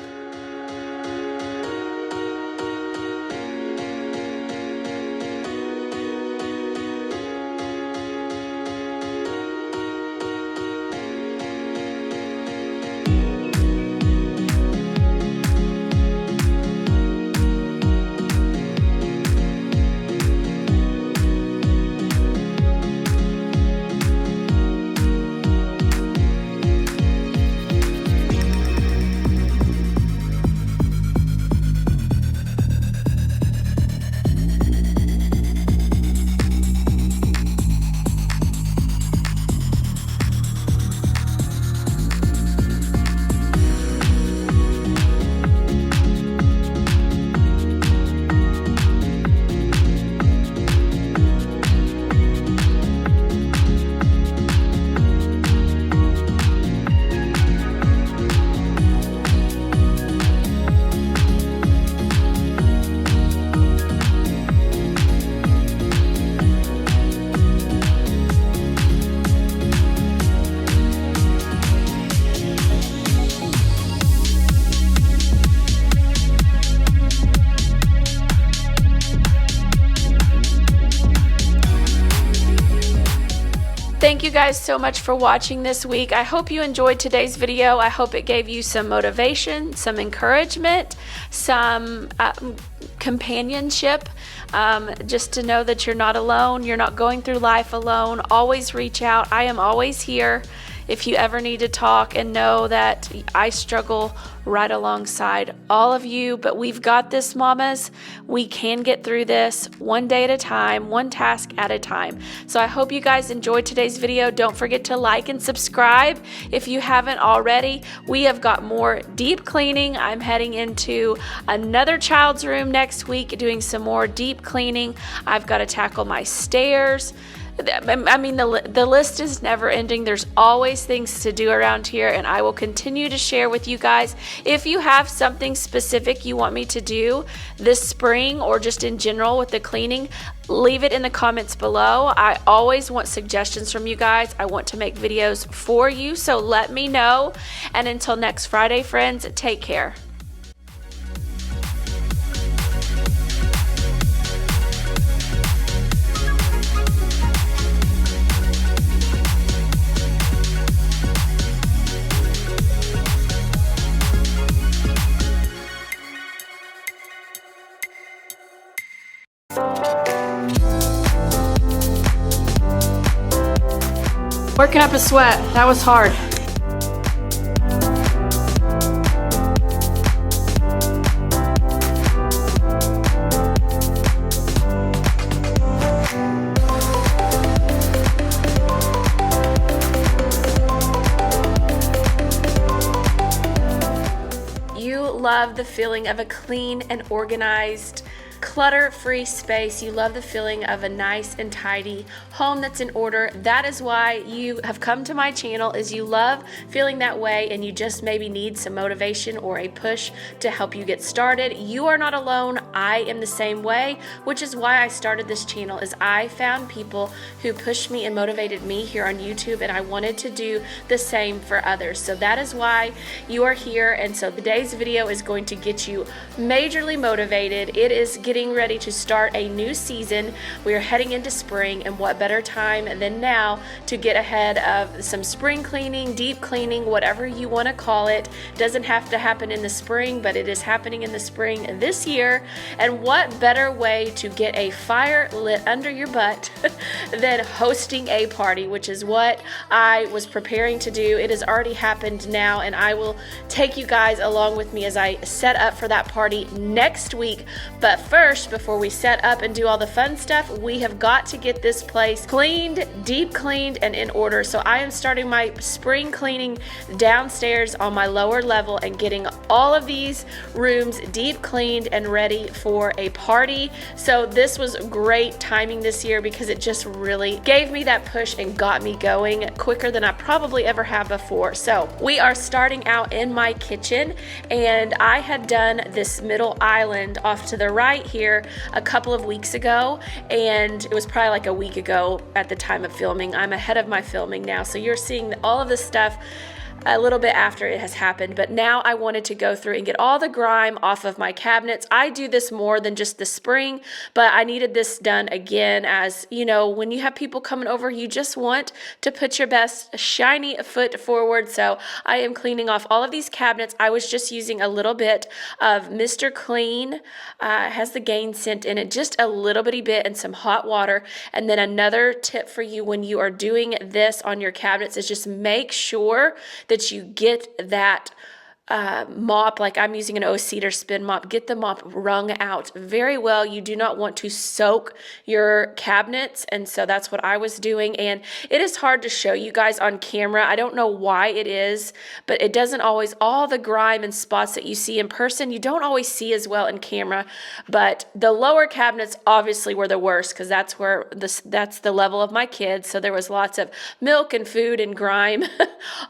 Thank you guys so much for watching this week. I hope you enjoyed today's video. I hope it gave you some motivation, some encouragement, some companionship, just to know that you're not alone. You're not going through life alone. Always reach out. I am always here if you ever need to talk, and know that I struggle right alongside all of you, but we've got this, mamas. We can get through this one day at a time, one task at a time. So I hope you guys enjoyed today's video. Don't forget to like and subscribe if you haven't already. We have got more deep cleaning. I'm heading into another child's room next week, doing some more deep cleaning. I've got to tackle my stairs. I mean, the list is never ending. There's always things to do around here, and I will continue to share with you guys. If you have something specific you want me to do this spring, or just in general with the cleaning, leave it in the comments below. I always want suggestions from you guys. I want to make videos for you, so let me know. And until next Friday, friends, take care. Working up a sweat. That was hard. You love the feeling of a clean and organized, clutter-free space. You love the feeling of a nice and tidy home that's in order. That is why you have come to my channel, is you love feeling that way, and you just maybe need some motivation or a push to help you get started. You are not alone. I am the same way, which is why I started this channel, is I found people who pushed me and motivated me here on YouTube, and I wanted to do the same for others. So that is why you are here. And so today's video is going to get you majorly motivated. It is getting ready to start a new season. We are heading into spring, and what better time than now to get ahead of some spring cleaning, deep cleaning, whatever you want to call it. Doesn't have to happen in the spring, but it is happening in the spring this year. And what better way to get a fire lit under your butt than hosting a party, which is what I was preparing to do. It has already happened now, and I will take you guys along with me as I set up for that party next week. But first, before we set up and do all the fun stuff, we have got to get this place cleaned, deep cleaned, and in order. So I am starting my spring cleaning downstairs on my lower level and getting all of these rooms deep cleaned and ready for a party. So this was great timing this year, because it just really gave me that push and got me going quicker than I probably ever have before. So we are starting out in my kitchen, and I had done this middle island off to the right here a couple of weeks ago, and it was probably like a week ago at the time of filming. I'm ahead of my filming now, so you're seeing all of this stuff a little bit after it has happened. But now I wanted to go through and get all the grime off of my cabinets. I do this more than just the spring, but I needed this done again. As you know, when you have people coming over, you just want to put your best shiny foot forward. So I am cleaning off all of these cabinets. I was just using a little bit of Mr. Clean. It has the Gain scent in it, just a little bitty bit, and some hot water. And then another tip for you when you are doing this on your cabinets is just make sure that you get that mop, like I'm using an O-Cedar spin mop, get the mop wrung out very well. You do not want to soak your cabinets, and so that's what I was doing. And it is hard to show you guys on camera. I don't know why it is, but it doesn't always, all the grime and spots that you see in person, you don't always see as well in camera. But the lower cabinets obviously were the worst, because that's where that's the level of my kids. So there was lots of milk and food and grime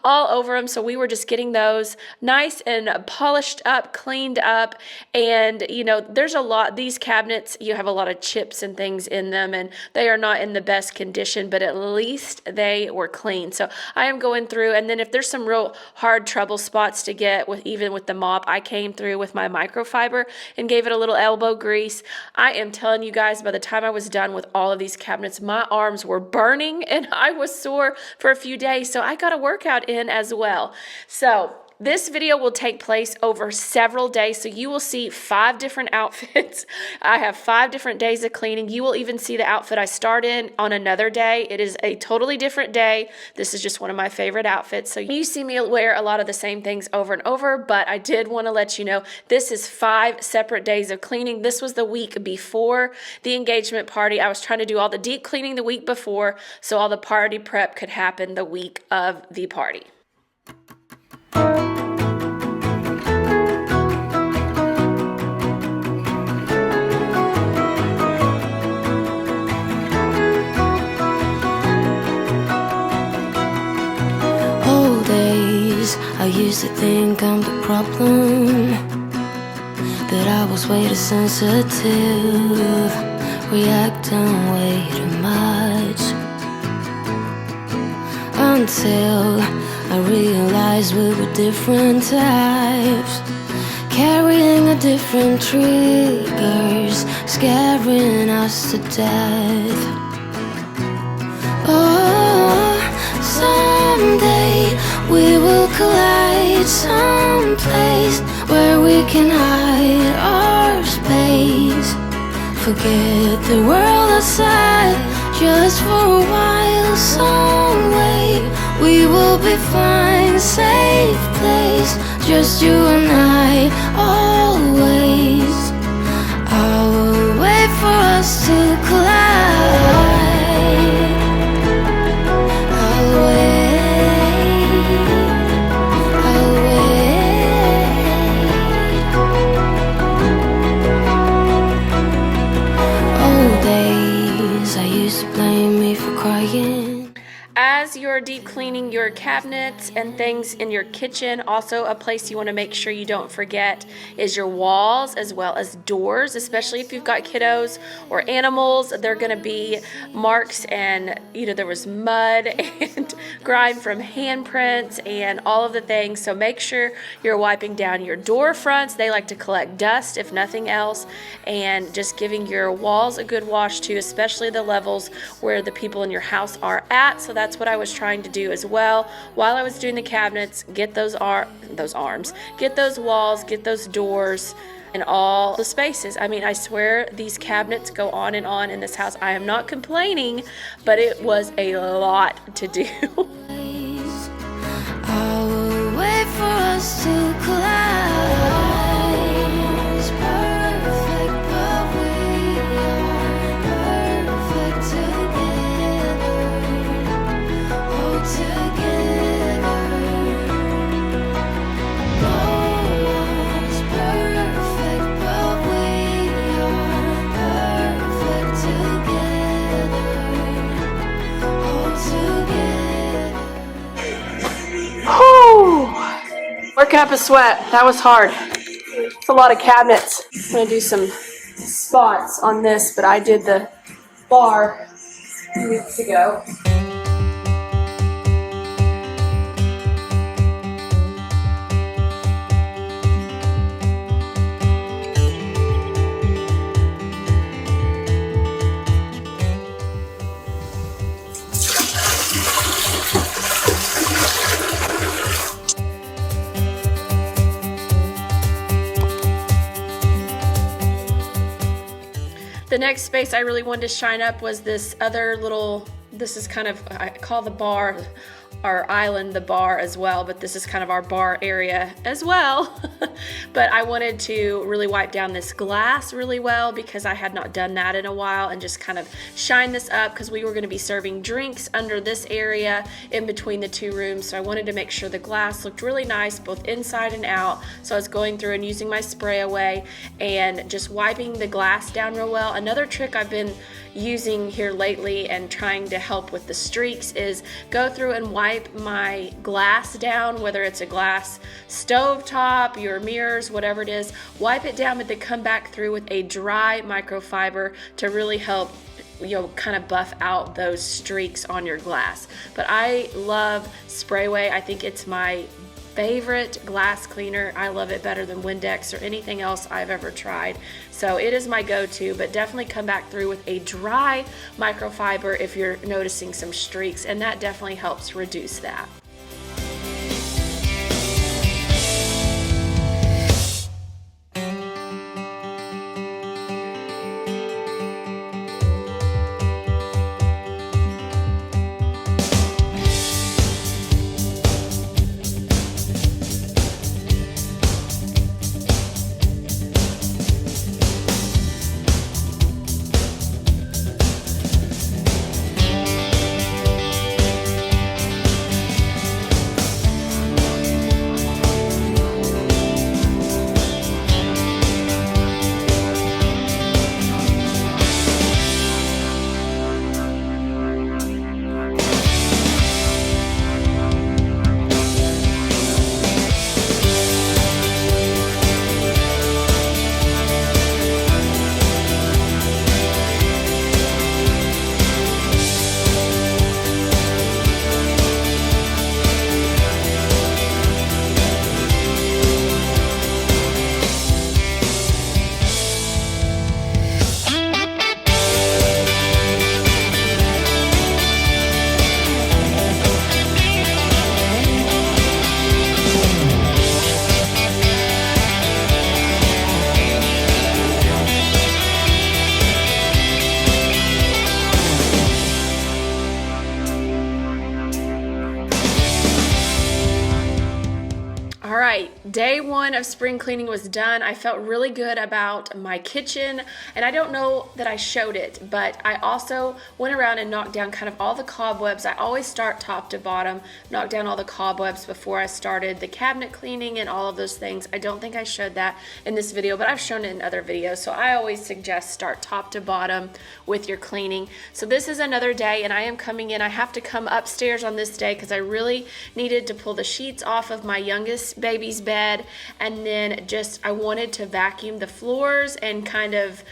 all over them. So we were just getting those nice nice and polished up, cleaned up. And you know, there's a lot, these cabinets, you have a lot of chips and things in them, and they are not in the best condition, but at least they were clean. So I am going through, and then if there's some real hard trouble spots to get with, even with the mop, I came through with my microfiber and gave it a little elbow grease. I am telling you guys, by the time I was done with all of these cabinets, my arms were burning and I was sore for a few days. So I got a workout in as well. So this video will take place over several days, so you will see 5 different outfits. I have 5 different days of cleaning. You will even see the outfit I start in on another day. It is a totally different day. This is just one of my favorite outfits. So you see me wear a lot of the same things over and over, but I did want to let you know this is 5 separate days of cleaning. This was the week before the engagement party. I was trying to do all the deep cleaning the week before, so all the party prep could happen the week of the party. I used to think I'm the problem, that I was way too sensitive, reacting way too much, until I realized we were different types, carrying a different triggers, scaring us to death. Oh, someday we will collide someplace where we can hide our space. Forget the world outside just for a while. Some way we will be fine, safe place, just you and I, always. I will wait for us to collide. I'll wait. As you're deep cleaning your cabinets and things in your kitchen, also a place you want to make sure you don't forget is your walls as well as doors, especially if you've got kiddos or animals. There are going to be marks, and you know, there was mud and grime from handprints and all of the things. So make sure you're wiping down your door fronts. They like to collect dust if nothing else, and just giving your walls a good wash too, especially the levels where the people in your house are at. So that's what I was trying to do as well while I was doing the cabinets. Get those arms, get those walls, get those doors, and all the spaces. I mean, I swear these cabinets go on and on in this house. I am not complaining, but it was a lot to do. I will wait for us to collide. It's perfect, but we are perfect together. Oh, together. No one's perfect, but we are perfect together. Oh, together. Working up a sweat. That was hard. It's a lot of cabinets. I'm going to do some spots on this, but I did the bar 2 weeks ago. The next space I really wanted to shine up was this other little, this is kind of, I call the bar, our island, the bar as well, but this is kind of our bar area as well. But I wanted to really wipe down this glass really well because I had not done that in a while, and just kind of shine this up because we were going to be serving drinks under this area in between the 2 rooms. So I wanted to make sure the glass looked really nice both inside and out. So I was going through and using my spray away and just wiping the glass down real well. Another trick I've been using here lately and trying to help with the streaks is go through and wipe my glass down, whether it's a glass stovetop, your mirrors, whatever it is, wipe it down, but then come back through with a dry microfiber to really help kind of buff out those streaks on your glass. But I love Sprayway. I think it's my favorite glass cleaner. I love it better than Windex or anything else I've ever tried. So it is my go-to, but definitely come back through with a dry microfiber if you're noticing some streaks, and that definitely helps reduce that. Day one of spring cleaning was done. I felt really good about my kitchen, and I don't know that I showed it, but I also went around and knocked down kind of all the cobwebs. I always start top to bottom, knock down all the cobwebs before I started the cabinet cleaning and all of those things. I don't think I showed that in this video, but I've shown it in other videos, so I always suggest start top to bottom with your cleaning. So this is another day, and I am coming in. I have to come upstairs on this day because I really needed to pull the sheets off of my youngest baby's bed, and then I wanted to vacuum the floors and kind of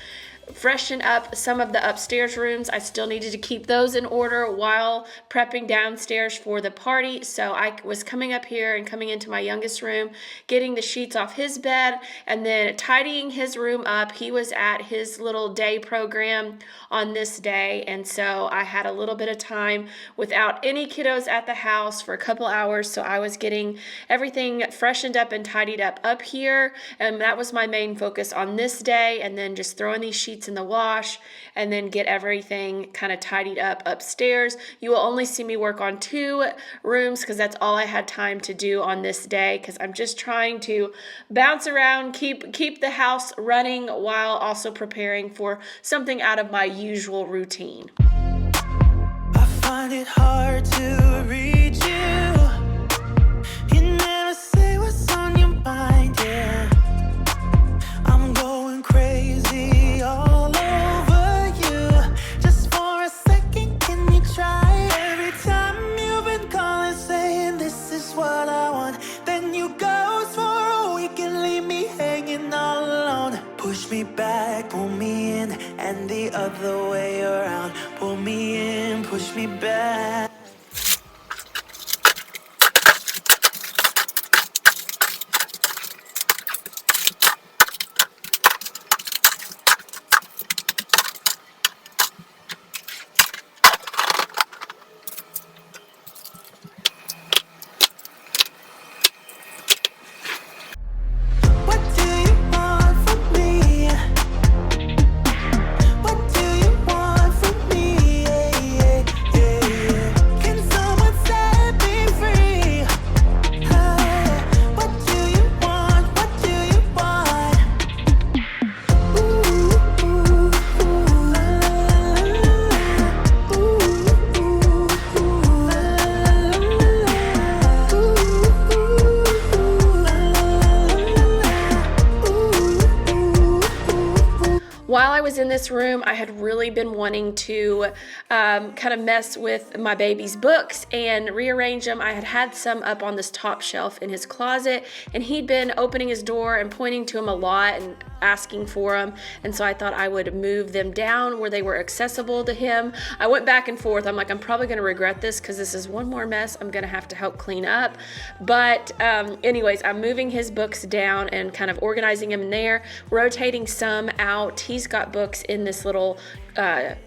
freshen up some of the upstairs rooms. I still needed to keep those in order while prepping downstairs for the party. So I was coming up here and coming into my youngest room, getting the sheets off his bed, and then tidying his room up. He was at his little day program on this day, and so I had a little bit of time without any kiddos at the house for a couple hours. So I was getting everything freshened up and tidied up here, and that was my main focus on this day, and then just throwing these sheets in the wash and then get everything kind of tidied up upstairs. You will only see me work on 2 rooms because that's all I had time to do on this day, because I'm just trying to bounce around, keep the house running while also preparing for something out of my usual routine. I find it hard to read you. You never say what's on your mind, yeah. I'm going crazy all over you. Just for a second, can you try? Every time you've been calling, saying this is what I want, then you ghost for a week and leave me hanging all alone. Push me back, pull me in, and the other way around. Pull me in, push me back. While I was in this room, I had really been wanting to kind of mess with my baby's books and rearrange them. I had had some up on this top shelf in his closet, and he'd been opening his door and pointing to them a lot and asking for them. And so I thought I would move them down where they were accessible to him. I went back and forth. I'm like, I'm probably going to regret this because this is one more mess I'm going to have to help clean up. But anyways, I'm moving his books down and kind of organizing them there, rotating some out. He's got books in this little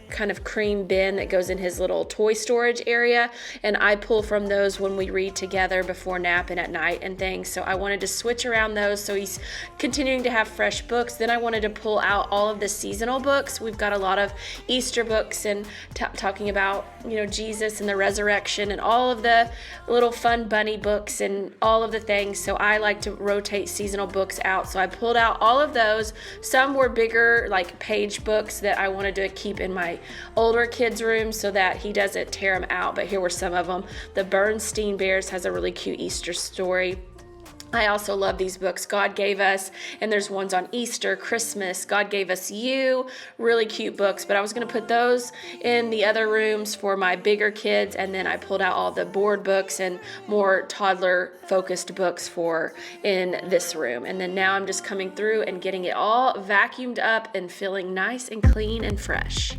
kind of cream bin that goes in his little toy storage area, and I pull from those when we read together before nap and at night and things. So I wanted to switch around those so he's continuing to have fresh books. Then I wanted to pull out all of the seasonal books. We've got a lot of Easter books and talking about, you know, Jesus and the resurrection and all of the little fun bunny books and all of the things. So I like to rotate seasonal books out. So I pulled out all of those. Some were bigger, like page books that I wanted to keep in my older kids' room so that he doesn't tear them out. But here were some of them. The Bernstein Bears has a really cute Easter story. I also love these books God Gave Us, and there's ones on Easter, Christmas, God Gave Us You, really cute books. But I was going to put those in the other rooms for my bigger kids, and then I pulled out all the board books and more toddler focused books for in this room. And then now I'm just coming through and getting it all vacuumed up and feeling nice and clean and fresh.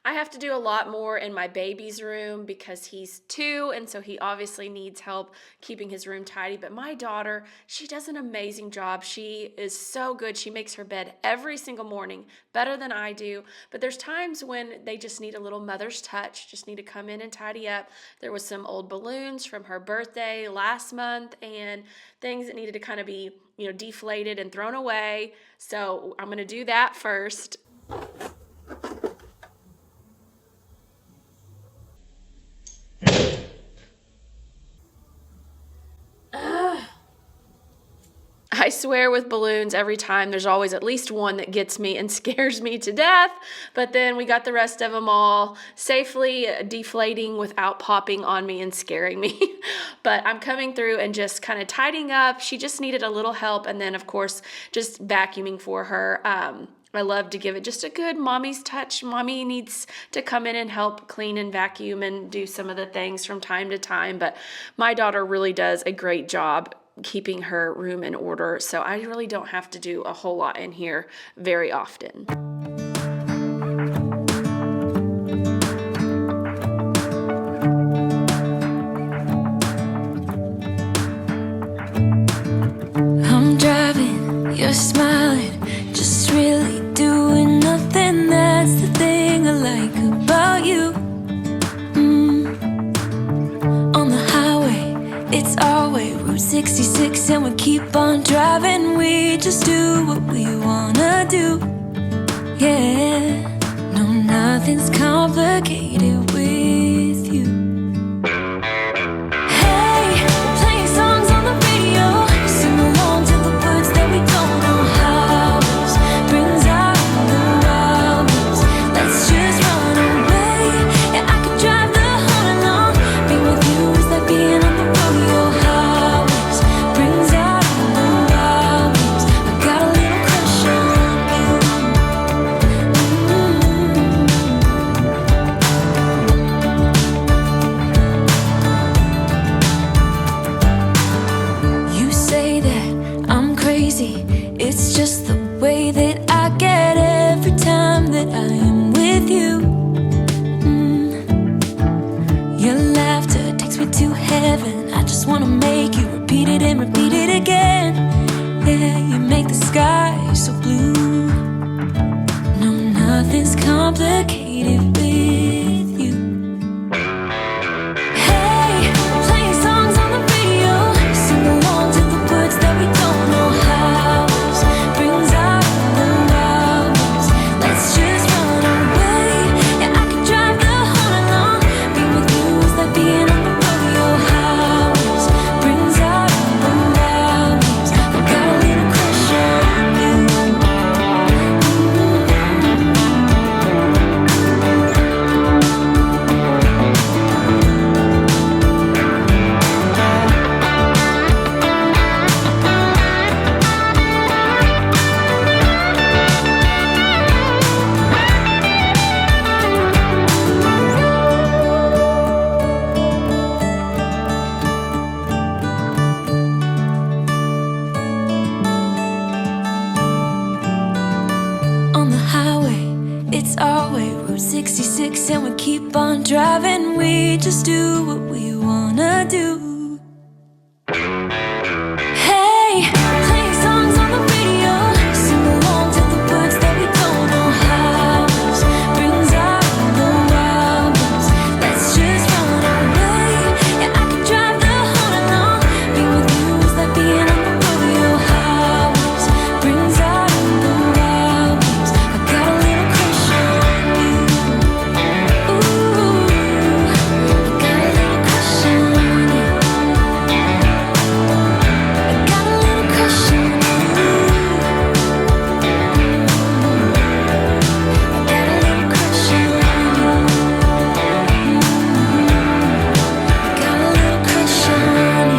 I have to do a lot more in my baby's room because he's 2, and so he obviously needs help keeping his room tidy. But my daughter, she does an amazing job. She is so good. She makes her bed every single morning, better than I do. But there's times when they just need a little mother's touch, just need to come in and tidy up. There was some old balloons from her birthday last month and things that needed to kind of be, you know, deflated and thrown away. So I'm going to do that first. I swear with balloons every time there's always at least one that gets me and scares me to death, but then we got the rest of them all safely deflating without popping on me and scaring me. But I'm coming through and just kind of tidying up. She just needed a little help, and then of course just vacuuming for her. I love to give it just a good mommy's touch. Mommy needs to come in and help clean and vacuum and do some of the things from time to time, but my daughter really does a great job keeping her room in order, so I really don't have to do a whole lot in here very often. smiling, just really doing nothing. That's the thing I like about you. On the highway, it's our way, Route 66, and we keep on driving. We just do what we wanna do. Yeah, no, nothing's complicated with you. Hey, playing songs on the radio, sing along to the words that we don't know how. Brings out the wildness. Let's just run away. Yeah, I could drive the whole night long. Being with you is like being on the rodeo highways. Brings out the wildness. I got a little crush on you. You say that I'm crazy. It's just the way that I get every time that I am with you. Your laughter takes me to heaven. I just wanna make you repeat it and repeat it again. Yeah, you make the sky so blue. No, nothing's complicated with you. Hey, playing songs on the radio, sing along to the words that we don't know how. Brings out the wildness. Let's just run away. Yeah, I could drive the whole night long. Being with you is like being on the rodeo highways. Brings out the wildness. I got a little crush on you. On the highway, it's our way, Route 66, and we keep on driving. We just do what we wanna do. Hey, playing songs on the radio, sing along to the words that we don't know how. Brings out the wildness. Let's just run away. Yeah, I could drive the whole night long. Being with you is like being on the rodeo highways. Brings out the wildness. I got a little crush on you. Ooh, I got a little crush on you. I got a little crush on you. I got a little crush on you. I got a little crush on you.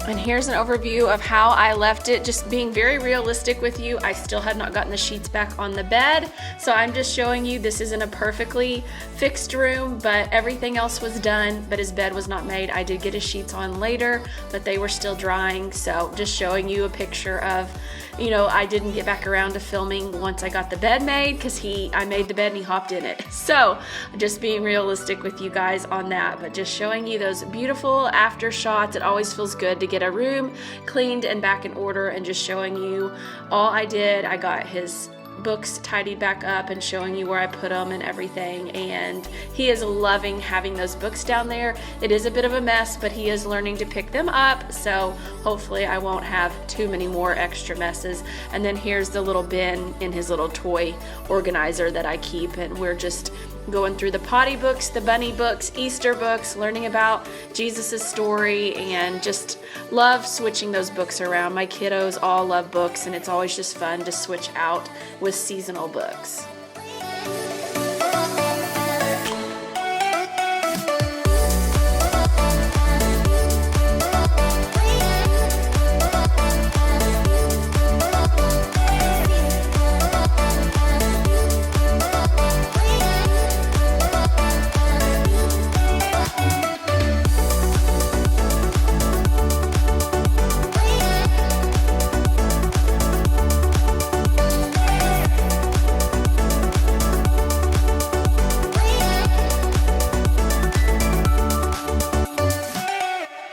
And here's an overview of how I left it, just being very realistic with you. I still had not gotten the sheets back on the bed, so I'm just showing you this isn't a perfectly fixed room, but everything else was done, but his bed was not made. I did get his sheets on later, but they were still drying, so just showing you a picture of, you know, I didn't get back around to filming once I got the bed made because I made the bed and he hopped in it. So just being realistic with you guys on that, but just showing you those beautiful after shots. It always feels good to get a room cleaned and back in order, and just showing you all I did. I got his books tidied back up and showing you where I put them and everything, and he is loving having those books down there. It is a bit of a mess, but he is learning to pick them up, so hopefully I won't have too many more extra messes. And then here's the little bin in his little toy organizer that I keep, and we're just going through the potty books, the bunny books, Easter books, learning about Jesus' story, and just love switching those books around. My kiddos all love books, and it's always just fun to switch out with seasonal books.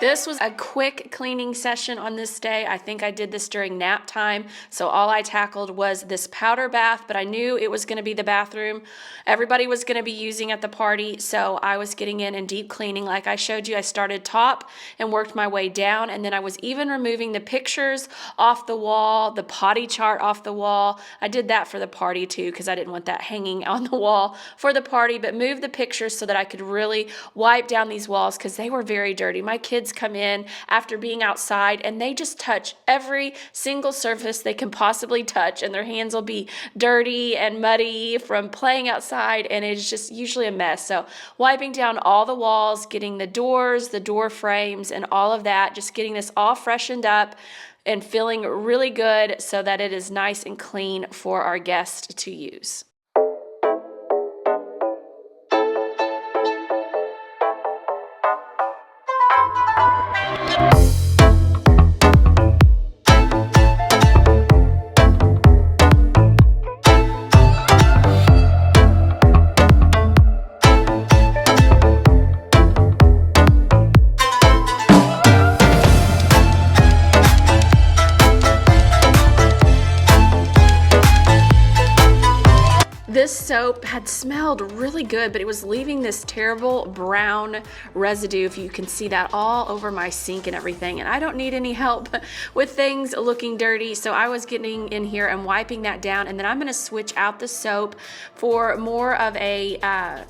This was a quick cleaning session on this day. I think I did this during nap time, so all I tackled was this powder bath, but I knew it was going to be the bathroom everybody was going to be using at the party, so I was getting in and deep cleaning. Like I showed you, I started top and worked my way down, and then I was even removing the pictures off the wall, the potty chart off the wall. I did that for the party too because I didn't want that hanging on the wall for the party, but moved the pictures so that I could really wipe down these walls because they were very dirty. My kids come in after being outside and they just touch every single surface they can possibly touch, and their hands will be dirty and muddy from playing outside, and it's just usually a mess. So wiping down all the walls, getting the doors, the door frames, and all of that, just getting this all freshened up and feeling really good so that it is nice and clean for our guests to use. This soap had smelled really good, but it was leaving this terrible brown residue, if you can see that, all over my sink and everything. And I don't need any help with things looking dirty, so I was getting in here and wiping that down. And then I'm going to switch out the soap for more of a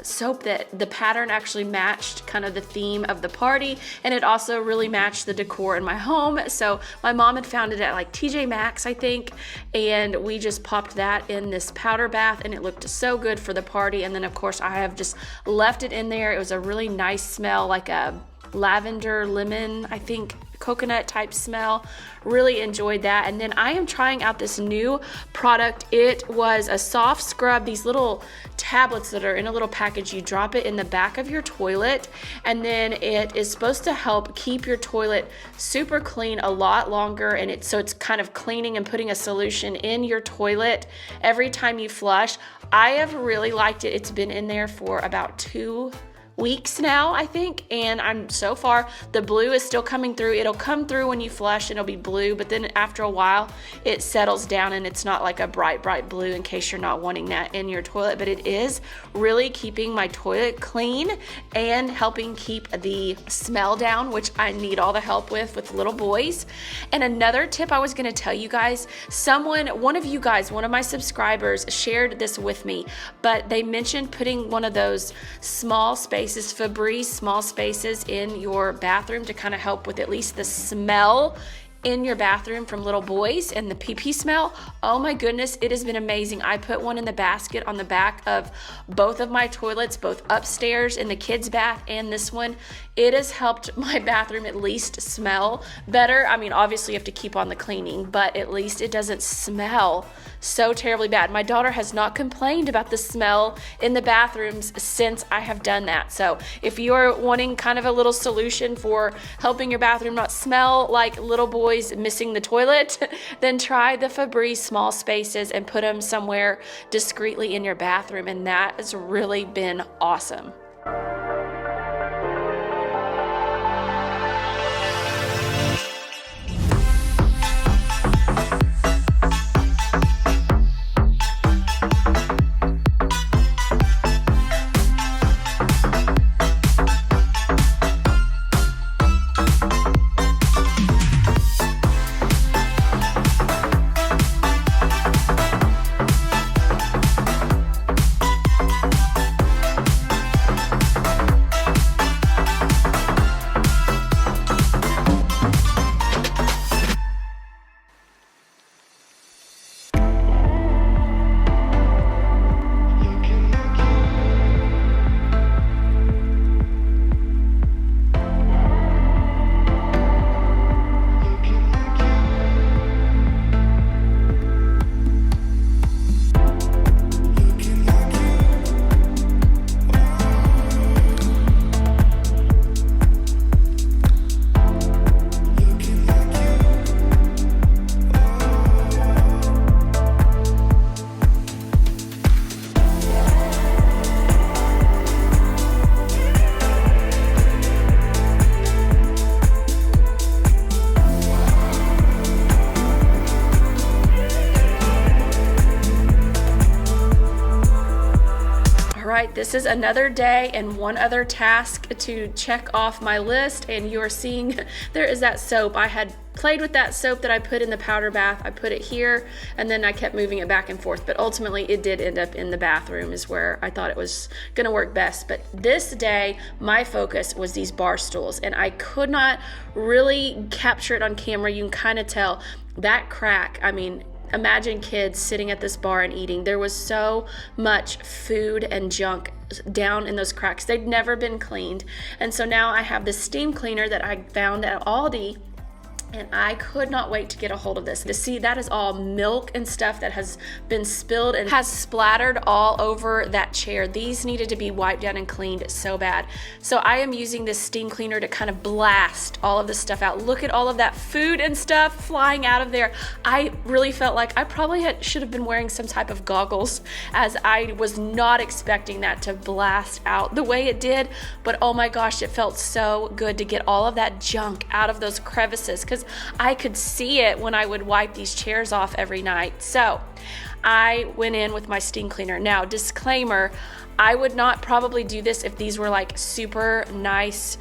soap that the pattern actually matched kind of the theme of the party, and it also really matched the decor in my home. So my mom had found it at like TJ Maxx, I think, and we just popped that in this powder bath, and it looked so good for the party. And then of course I have just left it in there. It was a really nice smell, like a lavender lemon, I think, coconut type smell. Really enjoyed that. And then I am trying out this new product. It was a soft scrub, these little tablets that are in a little package. You drop it in the back of your toilet, and then it is supposed to help keep your toilet super clean a lot longer. And it's kind of cleaning and putting a solution in your toilet every time you flush. I have really liked it. It's been in there for about 2 weeks now, I think, and I'm so far the blue is still coming through. It'll come through when you flush and it'll be blue, but then after a while it settles down and it's not like a bright blue, in case you're not wanting that in your toilet. But it is really keeping my toilet clean and helping keep the smell down, which I need all the help with little boys. And another tip I was going to tell you guys, one of my subscribers shared this with me, but they mentioned putting one of those small Febreze small spaces in your bathroom to kind of help with at least the smell in your bathroom from little boys and the pee-pee smell. Oh my goodness, it has been amazing. I put one in the basket on the back of both of my toilets, both upstairs in the kids' bath and this one. It has helped my bathroom at least smell better. I mean, obviously you have to keep on the cleaning, but at least it doesn't smell so terribly bad. My daughter has not complained about the smell in the bathrooms since I have done that. So if you're wanting kind of a little solution for helping your bathroom not smell like little boys missing the toilet, then try the Febreze small spaces and put them somewhere discreetly in your bathroom, and that has really been awesome. this is another day and one other task to check off my list, and you're seeing there is that soap. I had played with that soap that I put in the powder bath. I put it here and then I kept moving it back and forth, but ultimately it did end up in the bathroom is where I thought it was gonna work best. But this day my focus was these bar stools, and I could not really capture it on camera. You can kind of tell that crack. I mean, imagine kids sitting at this bar and eating. There was so much food and junk down in those cracks. They'd never been cleaned. And so now I have this steam cleaner that I found at Aldi, and I could not wait to get a hold of this. To see, that is all milk and stuff that has been spilled and has splattered all over that chair. These needed to be wiped down and cleaned so bad. So I am using this steam cleaner to kind of blast all of this stuff out. Look at all of that food and stuff flying out of there. I really felt like I probably should have been wearing some type of goggles, as I was not expecting that to blast out the way it did. But oh my gosh, it felt so good to get all of that junk out of those crevices, because I could see it when I would wipe these chairs off every night. So I went in with my steam cleaner. Now, disclaimer, I would not probably do this if these were like super nice,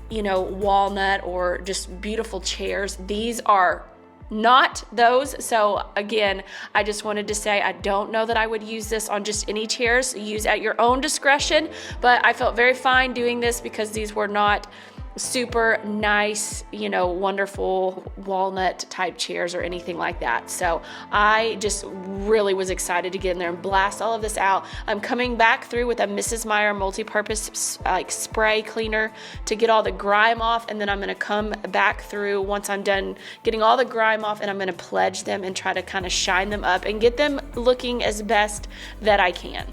you know, walnut or just beautiful chairs. These are not those. So again, I just wanted to say, I don't know that I would use this on just any chairs. Use at your own discretion, but I felt very fine doing this because these were not super nice, you know, wonderful walnut type chairs or anything like that. So I just really was excited to get in there and blast all of this out. I'm coming back through with a Mrs. Meyer multi-purpose like spray cleaner to get all the grime off, and then I'm going to come back through once I'm done getting all the grime off, and I'm going to pledge them and try to kind of shine them up and get them looking as best that I can.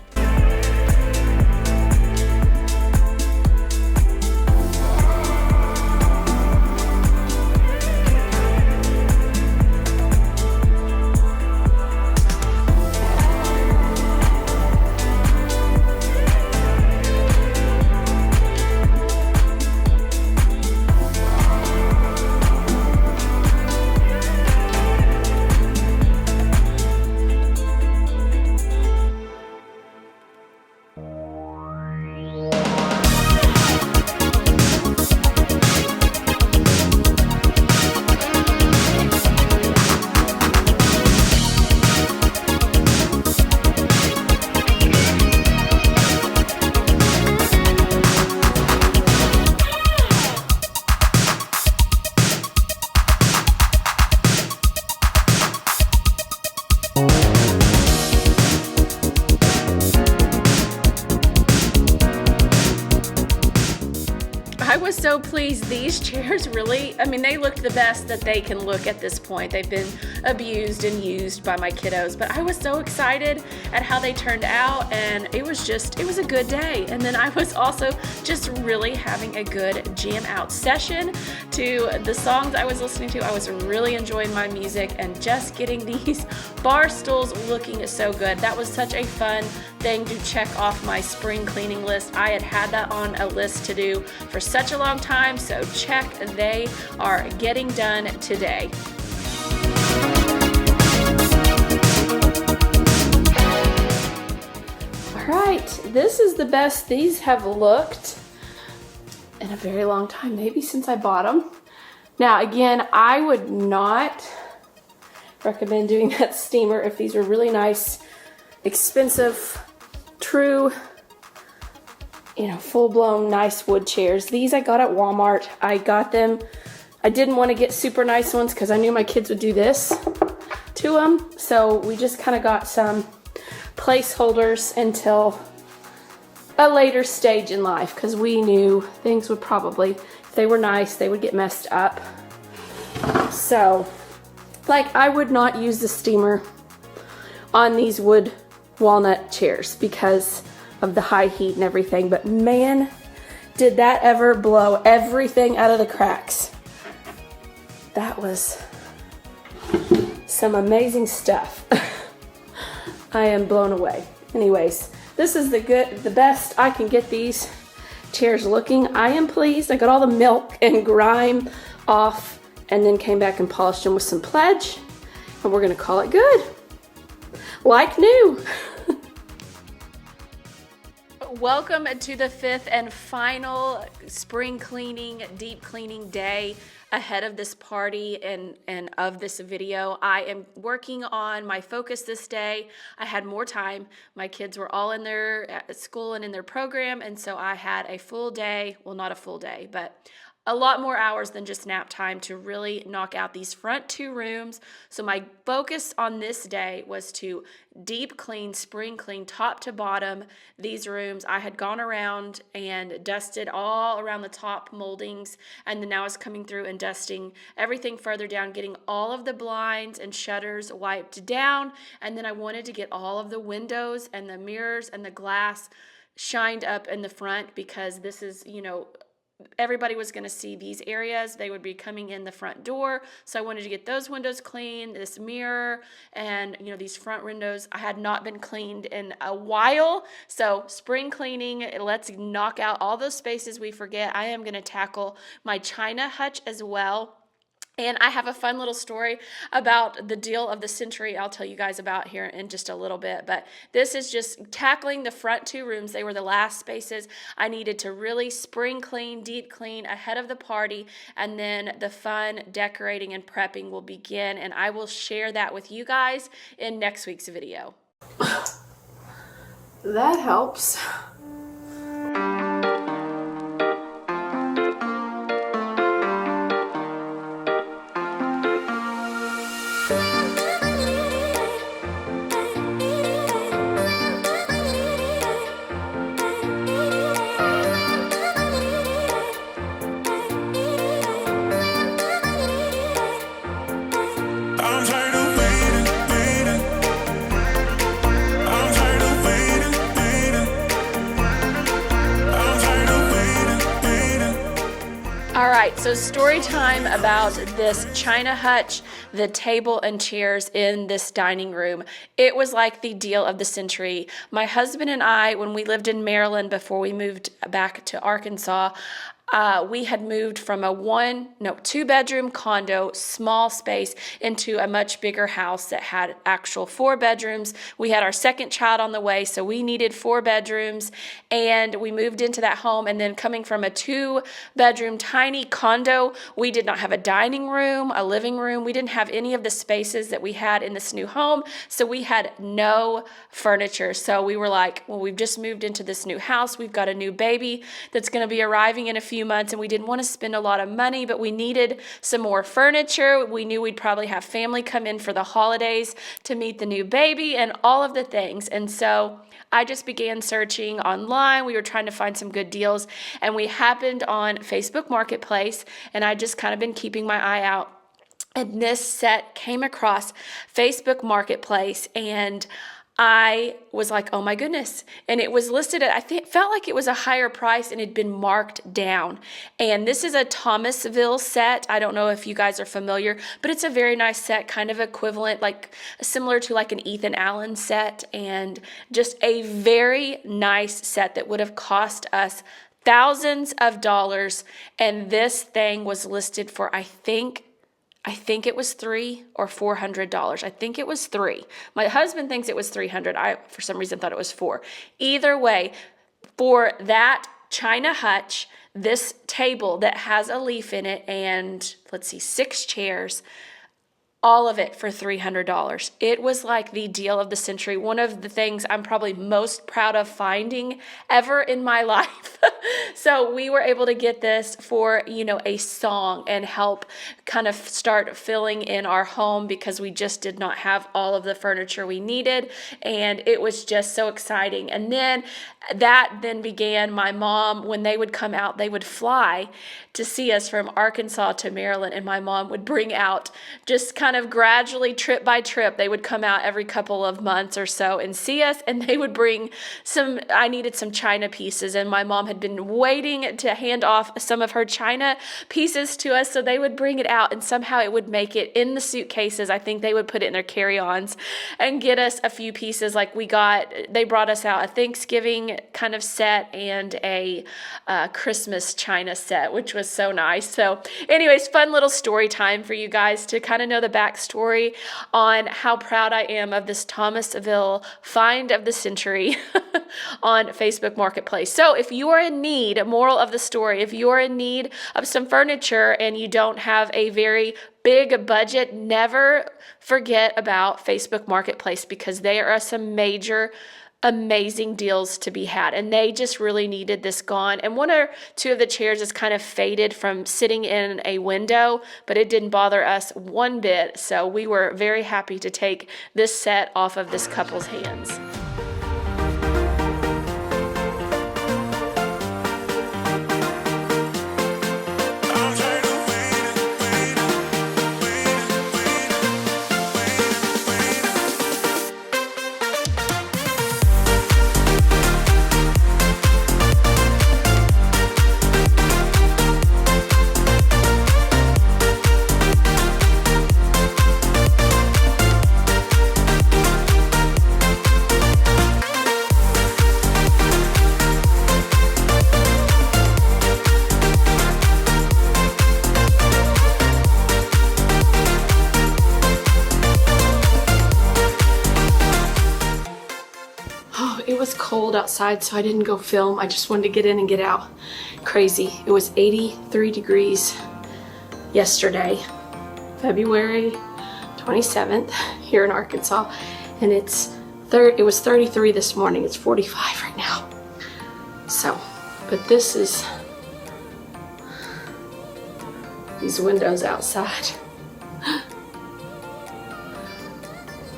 I was so pleased. These chairs really, I mean, they looked the best that they can look at this point. They've been abused and used by my kiddos, but I was so excited at how they turned out, and it was a good day. And then I was also just really having a good jam out session to the songs I was listening to. I was really enjoying my music and just getting these bar stools looking so good. That was such a fun thing to check off my spring cleaning list. I had that on a list to do for such a long time, so check, they are getting done today. All right, this is the best these have looked in a very long time, maybe since I bought them. Now again, I would not recommend doing that steamer if these were really nice, expensive, true, you know, full-blown nice wood chairs. These I got at Walmart. I got them. I didn't want to get super nice ones because I knew my kids would do this to them. So we just kind of got some placeholders until a later stage in life, because we knew things would probably, if they were nice, they would get messed up. So, like, I would not use the steamer on these wood walnut chairs because of the high heat and everything, but man, did that ever blow everything out of the cracks. That was some amazing stuff. I am blown away. Anyways, this is the best I can get these chairs looking. I am pleased. I got all the milk and grime off and then came back and polished them with some Pledge, and we're gonna call it good. Like new. Welcome to the fifth and final spring cleaning, deep cleaning day ahead of this party and of this video. I am working on my focus this day. I had more time. My kids were all in their school and in their program, and so I had a full day, well, not a full day, but a lot more hours than just nap time to really knock out these front two rooms. So my focus on this day was to deep clean, spring clean, top to bottom, these rooms. I had gone around and dusted all around the top moldings, and then now I was coming through and dusting everything further down, getting all of the blinds and shutters wiped down, and then I wanted to get all of the windows and the mirrors and the glass shined up in the front, because this is, everybody was going to see these areas. They would be coming in the front door. So I wanted to get those windows clean, this mirror, and these front windows. I had not been cleaned in a while. So spring cleaning, let's knock out all those spaces we forget. I am going to tackle my china hutch as well. And I have a fun little story about the deal of the century I'll tell you guys about here in just a little bit. But this is just tackling the front two rooms. They were the last spaces I needed to really spring clean, deep clean ahead of the party. And then the fun decorating and prepping will begin. And I will share that with you guys in next week's video. That helps. I'm tired of waiting, waiting. I'm tired of waiting, waiting. I'm tired of waiting, waiting. All right, so story time about this china hutch, the table and chairs in this dining room. It was like the deal of the century. My husband and I, when we lived in Maryland before we moved back to Arkansas, we had moved from a two-bedroom condo, small space, into a much bigger house that had actual 4 bedrooms. We had our second child on the way, so we needed 4 bedrooms, and we moved into that home. And then coming from a 2-bedroom tiny condo, we did not have a dining room, a living room. We didn't have any of the spaces that we had in this new home, so we had no furniture. So we were like, well, we've just moved into this new house. We've got a new baby that's going to be arriving in a few months, and we didn't want to spend a lot of money, but we needed some more furniture. We knew we'd probably have family come in for the holidays to meet the new baby and all of the things. And so I just began searching online. We were trying to find some good deals, and we happened on Facebook Marketplace, and I just kind of been keeping my eye out. And this set came across Facebook Marketplace, and I was like, oh my goodness. And it was listed at, felt like it was a higher price and it had been marked down. And this is a Thomasville set. I don't know if you guys are familiar, but it's a very nice set, kind of equivalent, like similar to like an Ethan Allen set, and just a very nice set that would have cost us thousands of dollars. And this thing was listed for, I think it was $300 or $400. I think it was $300. My husband thinks it was $300. I, for some reason, thought it was $400. Either way, for that china hutch, this table that has a leaf in it, and let's see, 6 chairs, all of it for $300. It was like the deal of the century. One of the things I'm probably most proud of finding ever in my life. So we were able to get this for, a song and help kind of start filling in our home, because we just did not have all of the furniture we needed. And it was just so exciting. And then that then began, my mom, when they would come out, they would fly to see us from Arkansas to Maryland, and my mom would bring out, just kind of gradually, trip by trip, they would come out every couple of months or so and see us, and they would bring I needed some china pieces, and my mom had been been waiting to hand off some of her china pieces to us so they would bring it out and somehow it would make it in the suitcases. I think they would put it in their carry-ons and get us a few pieces. Like they brought us out a Thanksgiving kind of set and a Christmas china set, which was so nice. So anyways, fun little story time for you guys to kind of know the backstory on how proud I am of this Thomasville find of the century on Facebook Marketplace. So if you are in need, moral of the story, if you are in need of some furniture and you don't have a very big budget, never forget about Facebook Marketplace, because there are some major amazing deals to be had, and they just really needed this gone. And one or two of the chairs is kind of faded from sitting in a window, but it didn't bother us one bit. So we were very happy to take this set off of this couple's hands. It was cold outside, so I didn't go film. I just wanted to get in and get out. Crazy. It was 83 degrees yesterday, February 27th here in Arkansas, and it was 33 this morning. It's 45 right now. So, but this is these windows outside.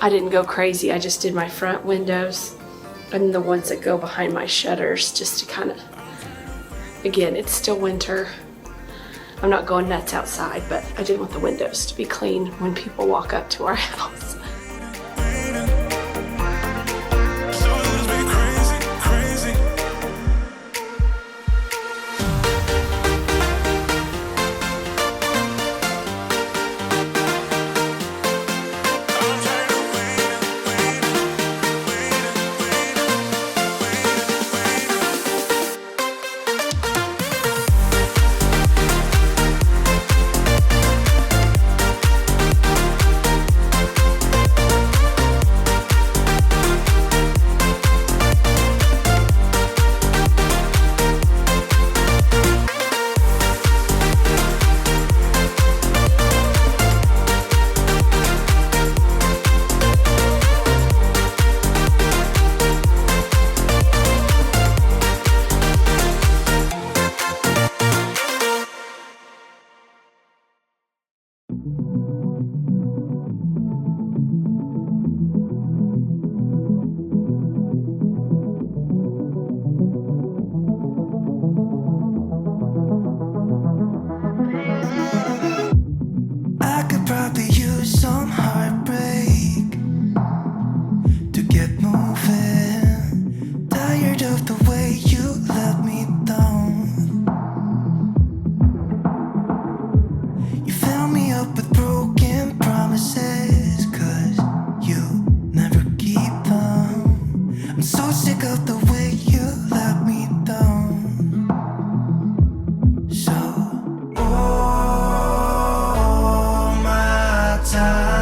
I didn't go crazy. I just did my front windows and the ones that go behind my shutters, just to kind of, again, it's still winter. I'm not going nuts outside, but I did want the windows to be clean when people walk up to our house. I could probably use some heartbreak to get moving. Tired of the way you let me down. You fill me up with broken promises, 'cause you never keep them. I'm so sick of the way you let me down. So all my time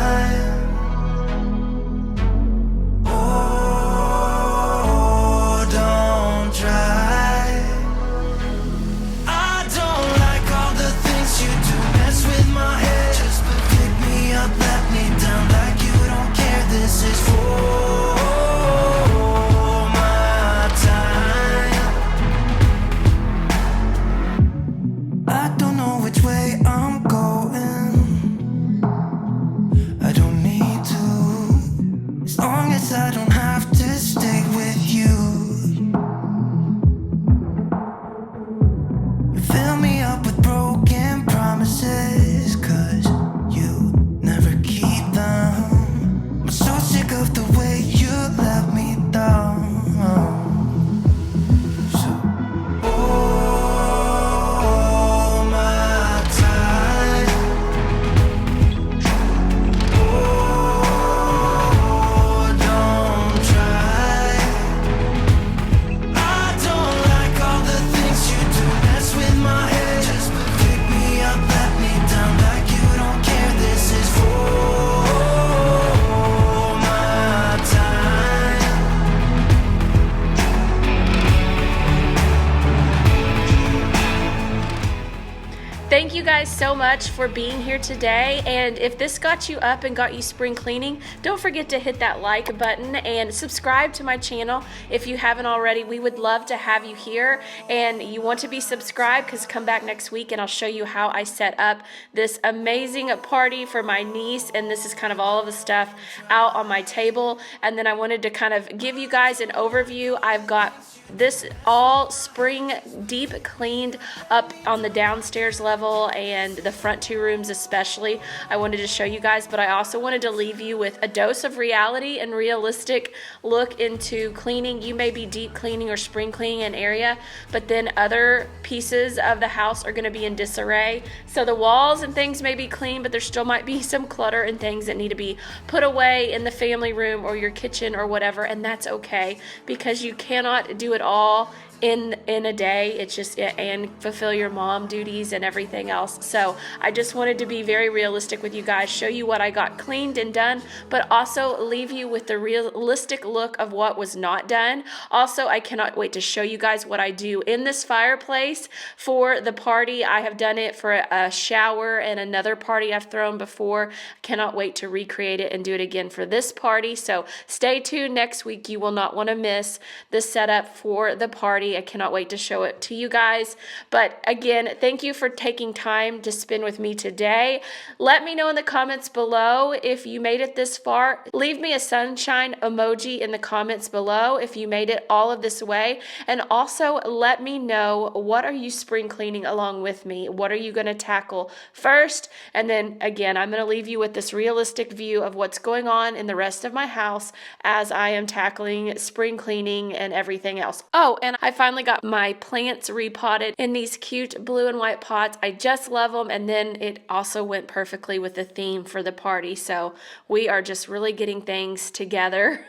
so much for being here today. And if this got you up and got you spring cleaning, don't forget to hit that like button and subscribe to my channel if you haven't already. We would love to have you here, and you want to be subscribed because come back next week and I'll show you how I set up this amazing party for my niece. And this is kind of all of the stuff out on my table. And then I wanted to kind of give you guys an overview. I've got this all spring deep cleaned up on the downstairs level and the front two rooms especially. I wanted to show you guys, but I also wanted to leave you with a dose of reality and realistic look into cleaning. You may be deep cleaning or spring cleaning an area, but then other pieces of the house are going to be in disarray. So the walls and things may be clean, but there still might be some clutter and things that need to be put away in the family room or your kitchen or whatever, and that's okay because you cannot do it all in a day. It's just, and fulfill your mom duties and everything else. So I just wanted to be very realistic with you guys, show you what I got cleaned and done, but also leave you with the realistic look of what was not done. Also, I cannot wait to show you guys what I do in this fireplace for the party. I have done it for a shower and another party I've thrown before. Cannot wait to recreate it and do it again for this party. So stay tuned next week. You will not want to miss the setup for the party. I cannot wait to show it to you guys. But again, thank you for taking time to spend with me today. Let me know in the comments below if you made it this far. Leave me a sunshine emoji in the comments below if you made it all of this way. And also let me know, what are you spring cleaning along with me? What are you going to tackle first? And then again, I'm going to leave you with this realistic view of what's going on in the rest of my house as I am tackling spring cleaning and everything else. Oh, and I finally got my plants repotted in these cute blue and white pots. I just love them, and then it also went perfectly with the theme for the party. So we are just really getting things together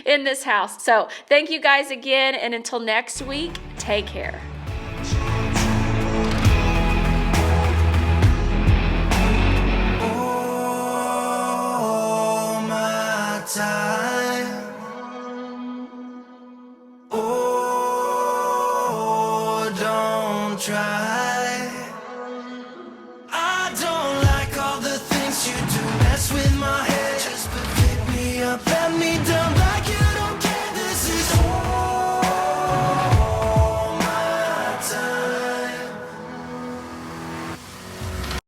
in this house. So thank you guys again, and until next week, take care. All my time. Oh, don't try.